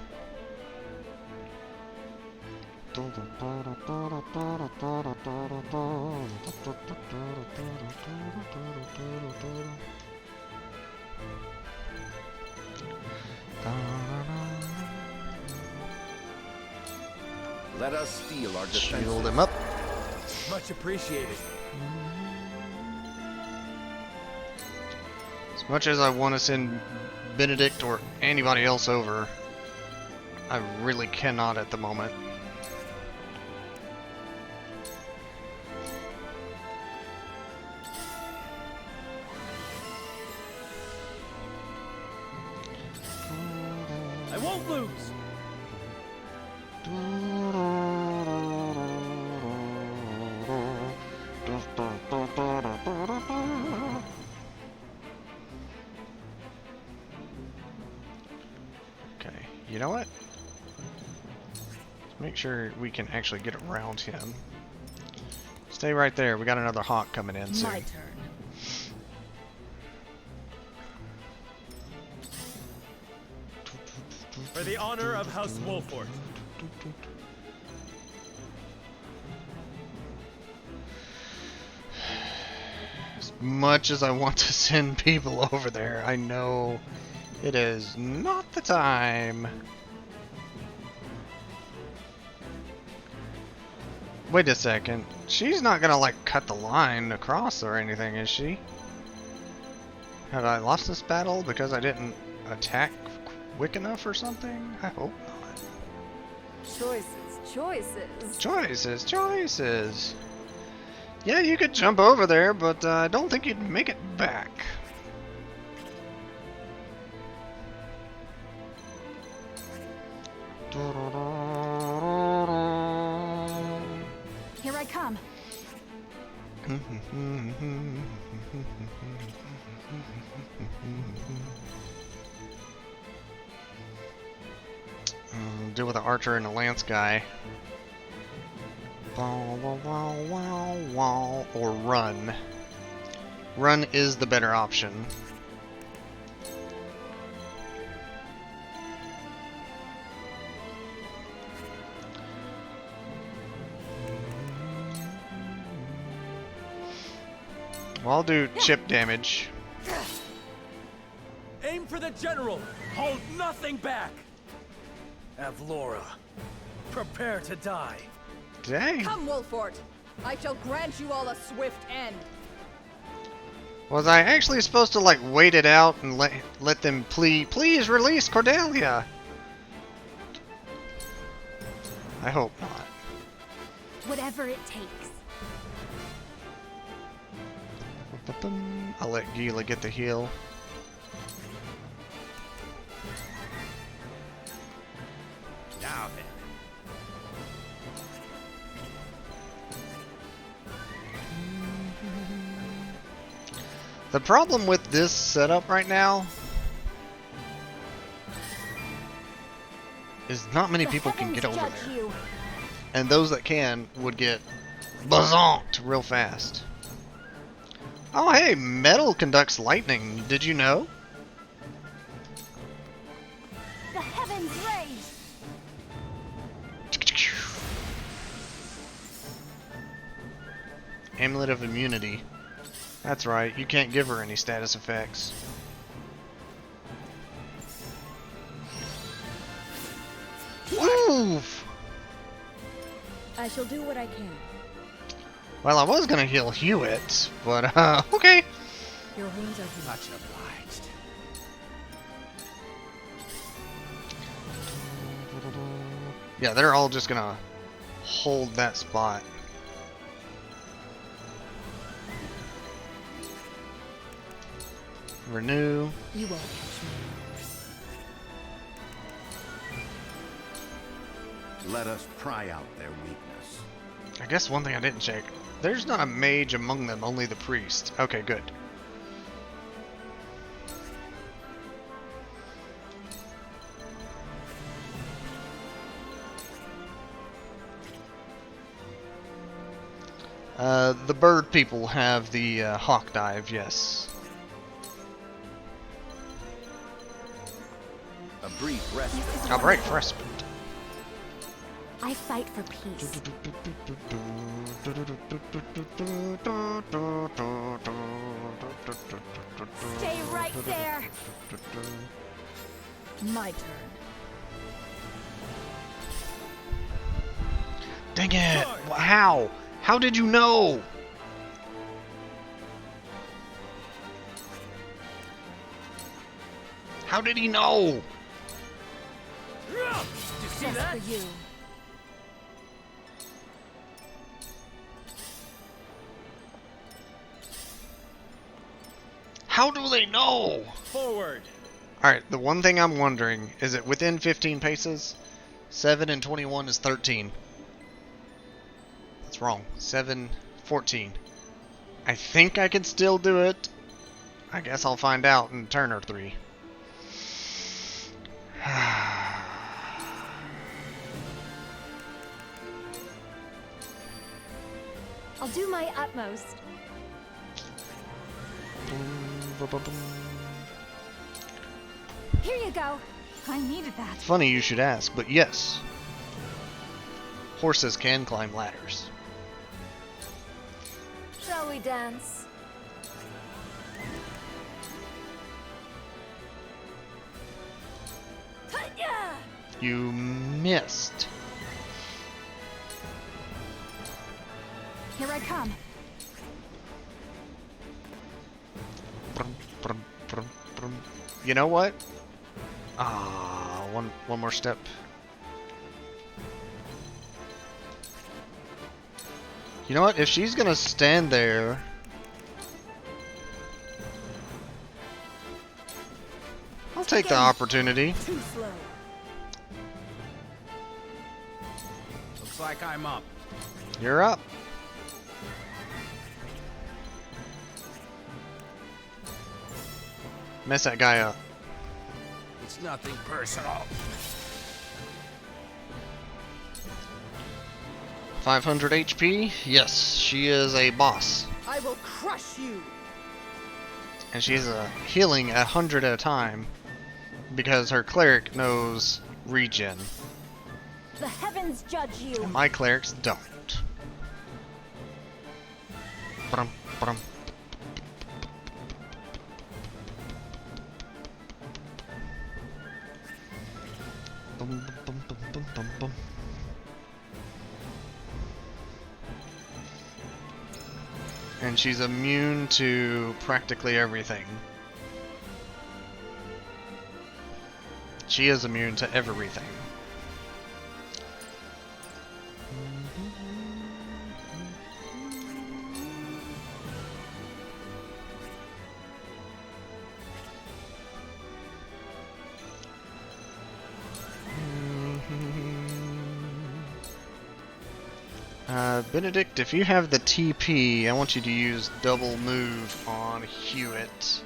Let us steal our defenses. Shield him up. Much appreciated. As much as I want to send Benedict or anybody else over, I really cannot at the moment. I won't lose. Okay, you know what? Let's make sure we can actually get around him. Stay right there. We got another hawk coming in soon. My turn. For the honor of House Wolfort. As much as I want to send people over there, I know it is not the time. Wait a second. She's not gonna like cut the line across or anything, is she? Have I lost this battle because I didn't attack quick enough or something? I hope not. Choices. Choices. Yeah, you could jump over there, but I don't think you'd make it back. Here I come. Deal with an archer and a lance guy. Or run. Run is the better option. Well, I'll do chip damage. Aim for the general. Hold nothing back. Avlora, prepare to die. Dang. Come, Wolfort. I shall grant you all a swift end. Was I actually supposed to like wait it out and let them please release Cordelia? I hope not. Whatever it takes. I'll let Gila get the heal. Now then. The problem with this setup right now is not many people can get over there. You. And those that can would get bazonked real fast. Oh hey, metal conducts lightning. Did you know? The heavens raise. Amulet of immunity. That's right, you can't give her any status effects. Oof! I shall do what I can. Well, I was gonna heal Hewitt, but okay. Your wounds are healed. Much obliged. Yeah, they're all just gonna hold that spot. Renew. You won't catch me. Let us pry out their weakness. I guess one thing I didn't check. There's not a mage among them, only the priest. Okay, good. The bird people have the hawk dive, yes. A brief respite. A brief respite. I fight for peace. Stay right there. My turn. Dang it! How? How did you know? How did he know? Did you see that? For you. How do they know? Forward. Alright, the one thing I'm wondering, is it within 15 paces? 7 and 21 is 13. That's wrong. 7, 14. I think I can still do it. I guess I'll find out in turn or 3. I'll do my utmost. Here you go. I needed that. Funny you should ask, but yes. Horses can climb ladders. Shall we dance? Tanya! You missed. Here I come. You know what? Ah, one more step. You know what? If she's gonna stand there, I'll take the opportunity. Too slow. Looks like I'm up. You're up. Mess that guy up. It's nothing personal. 500 HP? Yes, she is a boss. I will crush you. And she's healing 100 at a time because her cleric knows regen. The heavens judge you. And my clerics don't. Brum, brum. Bum, bum, bum, bum, bum, bum. And she's immune to practically everything. She is immune to everything. Benedict, if you have the TP, I want you to use double move on Hewitt.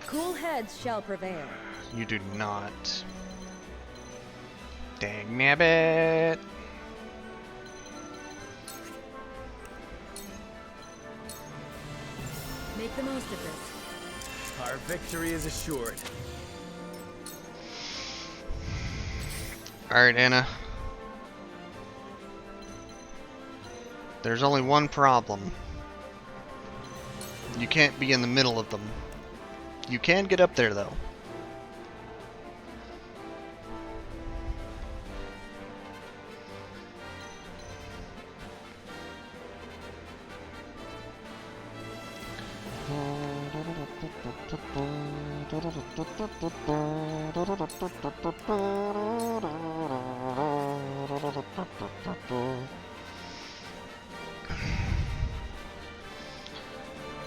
Cool heads shall prevail. You do not. Dang nabbit. Make the most of this. Our victory is assured. Alright, Anna. There's only one problem. You can't be in the middle of them. You can get up there, though.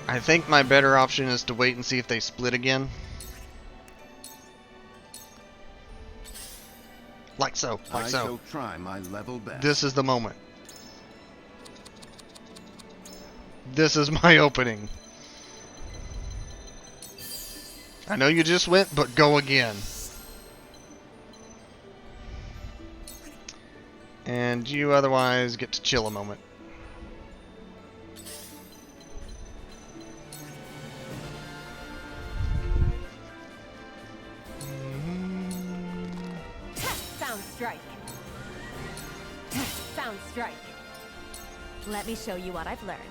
I think my better option is to wait and see if they split again. Like so, like I so. shall try my level best. This is the moment. This is my opening. I know you just went, but go again. And you otherwise get to chill a moment. Sound strike. Sound strike. Let me show you what I've learned.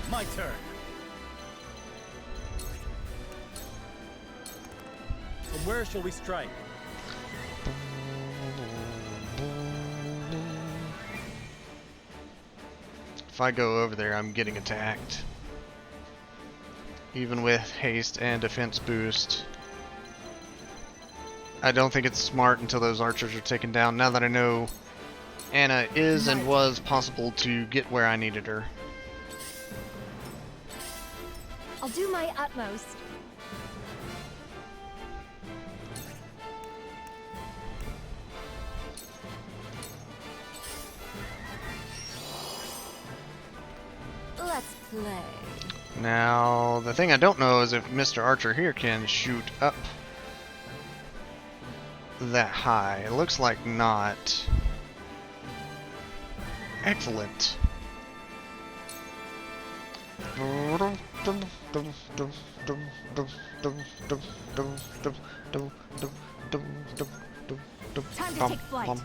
My turn. From where shall we strike? If I go over there, I'm getting attacked. Even with haste and defense boost. I don't think it's smart until those archers are taken down, now that I know Anna is and was possible to get where I needed her. I'll do my utmost. Let's play. Now, the thing I don't know is if Mr. Archer here can shoot up that high. It looks like not. Excellent. Time to take flight.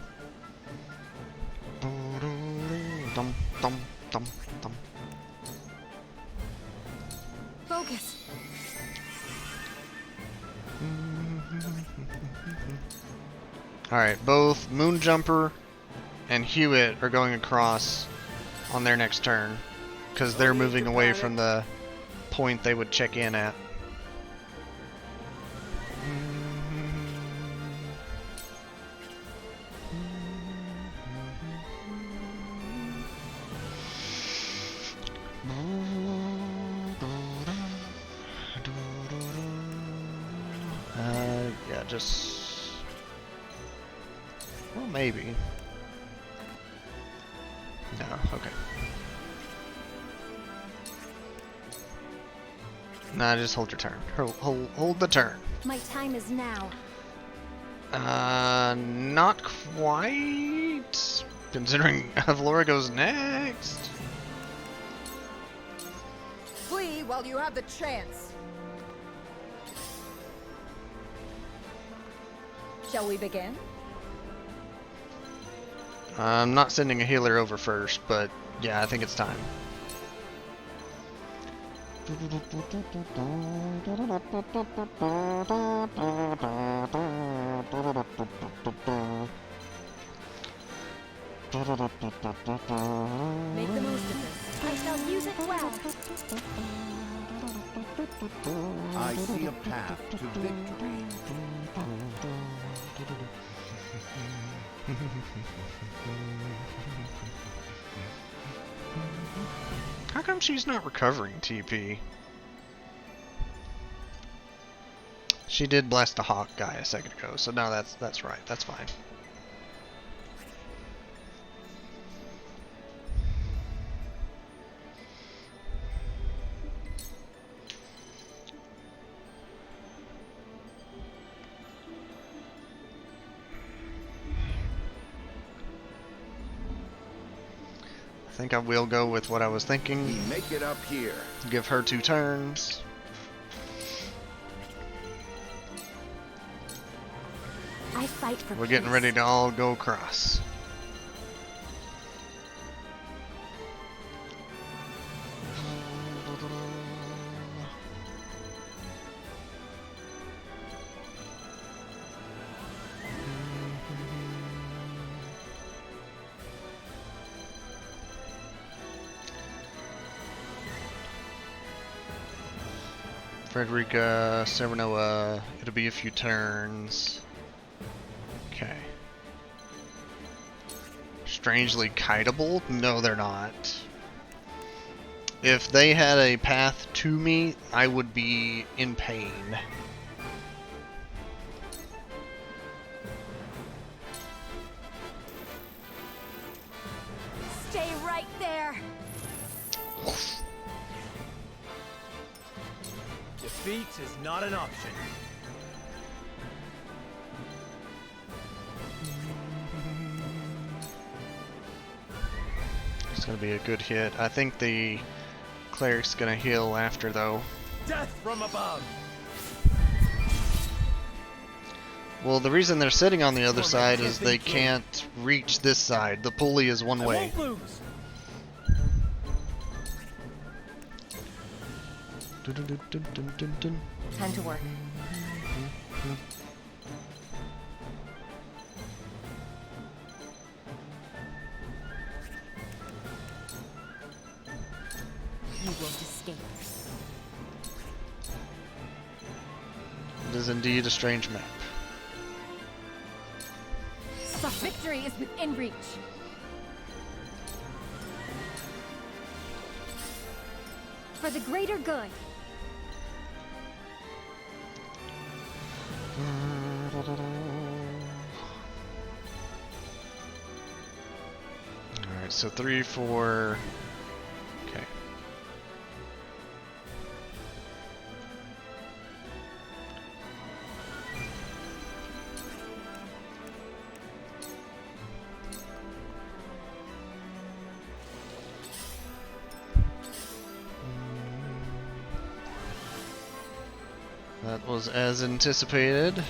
Focus. Alright, both Moonjumper and Hewitt are going across on their next turn, because they're moving away from the point they would check in at. Yeah, just... well, maybe. No, okay. Nah, just hold your turn. Hold the turn. My time is now. Not quite. Considering Avlora goes next. Flee while you have the chance. Shall we begin? I'm not sending a healer over first, but yeah, I think it's time. Make the most of this. I shall use it well. I see a path to victory. How come she's not recovering TP? She did blast a hawk guy a second ago, so no, that's right. That's fine. I think I will go with what I was thinking. We make it up here. Give her 2 turns. I fight for We're getting peace. ready to all go across. Frederica, Serenoa, it'll be a few turns. Okay. Strangely kiteable? No, they're not. If they had a path to me, I would be in pain. Stay right there. Defeat is not an option. It's gonna be a good hit. I think the cleric's gonna heal after, though. Death from above. Well, the reason they're sitting on the other side is they can't reach this side. The pulley is one way. I won't lose. Time to work. You won't escape. It is indeed a strange map. The victory is within reach. For the greater good. Alright, so 3, 4. Okay. That was as anticipated.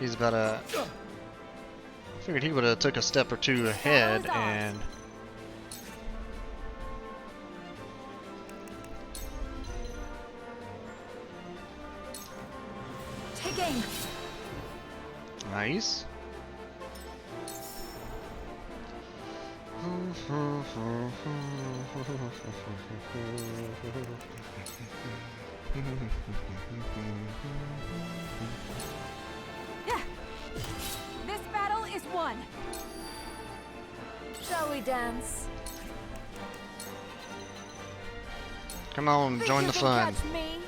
He's about to... I figured he would have took a step or two ahead and... Taking. Nice. This battle is won. Shall we dance? Come on, Think join you the can fun. catch me?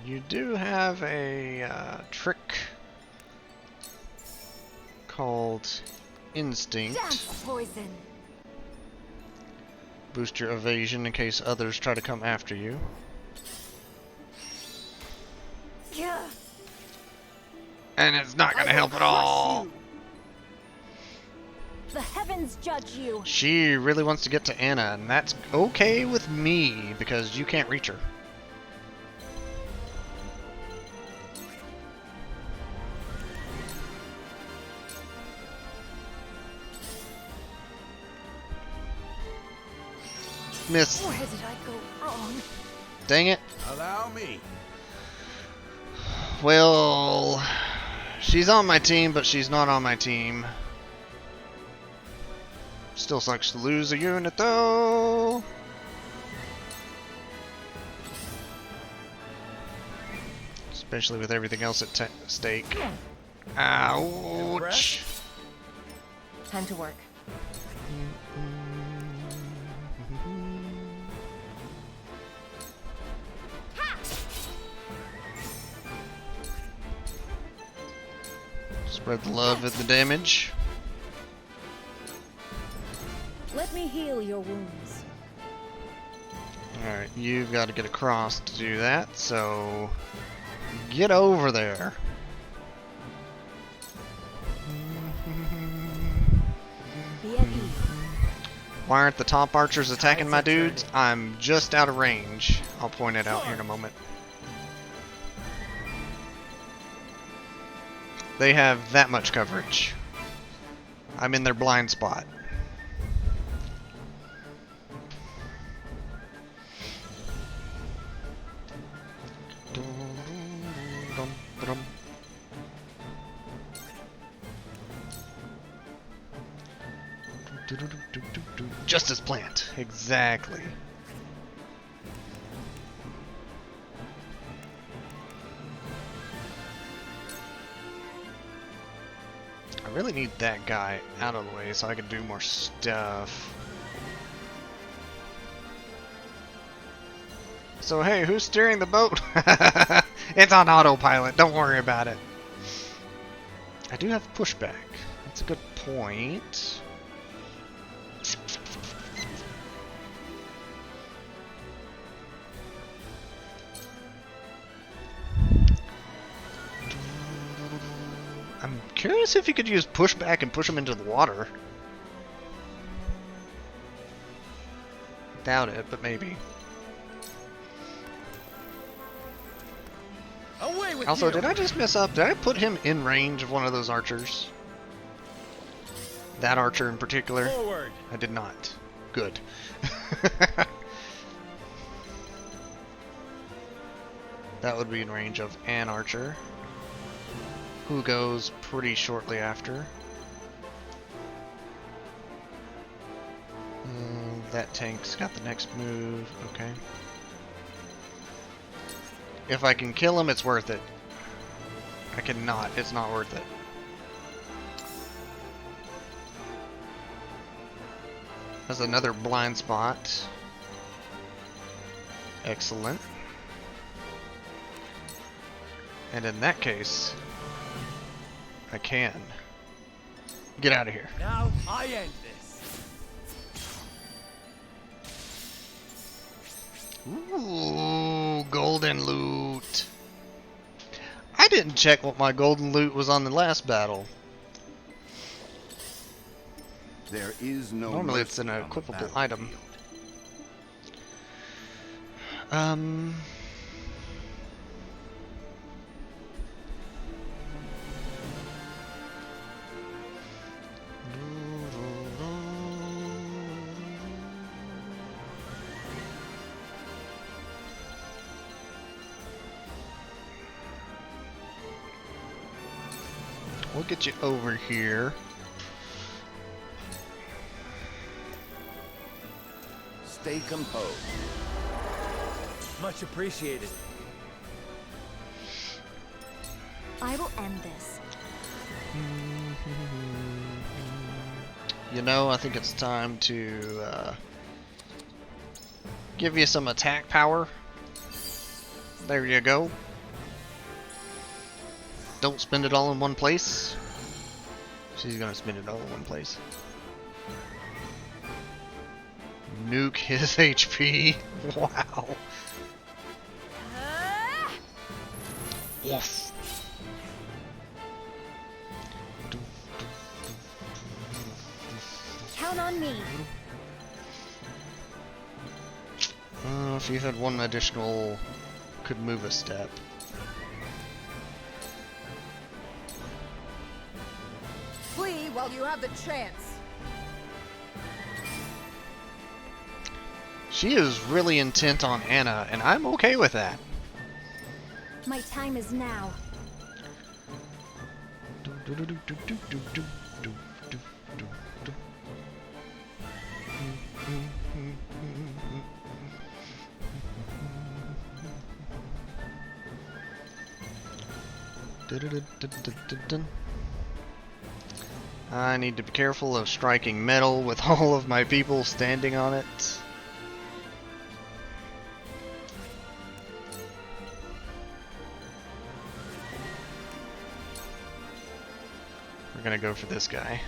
You do have a trick called Instinct. Dance poison. Boost your evasion in case others try to come after you. Yeah. And it's not going to help at all. The heavens judge you. She really wants to get to Anna, and that's okay with me because you can't reach her. Miss. Where did I go wrong? Dang it. Allow me. Well, she's on my team, but she's not on my team. Still sucks to lose a unit, though. Especially with everything else at stake. Ouch. Time to work. Spread the love and the damage. Let me heal your wounds. Alright, you've got to get across to do that, so get over there. Be at ease. Why aren't the top archers attacking my dudes? I'm just out of range. I'll point it out here in a moment. They have that much coverage. I'm in their blind spot. Just as planned. Exactly. I really need that guy out of the way so I can do more stuff. So hey, who's steering the boat? It's on autopilot, don't worry about it. I do have pushback. That's a good point. I'm curious if you could use pushback and push them into the water. Doubt it, but maybe. Away with Also, you. did I just mess up? Did I put him in range of one of those archers? That archer in particular? Forward. I did not. Good. That would be in range of an archer, who goes pretty shortly after. That tank's got the next move. Okay. If I can kill him, it's worth it. I cannot. It's not worth it. That's another blind spot. Excellent. And in that case, I can get out of here. Now I end this. Ooh, golden loot. I didn't check what my golden loot was on the last battle. There is no Normally it's an mercy on the equipable item. We'll get you over here. Stay composed. Much appreciated. I will end this. You know, I think it's time to give you some attack power. There you go. Don't spend it all in one place. She's gonna spend it all in one place. Nuke his HP. Wow. Yes. Count on me. If you had one additional, could move a step. Flee while you have the chance. She is really intent on Anna, and I'm okay with that. My time is now. I need to be careful of striking metal with all of my people standing on it. We're gonna go for this guy.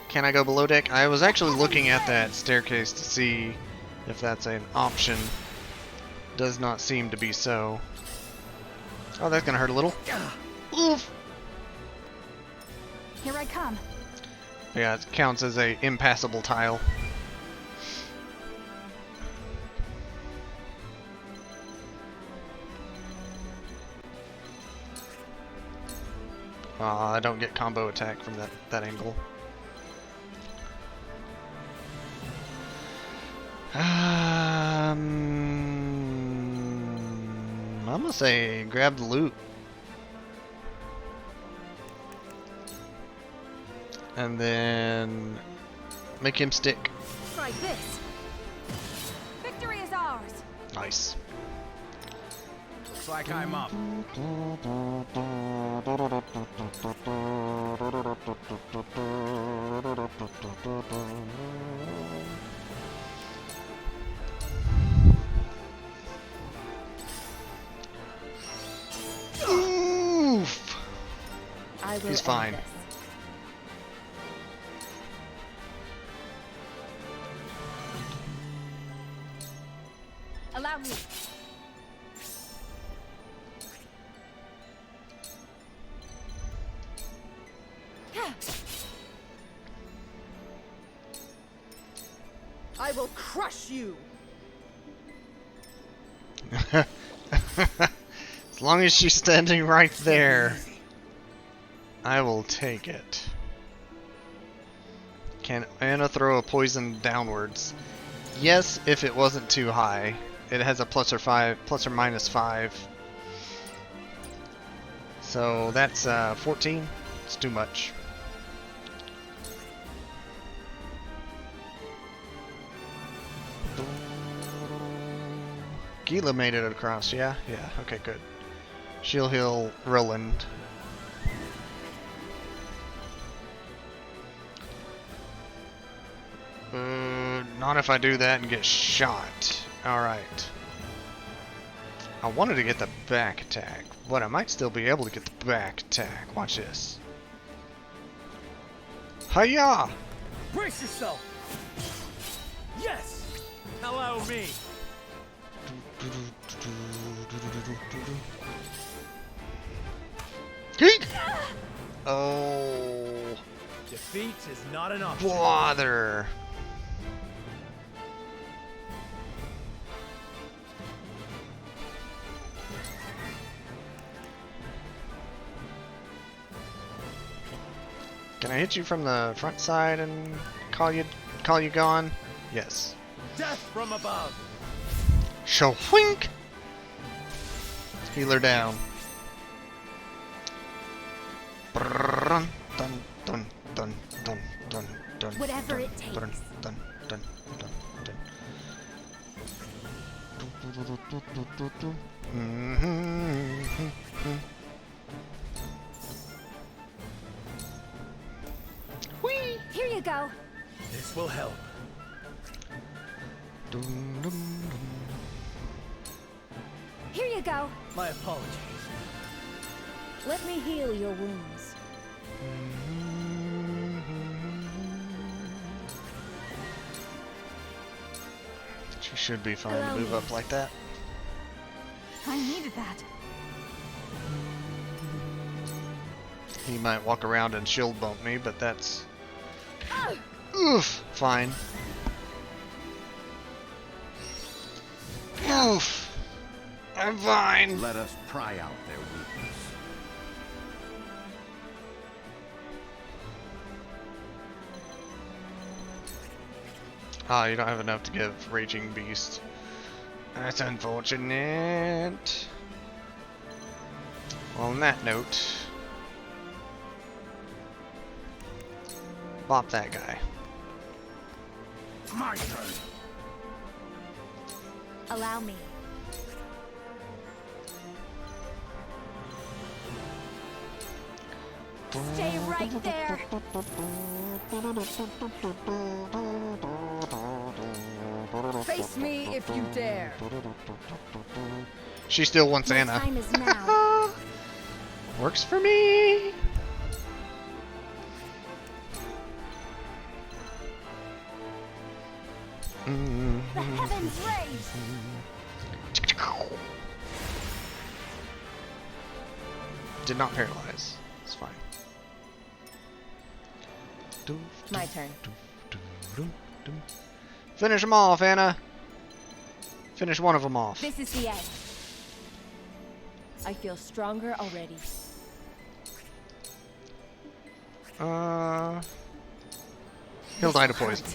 Can I go below deck? I was actually looking at that staircase to see if that's an option. Does not seem to be so. Oh, that's gonna hurt a little. Oof! Here I come. Yeah, it counts as a impassable tile. I don't get combo attack from that angle. I'm gonna say grab the loot. And then Make him stick. Try this. Victory is ours. Nice. Looks like I'm up. Oof. I will He's end fine. this. Allow me. I will crush you! As long as she's standing right there, I will take it. Can Anna throw a poison downwards? Yes, if it wasn't too high. It has a plus or minus 5. So that's 14. It's too much. Gila made it across, yeah? Yeah, okay, good. She'll heal Roland. Not if I do that and get shot. Alright. I wanted to get the back attack, but I might still be able to get the back attack. Watch this. Hiya! Brace yourself. Yes. Allow me. Geek! Oh. Defeat is not an option. Bother. Can I hit you from the front side and call you gone? Yes. Death from above. Show wink. Healer down. Dun dun dun dun dun dun dun. Whatever it takes. Dun dun dun dun dun. Whee! Here you go. This will help. Here you go. My apologies. Let me heal your wounds. She should be fine to move up like that. I needed that. He might walk around and shield bump me, but that's... Oof! Fine. Oof! I'm fine! Let us pry out their weakness. Ah, you don't have enough to give Raging Beast. That's unfortunate. Well, on that note... Bop that guy. My turn. Allow me. Stay right there. Face me if you dare. She still wants My Anna. time is now. Works for me. The heavens raise. Did not paralyze. It's fine. My turn. Finish them off, Anna. Finish one of them off. This is the end. I feel stronger already. He'll die to poison.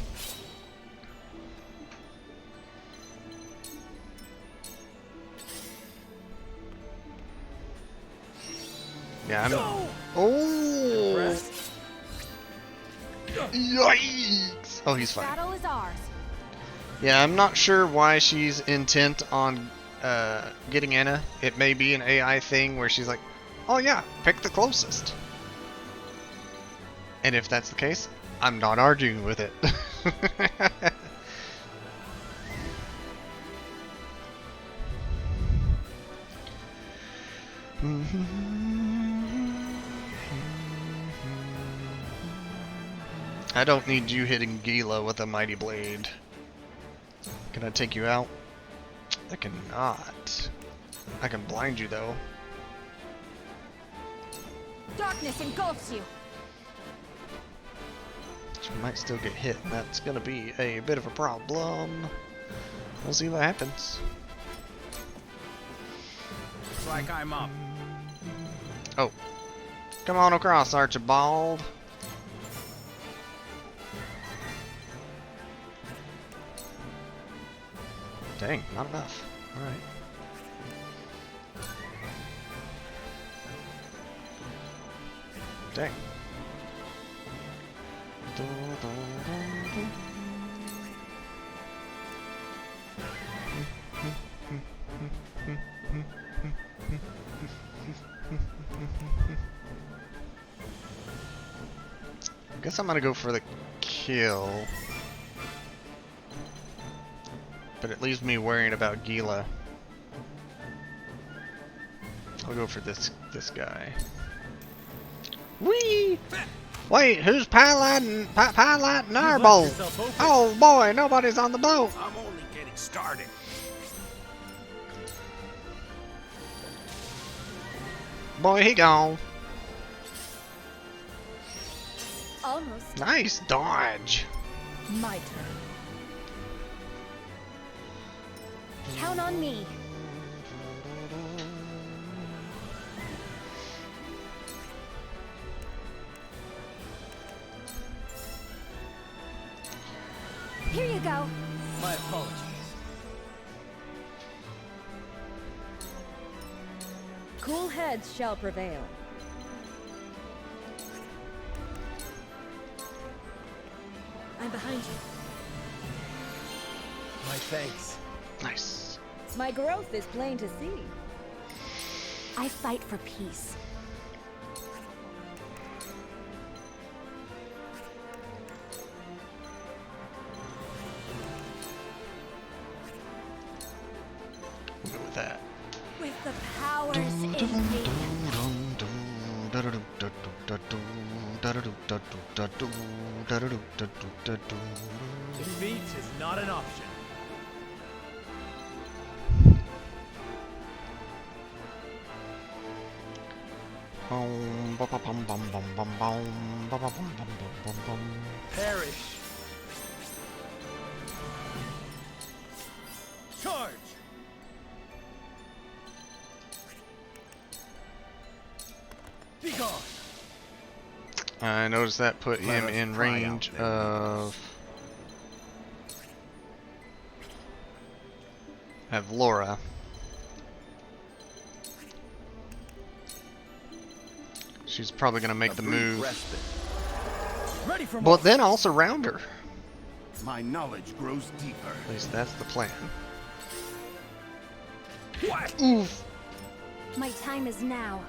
Yeah, I'm... Oh! Yikes! Oh, he's fine. Battle is ours. Yeah, I'm not sure why she's intent on getting Anna. It may be an AI thing where she's like, oh yeah, pick the closest. And if that's the case, I'm not arguing with it. I don't need you hitting Gila with a mighty blade. Can I take you out? I cannot. I can blind you though. Darkness engulfs you. She might still get hit. That's gonna be a bit of a problem. We'll see what happens. Looks like I'm up. Oh. Come on across, Archibald. Dang, not enough. Alright. Dang. I guess I'm gonna go for the kill. But it leaves me worrying about Gila. I'll go for this guy. Whee! Wait, who's piloting our boat? Oh boy, nobody's on the boat. I'm only getting started. Boy, he gone. Almost. Nice dodge. My turn. Count on me. Here you go. My apologies. Cool heads shall prevail. I'm behind you. My thanks. Nice. My growth is plain to see. I fight for peace. We'll go with that. With the powers in me. Defeat is not an option. Perish. Charge. Be gone. I noticed that put him in range of Laura. She's probably gonna make the move. Ready for But then I'll surround her. My knowledge grows deeper. At least that's the plan. What? Oof. My time is now.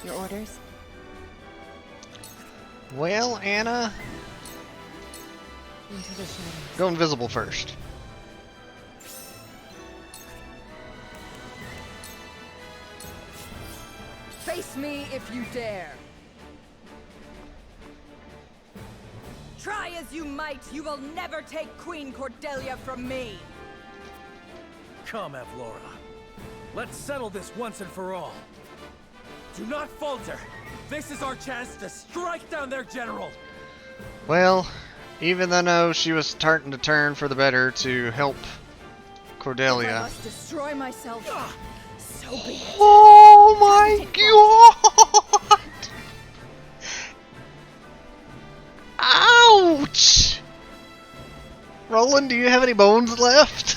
Your orders? Well, Anna, Into the shadows. go invisible first. Face me if you dare. Try as you might, you will never take Queen Cordelia from me. Come, Avlora. Let's settle this once and for all. Do not falter. This is our chance to strike down their general. Well, even though she was starting to turn for the better to help I Cordelia. must destroy myself. So be it. Oh my god! Ouch! Roland, do you have any bones left?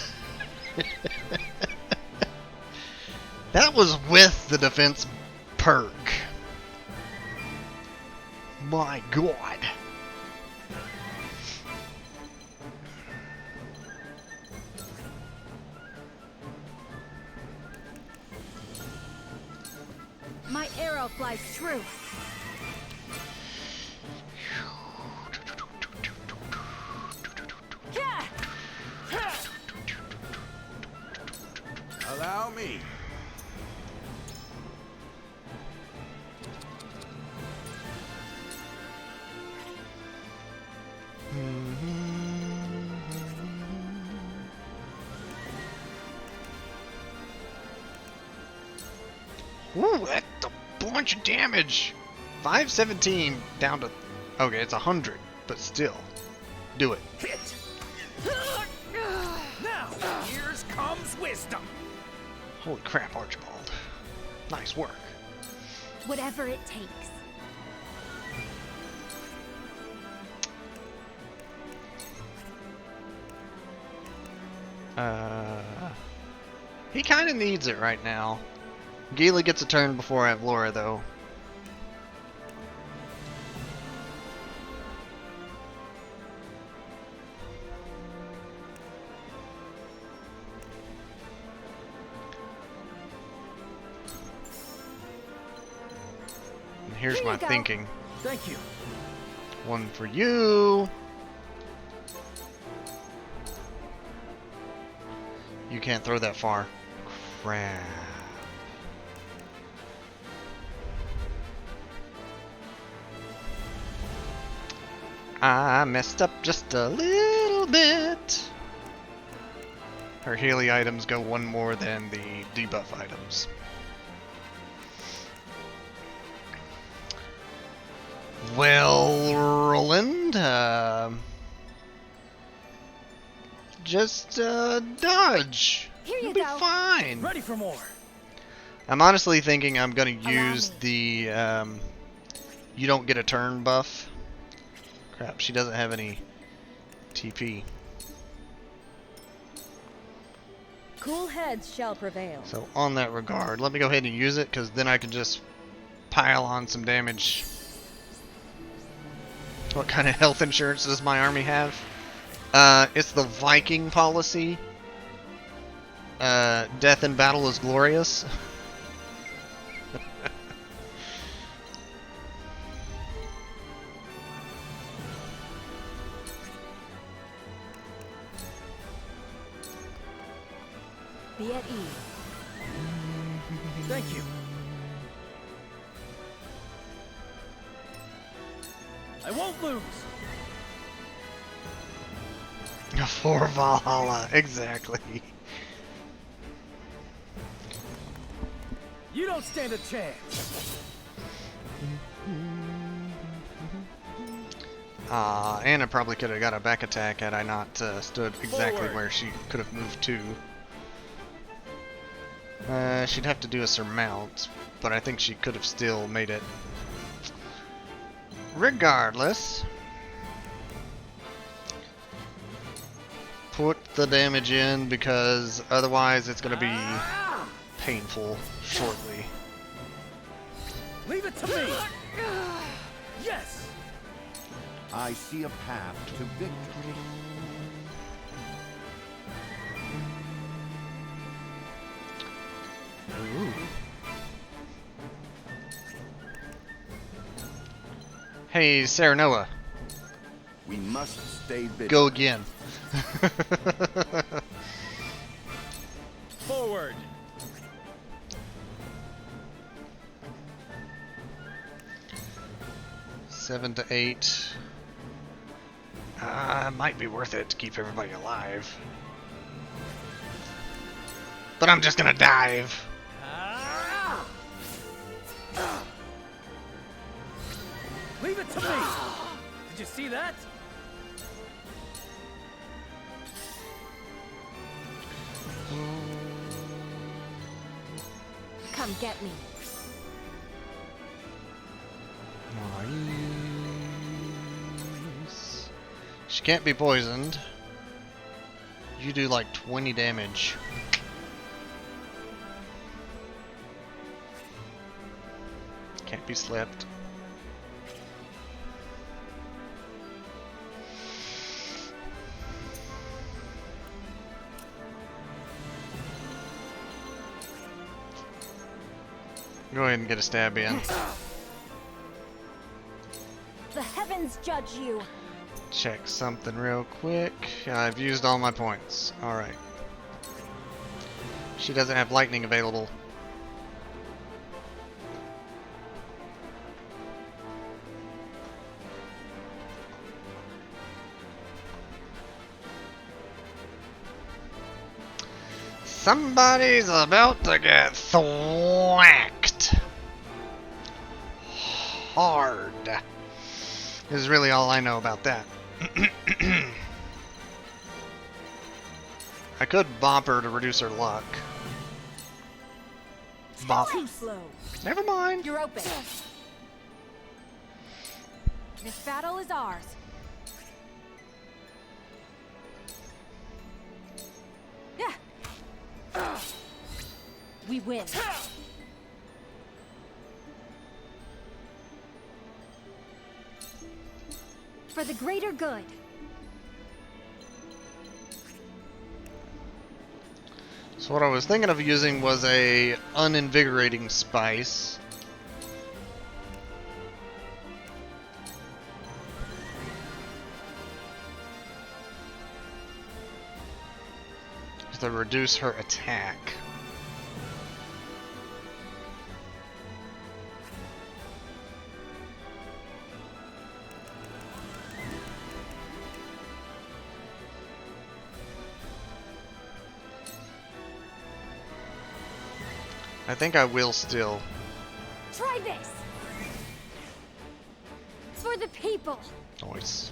That was with the defense perk. My God. My arrow flies true. Allow me. Ooh, that's a bunch of damage. 517 down to... Okay, it's 100, but still. Do it. Hit! Now, here comes wisdom. Holy crap, Archibald. Nice work. Whatever it takes. He kind of needs it right now. Gila gets a turn before Avlora, though. And here's Here my you go. thinking. Thank you. One for you. You can't throw that far. Crap. I messed up just a little bit. Her Healy items go one more than the debuff items. Well, Roland, just dodge. Here you You'll be go. fine. Ready for more. I'm honestly thinking I'm gonna use me. the you don't get a turn buff. Crap, she doesn't have any TP. Cool heads shall prevail. So on that regard, let me go ahead and use it, because then I can just pile on some damage. What kind of health insurance does my army have? It's the Viking policy. Death in battle is glorious. Be at ease. Thank you. I won't lose. For Valhalla, exactly. You don't stand a chance. Anna probably could have got a back attack had I not stood exactly Forward. where she could have moved to. She'd have to do a surmount, but I think she could have still made it. Regardless, put the damage in, because otherwise it's going to be painful shortly. Leave it to me. Yes. I see a path to victory. Ooh. Hey, Serenoa. We must stay vigilant. Go again. Forward. Seven to 8. Might be worth it to keep everybody alive. But I'm just gonna dive. Leave it to me. Did you see that? Come get me. Nice. She can't be poisoned. You do like 20 damage. Can't be slipped. Go ahead and get a stab in. The heavens judge you. Check something real quick. I've used all my points. Alright. She doesn't have lightning available. Somebody's about to get thwacked hard. Is really all I know about that. I could bop her to reduce her luck. Bop. Too slow. Never mind. You're open. This battle is ours. Yeah. We win. For the greater good. So what I was thinking of using was a uninvigorating spice. To reduce her attack. I think I will still. Try this. For the people. Nice.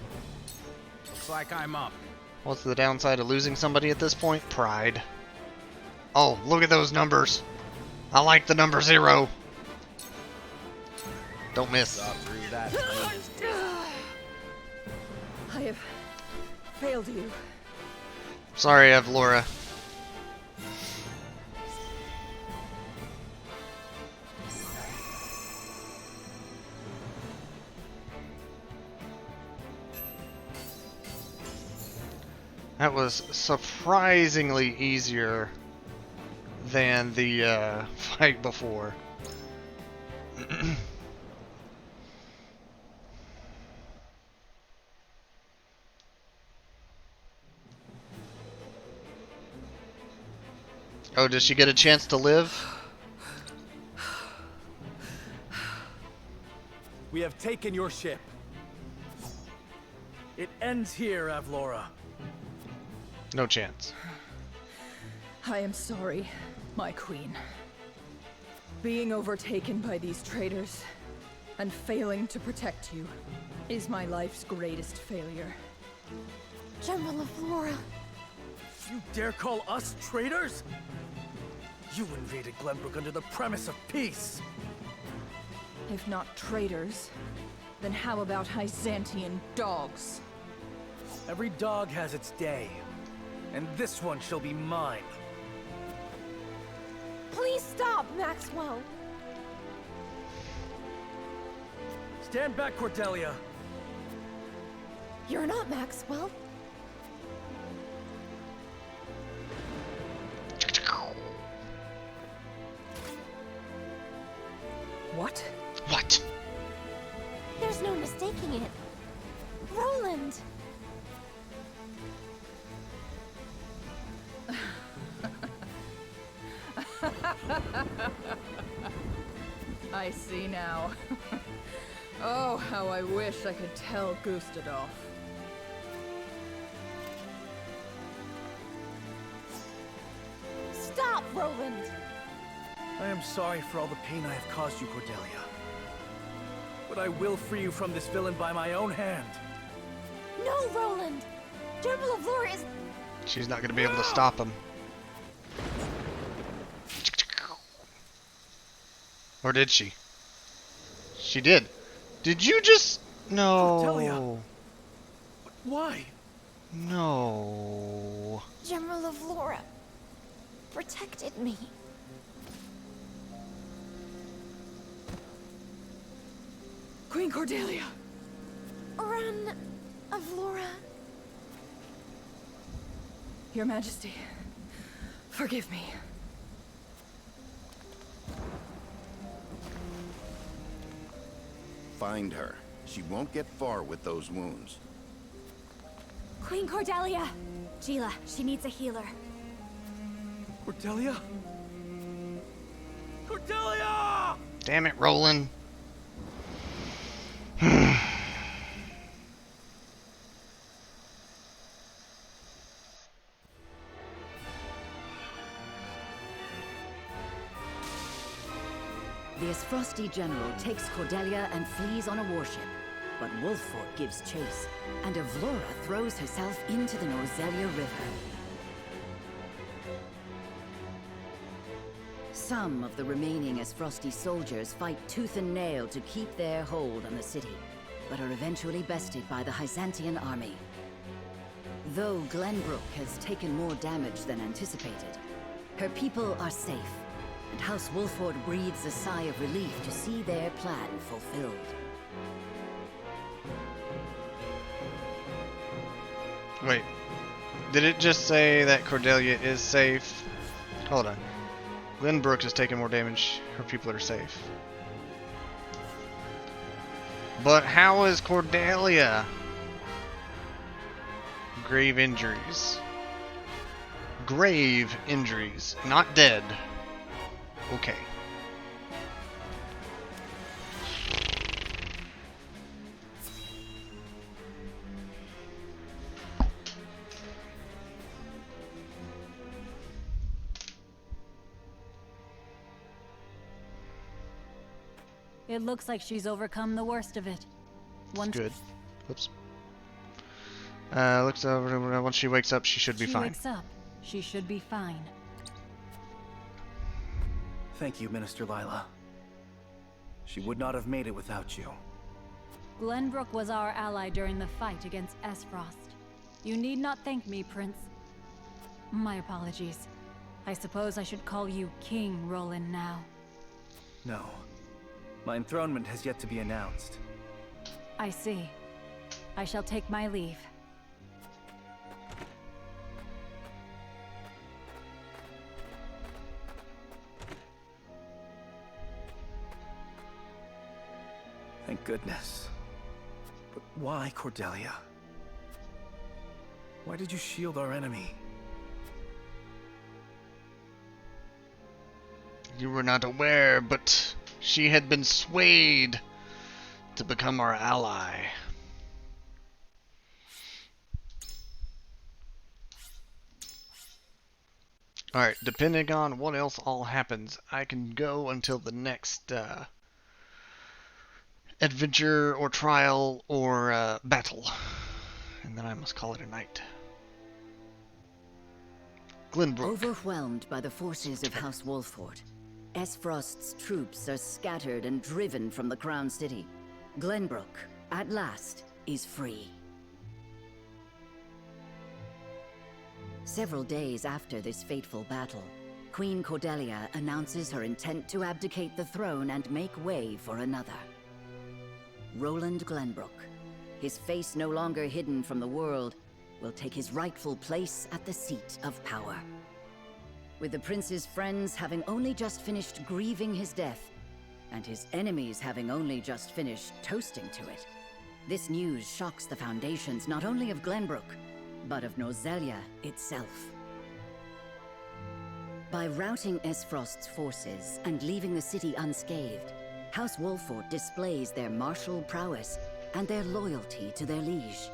Looks like I'm up. What's the downside of losing somebody at this point? Pride. Oh, look at those numbers. I like the number 0. Don't miss. I have failed you. Sorry, Avlora. That was surprisingly easier than the fight before. Oh, does she get a chance to live? We have taken your ship. It ends here, Avlora. No chance. I am sorry, my queen. Being overtaken by these traitors and failing to protect you is my life's greatest failure. General Avlora. You dare call us traitors? You invaded Glenbrook under the premise of peace. If not traitors, then how about Hyzantian dogs? Every dog has its day, and this one shall be mine. Please stop, Maxwell. Stand back, Cordelia. You're not Maxwell. What? What? There's no mistaking it. Roland! I see now. Oh, how I wish I could tell Gustadolf. Stop, Roland! I am sorry for all the pain I have caused you, Cordelia. But I will free you from this villain by my own hand. No, Roland! General Avlora is... She's not going to be able to stop him. Or did she? She did. Did you just... No. Cordelia. Why? No. General of Laura protected me. Queen Cordelia! Ran of Laura. Your Majesty, forgive me. Find her. She won't get far with those wounds. Queen Cordelia! Gila, she needs a healer. Cordelia? Cordelia! Damn it, Roland. The Esfrosti general takes Cordelia and flees on a warship, but Wolffort gives chase, and Avlora throws herself into the Nozelia River. Some of the remaining Esfrosti soldiers fight tooth and nail to keep their hold on the city, but are eventually bested by the Hyzantian army. Though Glenbrook has taken more damage than anticipated, her people are safe, and House Wolffort breathes a sigh of relief to see their plan fulfilled. Wait, did it just say that Cordelia is safe? Hold on. Glenbrook has taken more damage. Her people are safe. But how is Cordelia? Grave injuries. Grave injuries, not dead. Okay. It looks like she's overcome the worst of it. Good. Oops. Looks over. Once she wakes up, she should be fine. Wakes up. She should be fine. Thank you, Minister Lila. She would not have made it without you. Glenbrook was our ally during the fight against Esfrost. You need not thank me, Prince. My apologies. I suppose I should call you King Roland now. No. My enthronement has yet to be announced. I see. I shall take my leave. Thank goodness. But why, Cordelia? Why did you shield our enemy? You were not aware, but she had been swayed to become our ally. Alright, depending on what else all happens, I can go until the next adventure or trial or battle. And then I must call it a night. Glenbrook. Overwhelmed by the forces of House Wolffort, Esfrost's troops are scattered and driven from the Crown City. Glenbrook, at last, is free. Several days after this fateful battle, Queen Cordelia announces her intent to abdicate the throne and make way for another. Roland Glenbrook, his face no longer hidden from the world, will take his rightful place at the seat of power. With the prince's friends having only just finished grieving his death, and his enemies having only just finished toasting to it, this news shocks the foundations not only of Glenbrook, but of Nozelia itself. By routing Esfrost's forces and leaving the city unscathed, House Wolffort displays their martial prowess and their loyalty to their liege.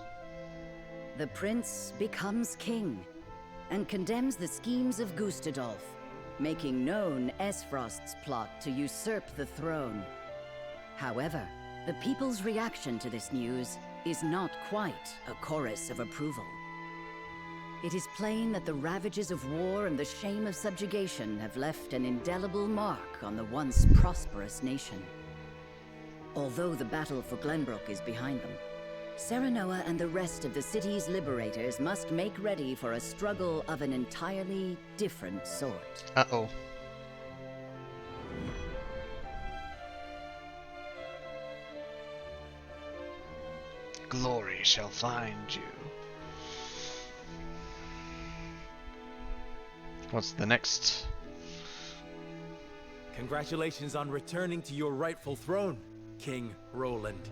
The prince becomes king, and condemns the schemes of Gustadolf, making known Esfrost's plot to usurp the throne. However, the people's reaction to this news is not quite a chorus of approval. It is plain that the ravages of war and the shame of subjugation have left an indelible mark on the once prosperous nation. Although the battle for Glenbrook is behind them, Serenoa and the rest of the city's liberators must make ready for a struggle of an entirely different sort. Uh-oh. Glory shall find you. What's the next? Congratulations on returning to your rightful throne, King Roland.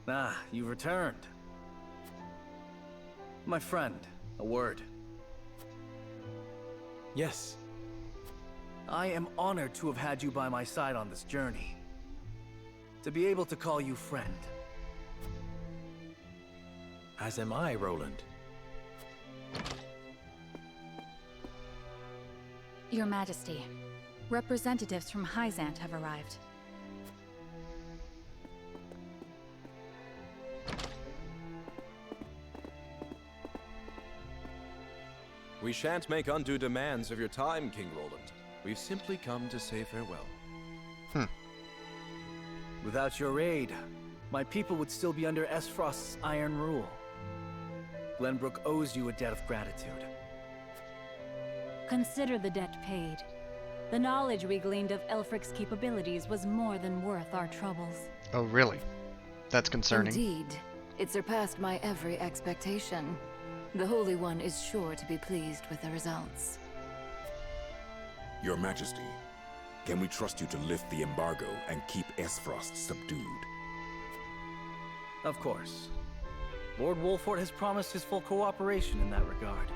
Ah, you've returned. My friend, a word. Yes. I am honored to have had you by my side on this journey. To be able to call you friend. As am I, Roland. Your Majesty, representatives from Hyzant have arrived. We shan't make undue demands of your time, King Roland. We've simply come to say farewell. Without your aid, my people would still be under Esfrost's iron rule. Glenbrook owes you a debt of gratitude. Consider the debt paid. The knowledge we gleaned of Aelfric's capabilities was more than worth our troubles. Oh, really? That's concerning. Indeed. It surpassed my every expectation. The Holy One is sure to be pleased with the results. Your Majesty, can we trust you to lift the embargo and keep Esfrost subdued? Of course. Lord Wolfort has promised his full cooperation in that regard.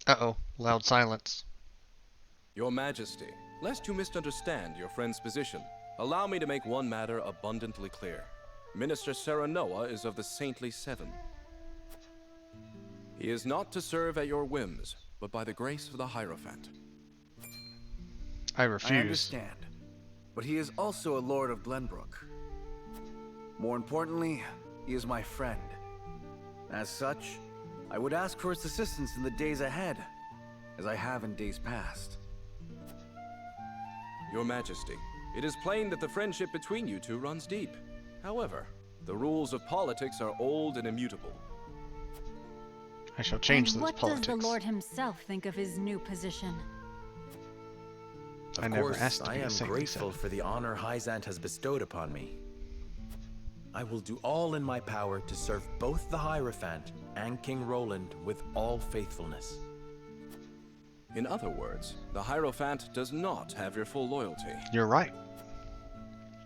Uh-oh. Loud silence. Your Majesty, lest you misunderstand your friend's position, allow me to make one matter abundantly clear. Minister Serenoa is of the Saintly Seven. He is not to serve at your whims, but by the grace of the Hierophant. I refuse. I understand. But he is also a Lord of Glenbrook. More importantly, he is my friend. As such, I would ask for his assistance in the days ahead, as I have in days past. Your Majesty, it is plain that the friendship between you two runs deep. However, the rules of politics are old and immutable. I shall change And those politics. what does the Lord himself think of his new position? I Of never course, asked to I be a am Saintly grateful Seven. for the honor Hyzant has bestowed upon me. I will do all in my power to serve both the Hierophant and King Roland with all faithfulness. In other words, the Hierophant does not have your full loyalty. You're right.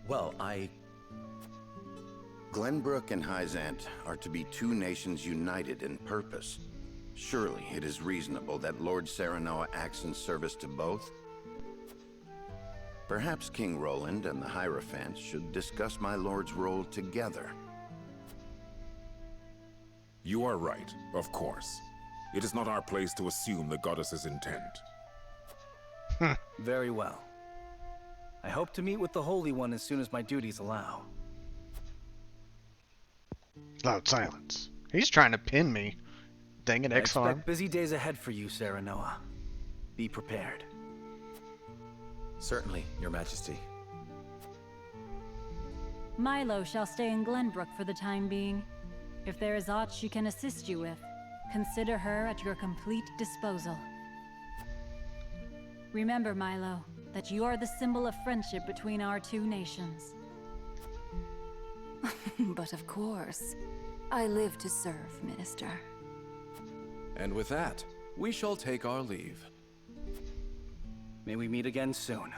Well, Glenbrook and Hyzant are to be two nations united in purpose. Surely it is reasonable that Lord Serenoa acts in service to both? Perhaps King Roland and the Hierophant should discuss my lord's role together. You are right, of course. It is not our place to assume the goddess's intent. Very well. I hope to meet with the Holy One as soon as my duties allow. Loud silence. He's trying to pin me. Dang it, I X-Farm. expect busy days ahead for you, Serenoa. Be prepared. certainly, Your Majesty. Milo shall stay in Glenbrook for the time being. If there is aught she can assist you with, consider her at your complete disposal. Remember, Milo, that you are the symbol of friendship between our two nations. But of course, I live to serve, Minister. And with that, we shall take our leave. May we meet again soon.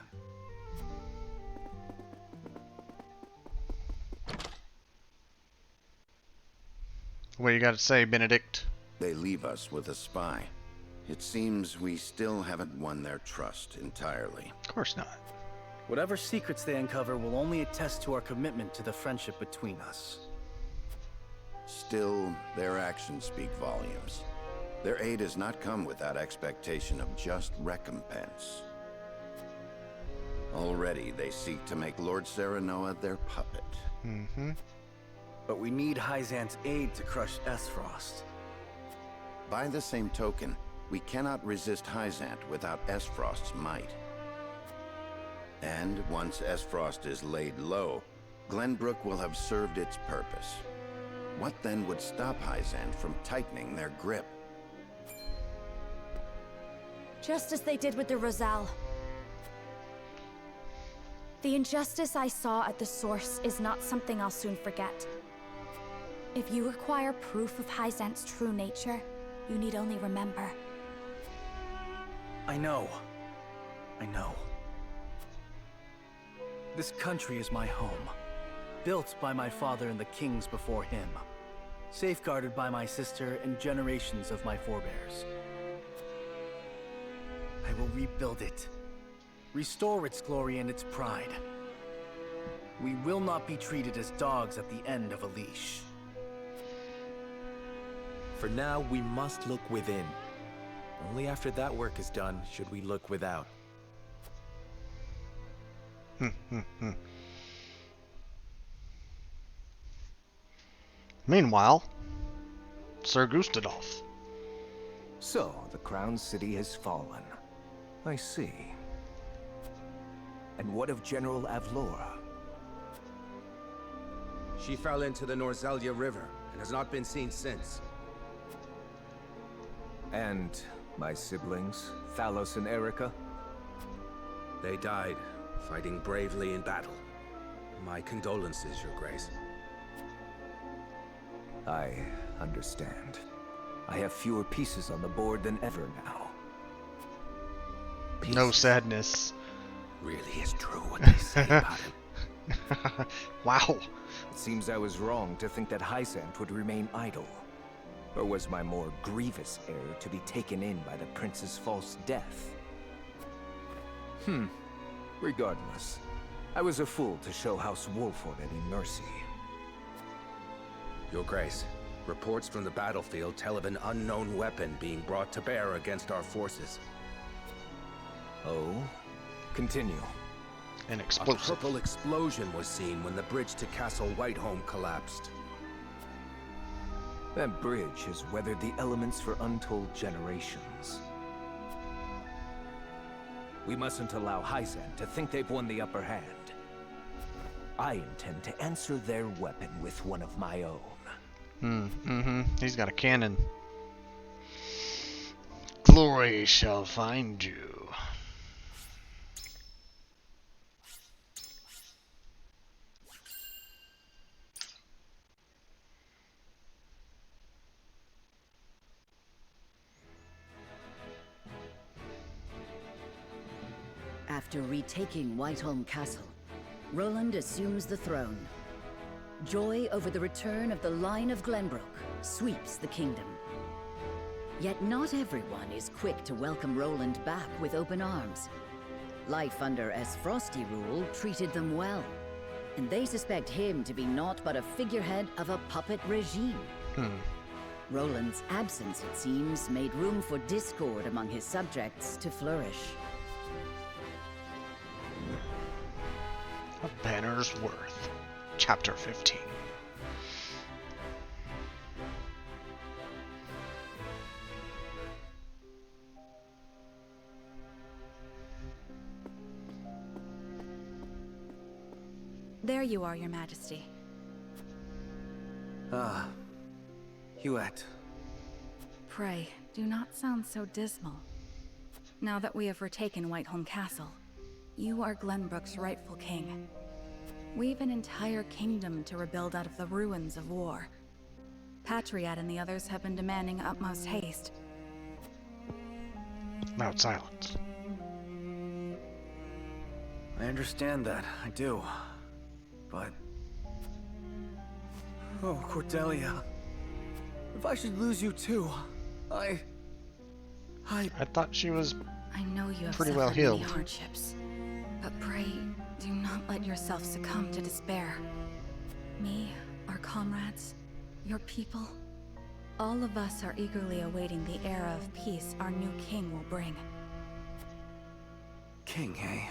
What you got to say, Benedict? They leave us with a spy. It seems we still haven't won their trust entirely. Of course not. Whatever secrets they uncover will only attest to our commitment to the friendship between us. Still, their actions speak volumes. Their aid has not come without expectation of just recompense. Already they seek to make Lord Serenoa their puppet. Mm-hmm. But we need Hyzant's aid to crush Esfrost. By the same token, we cannot resist Hyzant without Esfrost's might. And once Esfrost is laid low, Glenbrook will have served its purpose. What then would stop Hyzant from tightening their grip? Just as they did with the Rosal. The injustice I saw at the source is not something I'll soon forget. If you require proof of Hyzant's true nature, you need only remember. I know. I know. This country is my home. Built by my father and the kings before him. Safeguarded by my sister and generations of my forebears. I will rebuild it. Restore its glory and its pride. We will not be treated as dogs at the end of a leash. For now, we must look within. Only after that work is done should we look without. Meanwhile, Sir Gustadolf. So, the Crown City has fallen. I see. And what of General Avlora? She fell into the Norzelia River and has not been seen since. And my siblings, Thalos and Erica? They died, fighting bravely in battle. My condolences, Your Grace. I understand. I have fewer pieces on the board than ever now. No sadness. Really is true what they say about him. Wow. It seems I was wrong to think that Hyzant would remain idle. Or was my more grievous error to be taken in by the prince's false death? Regardless, I was a fool to show House Wolford any mercy. Your Grace, reports from the battlefield tell of an unknown weapon being brought to bear against our forces. Oh? Continue. An A explosive. purple explosion was seen when the bridge to Castle Whiteholm collapsed. That bridge has weathered the elements for untold generations. We mustn't allow Hyzant to think they've won the upper hand. I intend to answer their weapon with one of my own. He's got a cannon. Glory shall find you. After retaking Whiteholm Castle, Roland assumes the throne. Joy over the return of the line of Glenbrook sweeps the kingdom. Yet not everyone is quick to welcome Roland back with open arms. Life under Esfrosti rule treated them well, and they suspect him to be naught but a figurehead of a puppet regime. Roland's absence, it seems, made room for discord among his subjects to flourish. A Banner's Worth. Chapter 15. There you are, Your Majesty. Ah, Huette. Pray, do not sound so dismal. Now that we have retaken Whiteholm Castle, you are Glenbrook's rightful king. We've an entire kingdom to rebuild out of the ruins of war. Patriot and the others have been demanding utmost haste. Loud silence. I understand that, I do. But... oh, Cordelia. If I should lose you too, I thought she was I know you have pretty suffered well healed. many hardships, but pray, do not let yourself succumb to despair. Me, our comrades, your people, all of us are eagerly awaiting the era of peace our new king will bring. King, eh?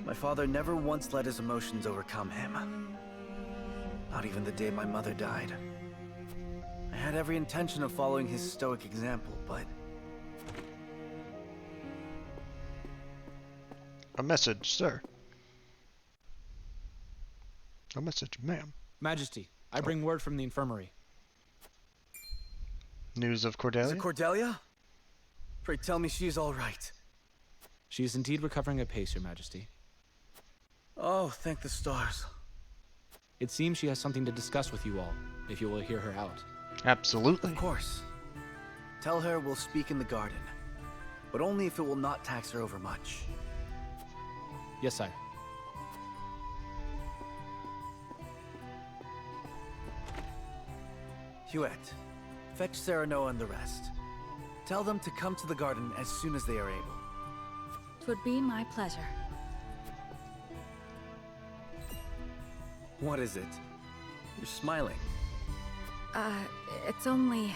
My father never once let his emotions overcome him. Not even the day my mother died. I had every intention of following his stoic example, but... A message, sir. A message, ma'am. Majesty, I bring word from the infirmary. News of Is Cordelia? it Cordelia? Pray tell me she is all right. She is indeed recovering apace, Your Majesty. Oh, thank the stars. It seems she has something to discuss with you all, if you will hear her out. Absolutely. Of course. Tell her we'll speak in the garden, but only if it will not tax her over much. Yes, sire. Huette, fetch Serenoa and the rest. Tell them to come to the garden as soon as they are able. 'Twould be my pleasure. What is it? You're smiling. It's only...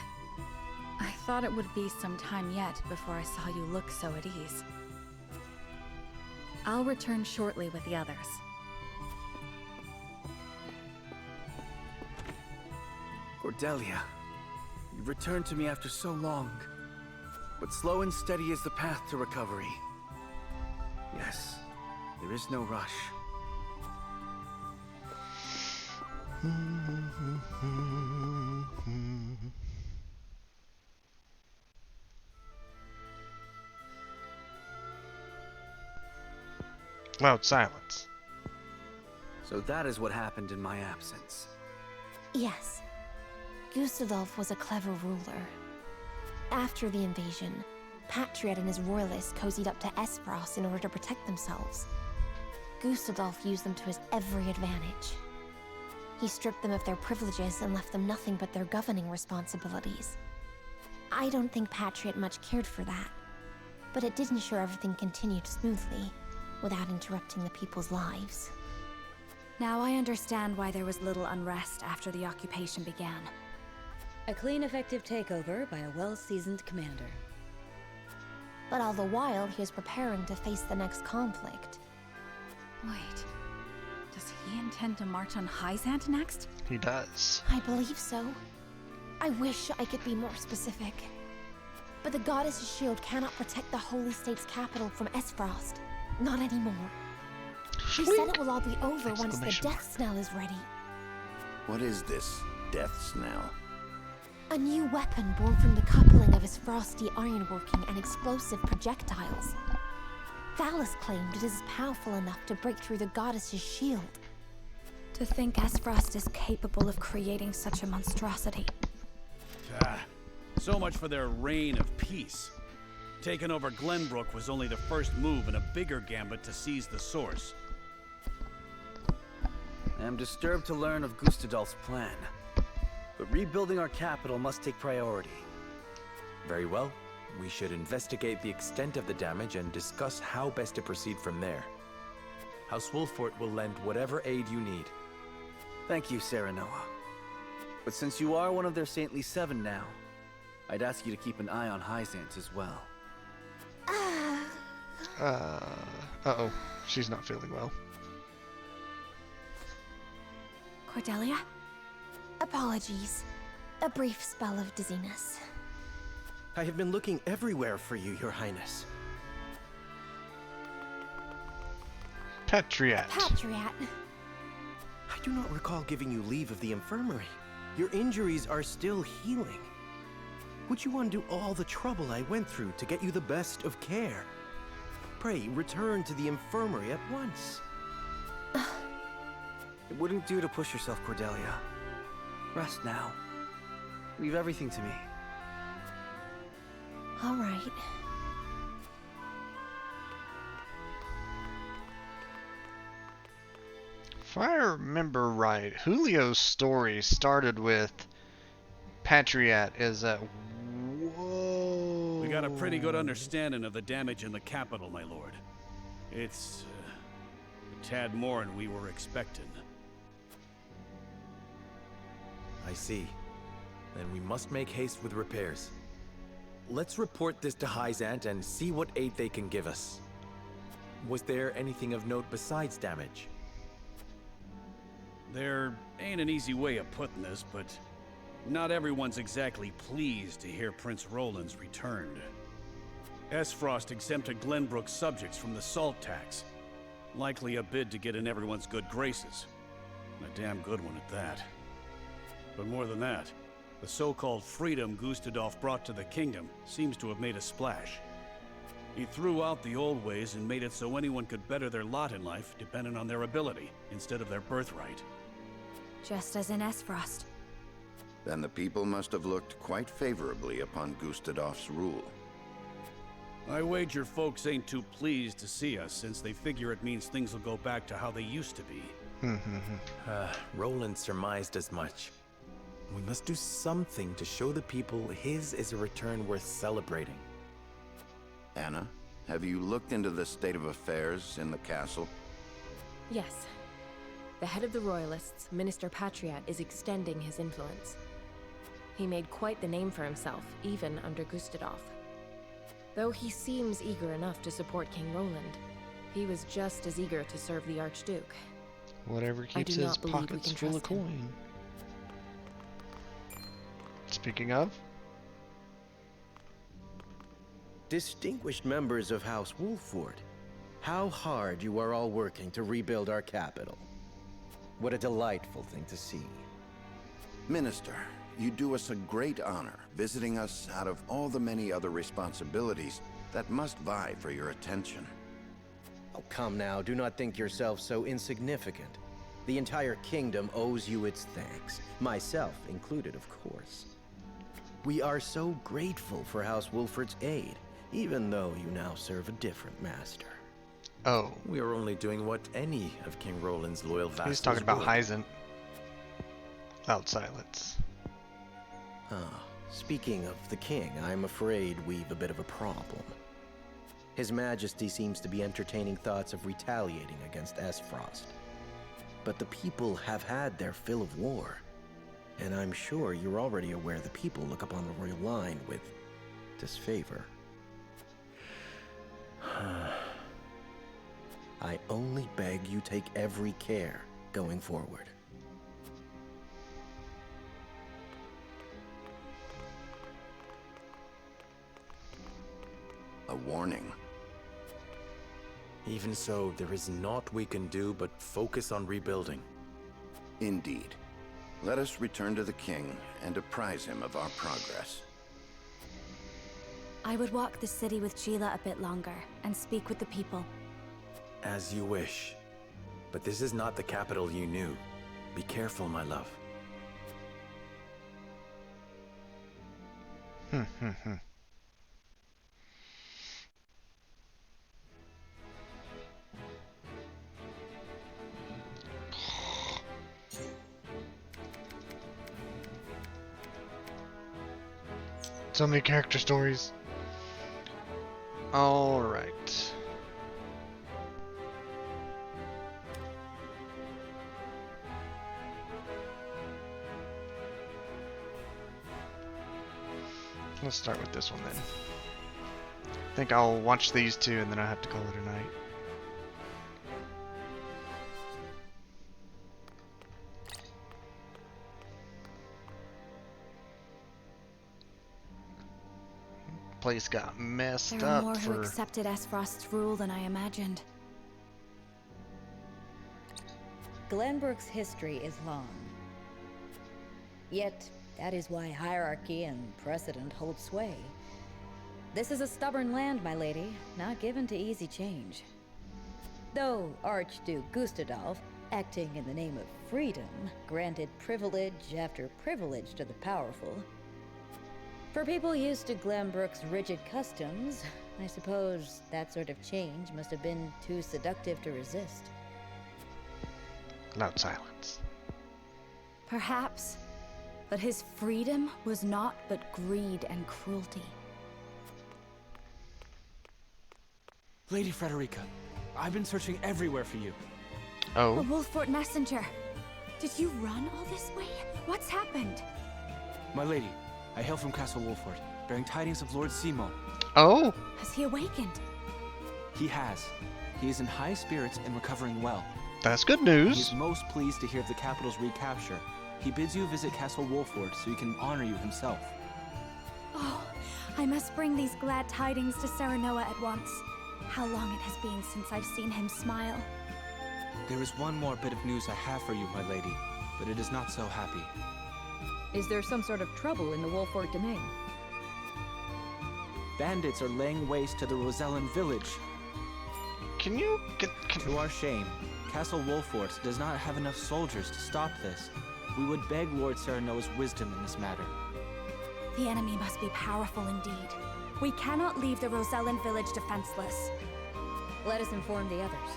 I thought it would be some time yet before I saw you look so at ease. I'll return shortly with the others. Cordelia, you've returned to me after so long. But slow and steady is the path to recovery. Yes, there is no rush. Loud silence. So that is what happened in my absence. Yes. Gustadolf was a clever ruler. After the invasion, Patriot and his royalists cozied up to Esfrost in order to protect themselves. Gustadolf used them to his every advantage. He stripped them of their privileges and left them nothing but their governing responsibilities. I don't think Patriot much cared for that, but it did ensure everything continued smoothly, without interrupting the people's lives. Now I understand why there was little unrest after the occupation began. A clean, effective takeover by a well-seasoned commander. But all the while, he was preparing to face the next conflict. Wait, does he intend to march on Hyzant next? He does. I believe so. I wish I could be more specific. But the Goddess's shield cannot protect the Holy State's capital from Esfrost. Not anymore. She said it will all be over once the death knell is ready. What is this death knell? A new weapon born from the coupling of his frosty ironworking and explosive projectiles. Thalos claimed it is powerful enough to break through the Goddess's shield. To think Esfrost is capable of creating such a monstrosity. So much for their reign of peace. Taking over Glenbrook was only the first move in a bigger gambit to seize the source. I am disturbed to learn of Gustadolf's plan. But rebuilding our capital must take priority. Very well. We should investigate the extent of the damage and discuss how best to proceed from there. House Wolfort will lend whatever aid you need. Thank you, Serenoa. But since you are one of their Saintly Seven now, I'd ask you to keep an eye on Hyzant as well. Uh-oh. She's not feeling well. Cordelia? Apologies. A brief spell of dizziness. I have been looking everywhere for you, Your Highness. Patriot. Patriot. I do not recall giving you leave of the infirmary. Your injuries are still healing. Would you undo all the trouble I went through to get you the best of care? Pray, return to the infirmary at once. It wouldn't do to push yourself, Cordelia. Rest now. Leave everything to me. All right. If I remember right, Julio's story started with Patriot as a... Whoa. We got a pretty good understanding of the damage in the capital, my lord. It's a tad more than we were expecting. I see. Then we must make haste with repairs. Let's report this to Hyzant and see what aid they can give us. Was there anything of note besides damage? There ain't an easy way of putting this, but not everyone's exactly pleased to hear Prince Roland's returned. Esfrost exempted Glenbrook's subjects from the salt tax. Likely a bid to get in everyone's good graces. and a damn good one at that. But more than that, the so-called freedom Gustadolf brought to the kingdom seems to have made a splash. He threw out the old ways and made it so anyone could better their lot in life dependent on their ability instead of their birthright. Just as in Esfrost. Then the people must have looked quite favorably upon Gustadolf's rule. I wager folks ain't too pleased to see us, since they figure it means things will go back to how they used to be. Roland surmised as much. We must do something to show the people his is a return worth celebrating. Anna, have you looked into the state of affairs in the castle? Yes. The head of the Royalists, Minister Patriat, is extending his influence. He made quite the name for himself, even under Gustadolf. Though he seems eager enough to support King Roland, he was just as eager to serve the Archduke. Whatever keeps his pockets full of coin. Speaking of, distinguished members of House Wolford, how hard you are all working to rebuild our capital. What a delightful thing to see. Minister, you do us a great honor visiting us out of all the many other responsibilities that must vie for your attention. Oh, come now, do not think yourself so insignificant. The entire kingdom owes you its thanks, myself included, of course. We are so grateful for House Wolford's aid, even though you now serve a different master. Oh. We are only doing what any of King Roland's loyal vassals he's talking about would. Hyzant. Loud silence. Speaking of the king, I'm afraid we've a bit of a problem. His Majesty seems to be entertaining thoughts of retaliating against Esfrost. But the people have had their fill of war. And I'm sure you're already aware the people look upon the royal line with disfavor. I only beg you take every care going forward. A warning. Even so, there is naught we can do but focus on rebuilding. Indeed. Let us return to the king and apprise him of our progress. I would walk the city with Sheila a bit longer and speak with the people. As you wish. But this is not the capital you knew. Be careful, my love. So many character stories. All right. Let's start with this one then. I think I'll watch these two and then I have to call it a night. Place got messed There are up more who for accepted Esfrost's rule than I imagined. Glenbrook's history is long. Yet, that is why hierarchy and precedent hold sway. This is a stubborn land, my lady, not given to easy change. Though Archduke Gustadolf, acting in the name of freedom, granted privilege after privilege to the powerful. For people used to Glenbrook's rigid customs, I suppose that sort of change must have been too seductive to resist. loud silence. Perhaps, but his freedom was not but greed and cruelty. Lady Frederica, I've been searching everywhere for you. Oh? A Wolfort messenger. Did you run all this way? What's happened? My lady, I hail from Castle Wolfort, bearing tidings of Lord Simo. Oh? Has he awakened? He has. He is in high spirits and recovering well. That's good news. He is most pleased to hear of the capital's recapture. He bids you visit Castle Wolfort so he can honor you himself. Oh, I must bring these glad tidings to Serenoa at once. How long it has been since I've seen him smile. There is one more bit of news I have for you, my lady, but it is not so happy. Is there some sort of trouble in the Wolford domain? Bandits are laying waste to the Rosellan village. Can you... To our shame, Castle Wolfort does not have enough soldiers to stop this. We would beg Lord Serenoa's wisdom in this matter. The enemy must be powerful indeed. We cannot leave the Rosellan village defenseless. Let us inform the others.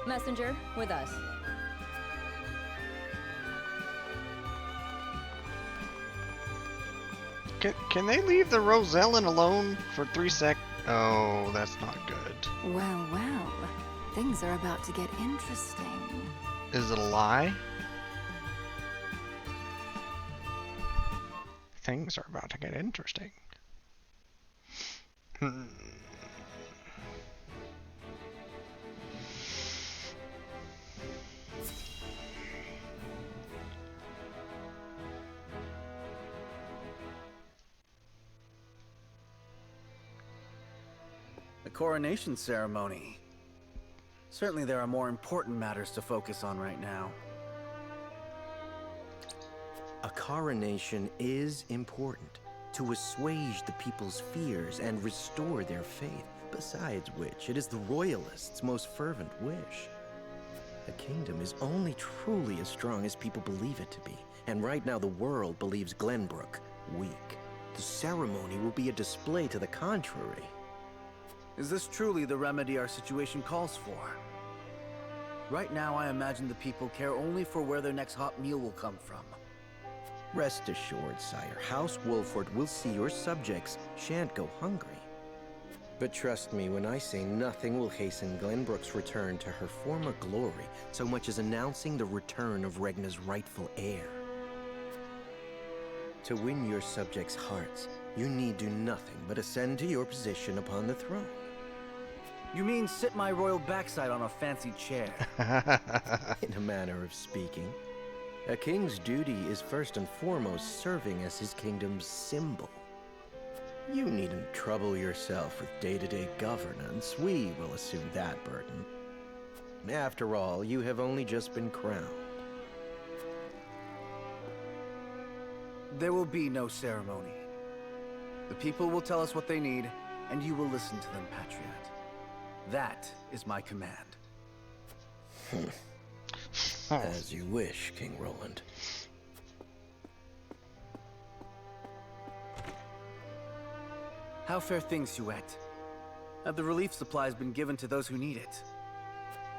Messenger, with us. Can they leave the Rosellan alone for 3 sec? Oh, that's not good. Well, well. Things are about to get interesting. Is it a lie? Things are about to get interesting. The coronation ceremony. Certainly there are more important matters to focus on right now. A coronation is important to assuage the people's fears and restore their faith. Besides which, it is the Royalists' most fervent wish. A kingdom is only truly as strong as people believe it to be. And right now the world believes Glenbrook weak. The ceremony will be a display to the contrary. Is this truly the remedy our situation calls for? Right now, I imagine the people care only for where their next hot meal will come from. Rest assured, sire, House Wolford will see your subjects shan't go hungry. But trust me when I say nothing will hasten Glenbrook's return to her former glory so much as announcing the return of Regna's rightful heir. To win your subjects' hearts, you need do nothing but ascend to your position upon the throne. You mean sit my royal backside on a fancy chair? In a manner of speaking. A king's duty is first and foremost serving as his kingdom's symbol. You needn't trouble yourself with day-to-day governance. We will assume that burden. After all, you have only just been crowned. There will be no ceremony. The people will tell us what they need, and you will listen to them, Patriot. That is my command. As you wish, King Roland. How fare things, Huette? Have the relief supplies been given to those who need it?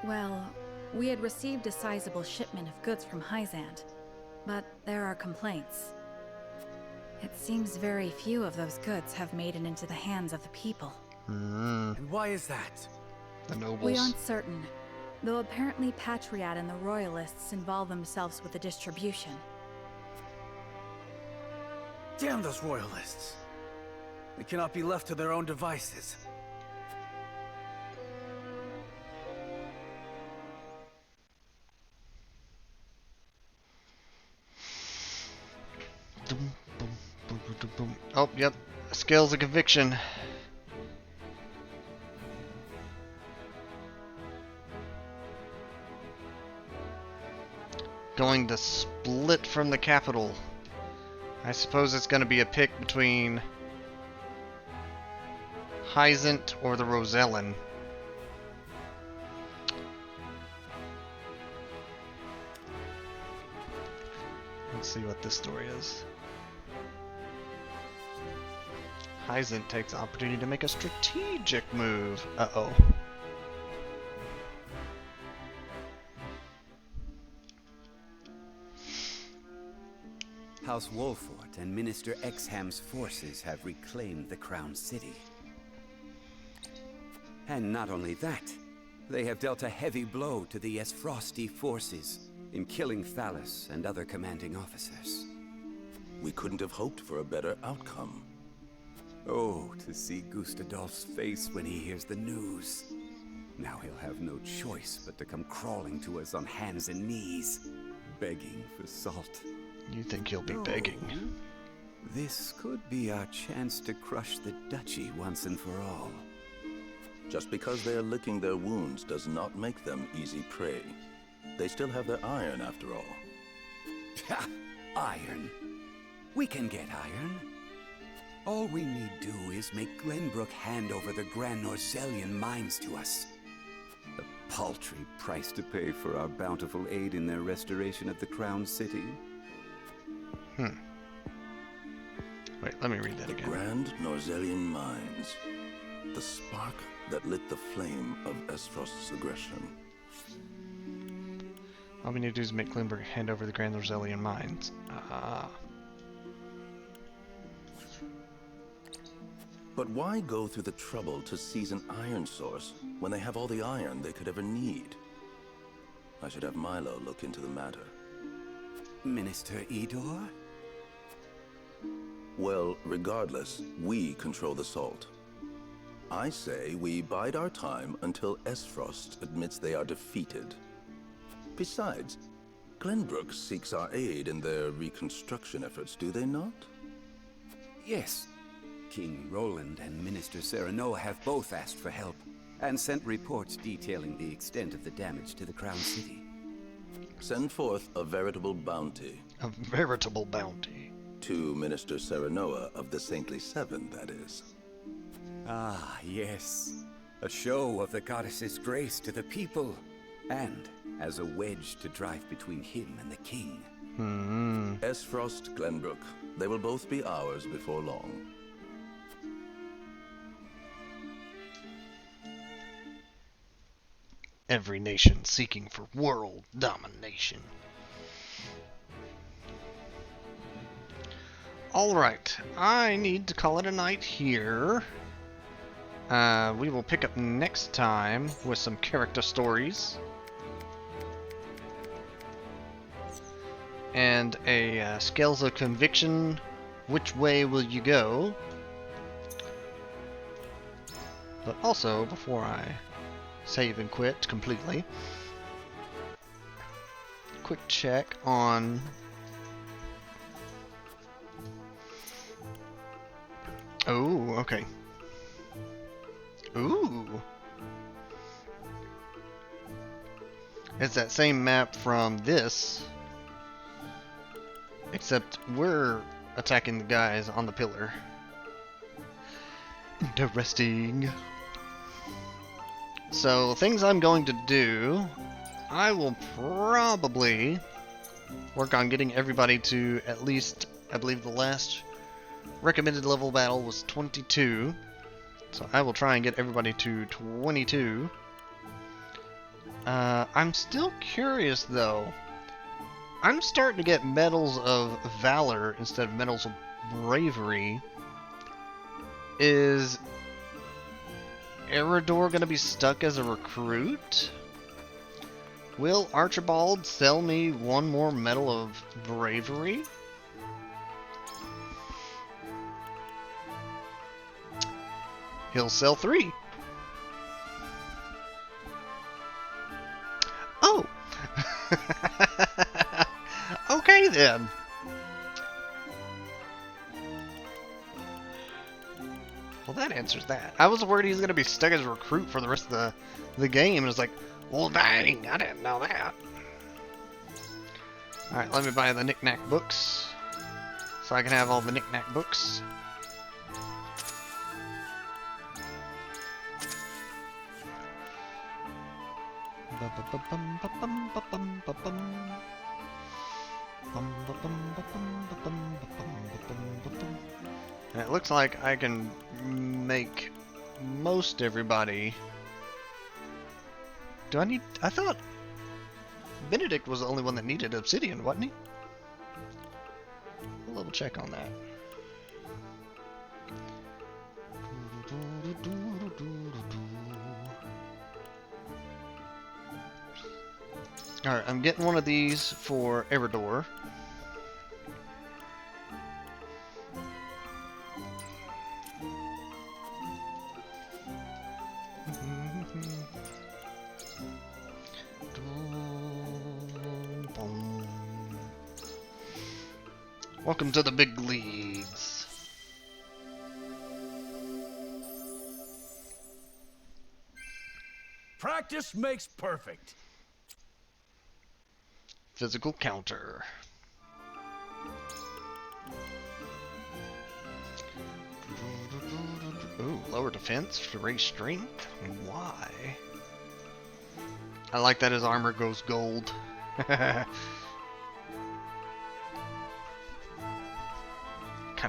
Well, we had received a sizable shipment of goods from Hyzant, but there are complaints. It seems very few of those goods have made it into the hands of the people. And why is that? The nobles. We aren't certain, though apparently Patriot and the Royalists involve themselves with the distribution. Damn those Royalists! They cannot be left to their own devices. Oh, yep. Scales of conviction. Going to split from the capital. I suppose it's going to be a pick between Hyzant or the Rosellan. Let's see what this story is. Hyzant takes the opportunity to make a strategic move. Uh-oh. House Wolfort and Minister Exham's forces have reclaimed the Crown City. And not only that, they have dealt a heavy blow to the Esfrosti forces in killing Thalas and other commanding officers. We couldn't have hoped for a better outcome. Oh, to see Gustadolf's face when he hears the news. Now he'll have no choice but to come crawling to us on hands and knees, begging for salt. You think he'll be begging? This could be our chance to crush the duchy once and for all. Just because they are licking their wounds does not make them easy prey. They still have their iron, after all. Ha! Iron? We can get iron. All we need do is make Glenbrook hand over the Grand Norzelian mines to us. A paltry price to pay for our bountiful aid in their restoration of the Crown City. Wait, let me read that again. The Grand Norzelian mines. The spark that lit the flame of Esfrost's aggression. All we need to do is make Glenbrook hand over the Grand Norzelian mines. But why go through the trouble to seize an iron source when they have all the iron they could ever need? I should have Milo look into the matter. Minister Idor? Well, regardless, we control the salt. I say we bide our time until Esfrost admits they are defeated. Besides, Glenbrook seeks our aid in their reconstruction efforts, do they not? Yes. King Roland and Minister Serenoa have both asked for help, and sent reports detailing the extent of the damage to the Crown City. Send forth a veritable bounty. A veritable bounty. To Minister Serenoa of the Saintly Seven, that is. Ah, yes. A show of the goddess's grace to the people, and as a wedge to drive between him and the king. Esfrost, Glenbrook. They will both be ours before long. Every nation seeking for world domination. Alright, I need to call it a night here. We will pick up next time with some character stories. And a Scales of Conviction. Which way will you go? But also, before I save and quit completely, quick check on okay. It's that same map from this, except we're attacking the guys on the pillar. Interesting. So, things I'm going to do, I will probably work on getting everybody to at least, I believe the last recommended level battle was 22. So I will try and get everybody to 22. I'm still curious though. I'm starting to get medals of valor instead of medals of bravery. Is Eredor gonna be stuck as a recruit? Will Archibald sell me one more medal of bravery? He'll sell 3. Oh! Okay then. Well, that answers that. I was worried he's going to be stuck as a recruit for the rest of the game. And it's like, well, dang, I didn't know that. Alright, let me buy the knick-knack books. So I can have all the knick-knack books. And it looks like I can make most everybody. Do I need? I thought Benedict was the only one that needed obsidian, wasn't he? We'll double check on that. Alright, I'm getting one of these for Eredor. Welcome to the big leagues. Practice makes perfect. Physical counter. Ooh, lower defense to raise strength? Why? I like that his armor goes gold. Kinda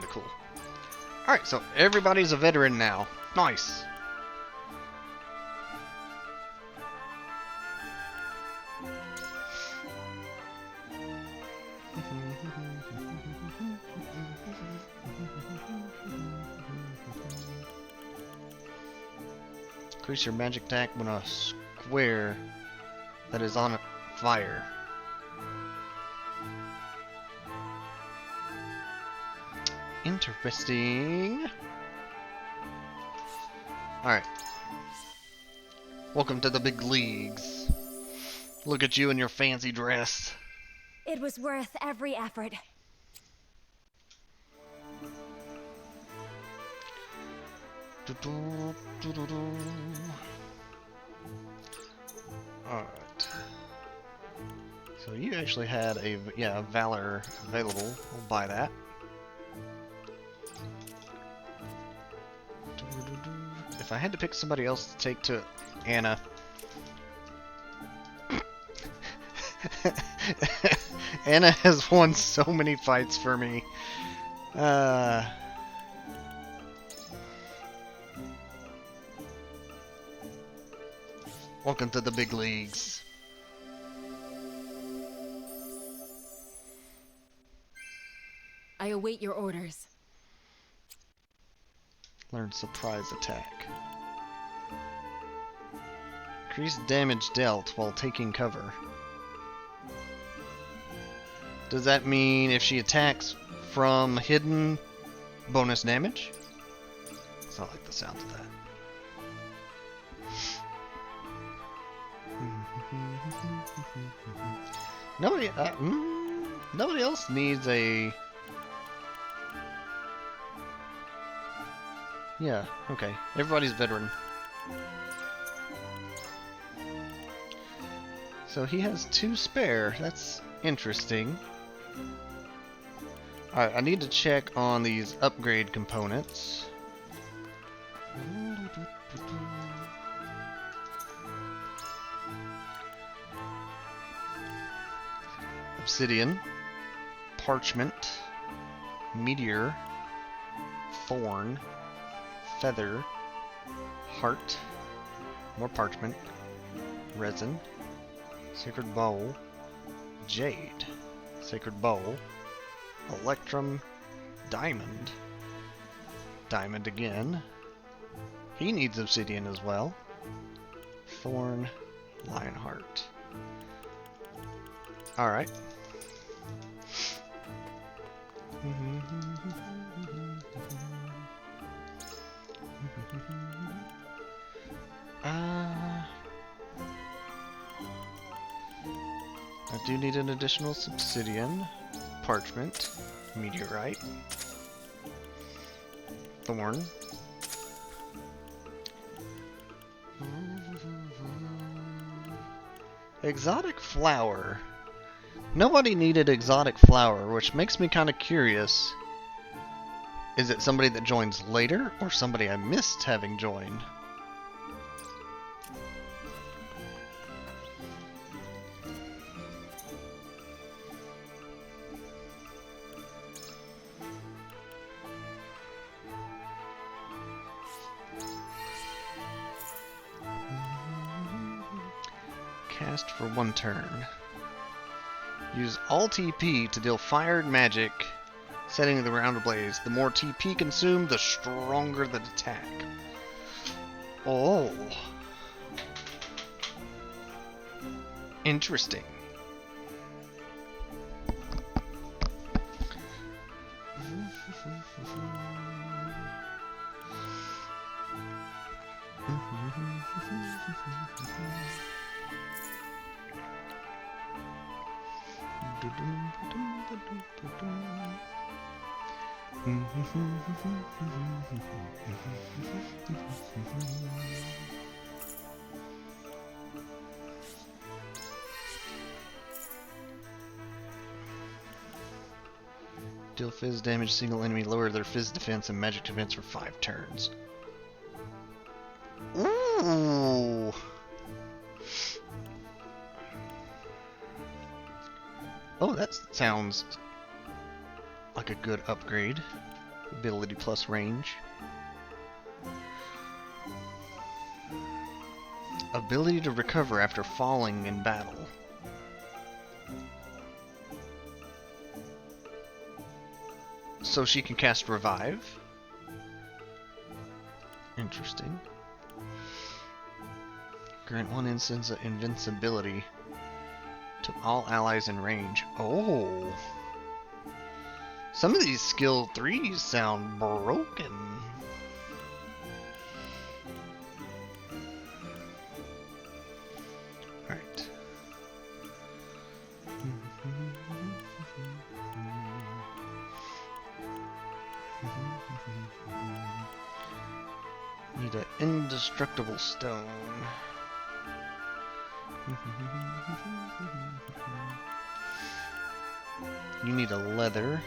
cool. Alright, so everybody's a veteran now. Nice. Increase your magic attack when a square that is on fire. Interesting. Alright. Welcome to the big leagues. Look at you in your fancy dress. It was worth every effort. Alright. So you actually had a Valor available. We'll buy that. If I had to pick somebody else to take to Anna. Anna has won so many fights for me. Welcome to the big leagues. I await your orders. Learn surprise attack. Increase damage dealt while taking cover. Does that mean if she attacks from hidden, bonus damage? It's not like the sound of that. Nobody else needs a... Yeah, okay. Everybody's veteran. So he has 2 spare. That's interesting. Alright, I need to check on these upgrade components. Obsidian, parchment, meteor, thorn, feather, heart, more parchment, resin, sacred bowl, jade, sacred bowl, electrum, diamond, diamond again. He needs obsidian as well. Thorn, lionheart. Alright. I do need an additional obsidian, parchment, meteorite, thorn. Exotic flower. Nobody needed exotic flower, which makes me kind of curious. Is it somebody that joins later, or somebody I missed having joined? Cast for 1 turn. Use all TP to deal fired magic, setting the ground ablaze. The more TP consumed, the stronger the attack. Oh. Interesting. Deal fizz damage, single enemy, lower their fizz defense and magic defense for 5 turns. Ooh! Oh, that sounds like a good upgrade. Ability plus range. Ability to recover after falling in battle. So she can cast Revive. Interesting. Grant 1 instance of invincibility to all allies in range. Oh! Some of these skill 3s sound broken. Alright. Need an indestructible stone. You need a leather.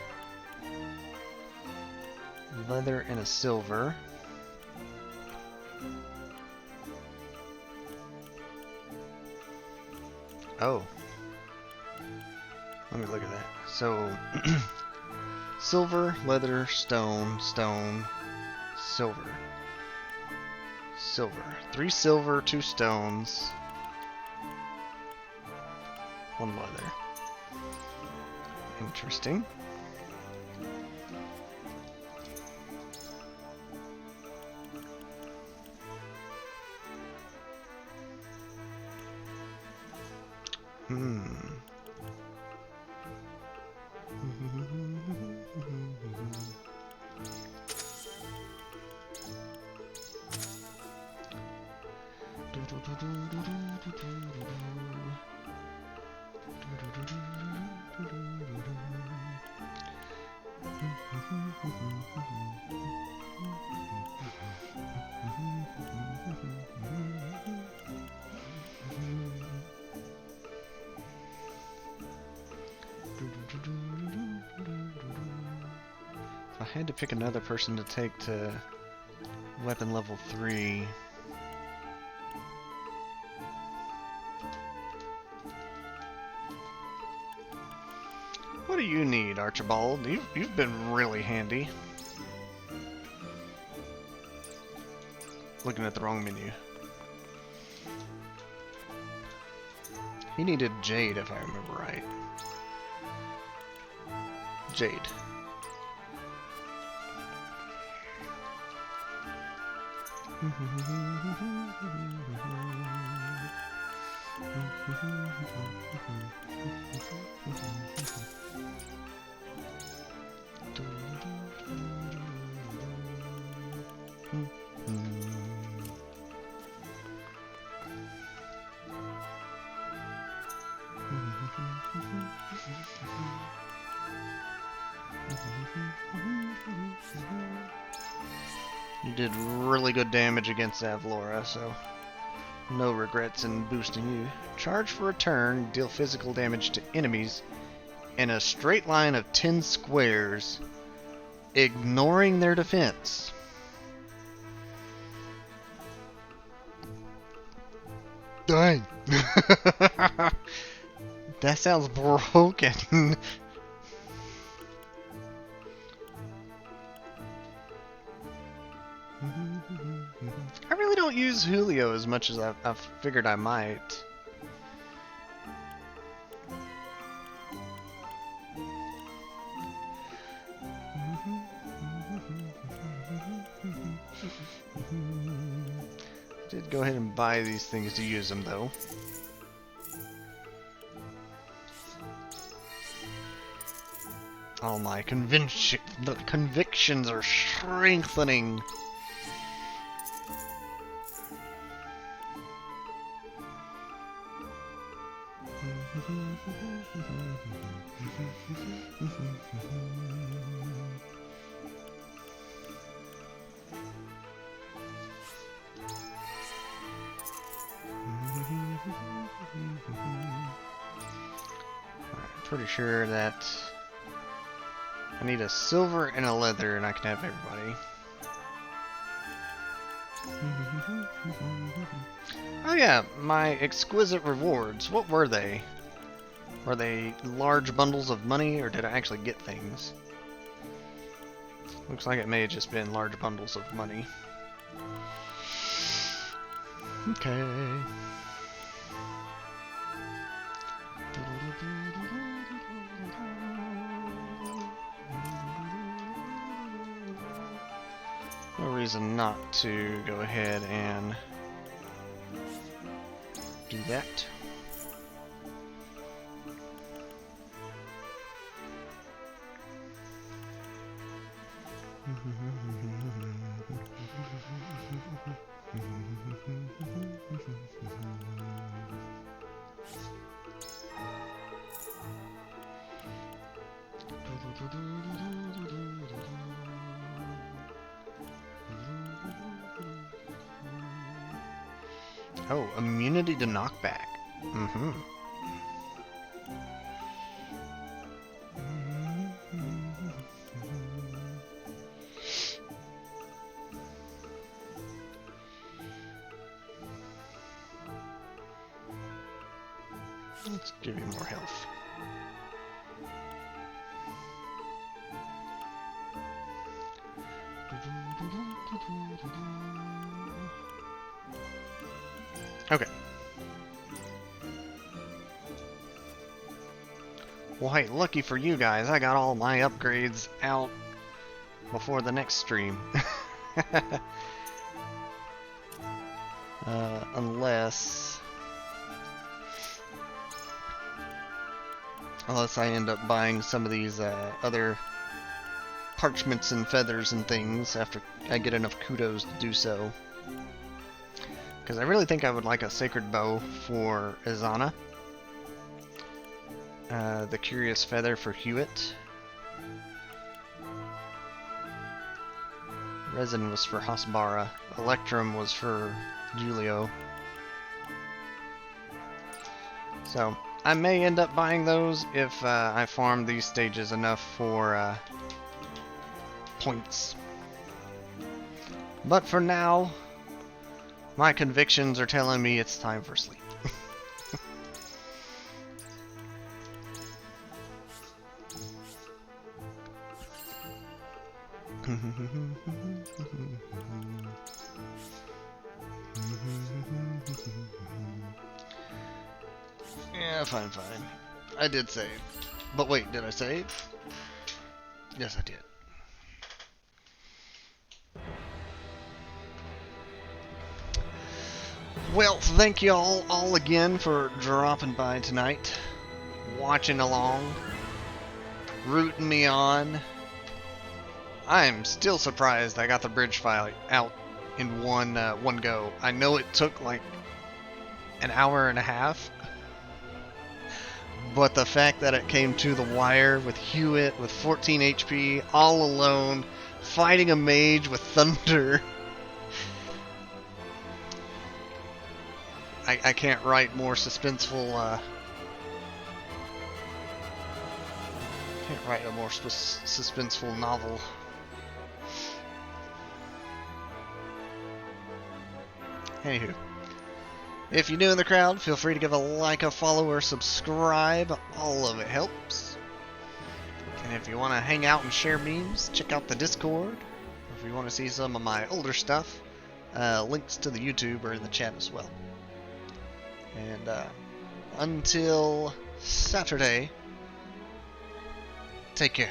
Leather and a silver. Oh. Let me look at that. So, silver, leather, stone, stone, silver. Silver. 3 silver, 2 stones. 1 leather. Interesting. If I had to pick another person to take to weapon level 3, what do you need, Archibald? You've been really handy. Looking at the wrong menu. He needed Jade, if I remember right. Jade. You did really good damage against Avlora, so no regrets in boosting you. Charge for a turn, deal physical damage to enemies in a straight line of 10 squares, ignoring their defense. Dang! That sounds broken. I really don't use Julio as much as I've figured I might. Did go ahead and buy these things to use them though. All my convictions are strengthening. Pretty sure that I need a silver and a leather, and I can have everybody. Oh yeah, my exquisite rewards. What were they? Were they large bundles of money, or did I actually get things? Looks like it may have just been large bundles of money. Okay. No reason not to go ahead and do that. Oh, immunity to knockback. Mm-hmm. Let's give you more health. Okay. Well, hey, lucky for you guys, I got all my upgrades out before the next stream. Unless I end up buying some of these other parchments and feathers and things after I get enough kudos to do so. Because I really think I would like a sacred bow for Izana. The curious feather for Hewitt. Resin was for Hasbara. Electrum was for Julio. So I may end up buying those if I farm these stages enough for points. But for now, my convictions are telling me it's time for sleep. Yeah, fine. I did save. But wait, did I save? Yes, I did. Well, thank you all again for dropping by tonight, watching along, rooting me on. I'm still surprised I got the bridge file out in one go. I know it took like an hour and a half, but the fact that it came to the wire with Hewitt with 14 HP, all alone, fighting a mage with thunder. I can't write more suspenseful, can't write a more suspenseful novel. Anywho, if you're new in the crowd, feel free to give a like, a follow, or subscribe. All of it helps. And if you want to hang out and share memes, check out the Discord. If you want to see some of my older stuff, links to the YouTube are in the chat as well. And until Saturday, take care.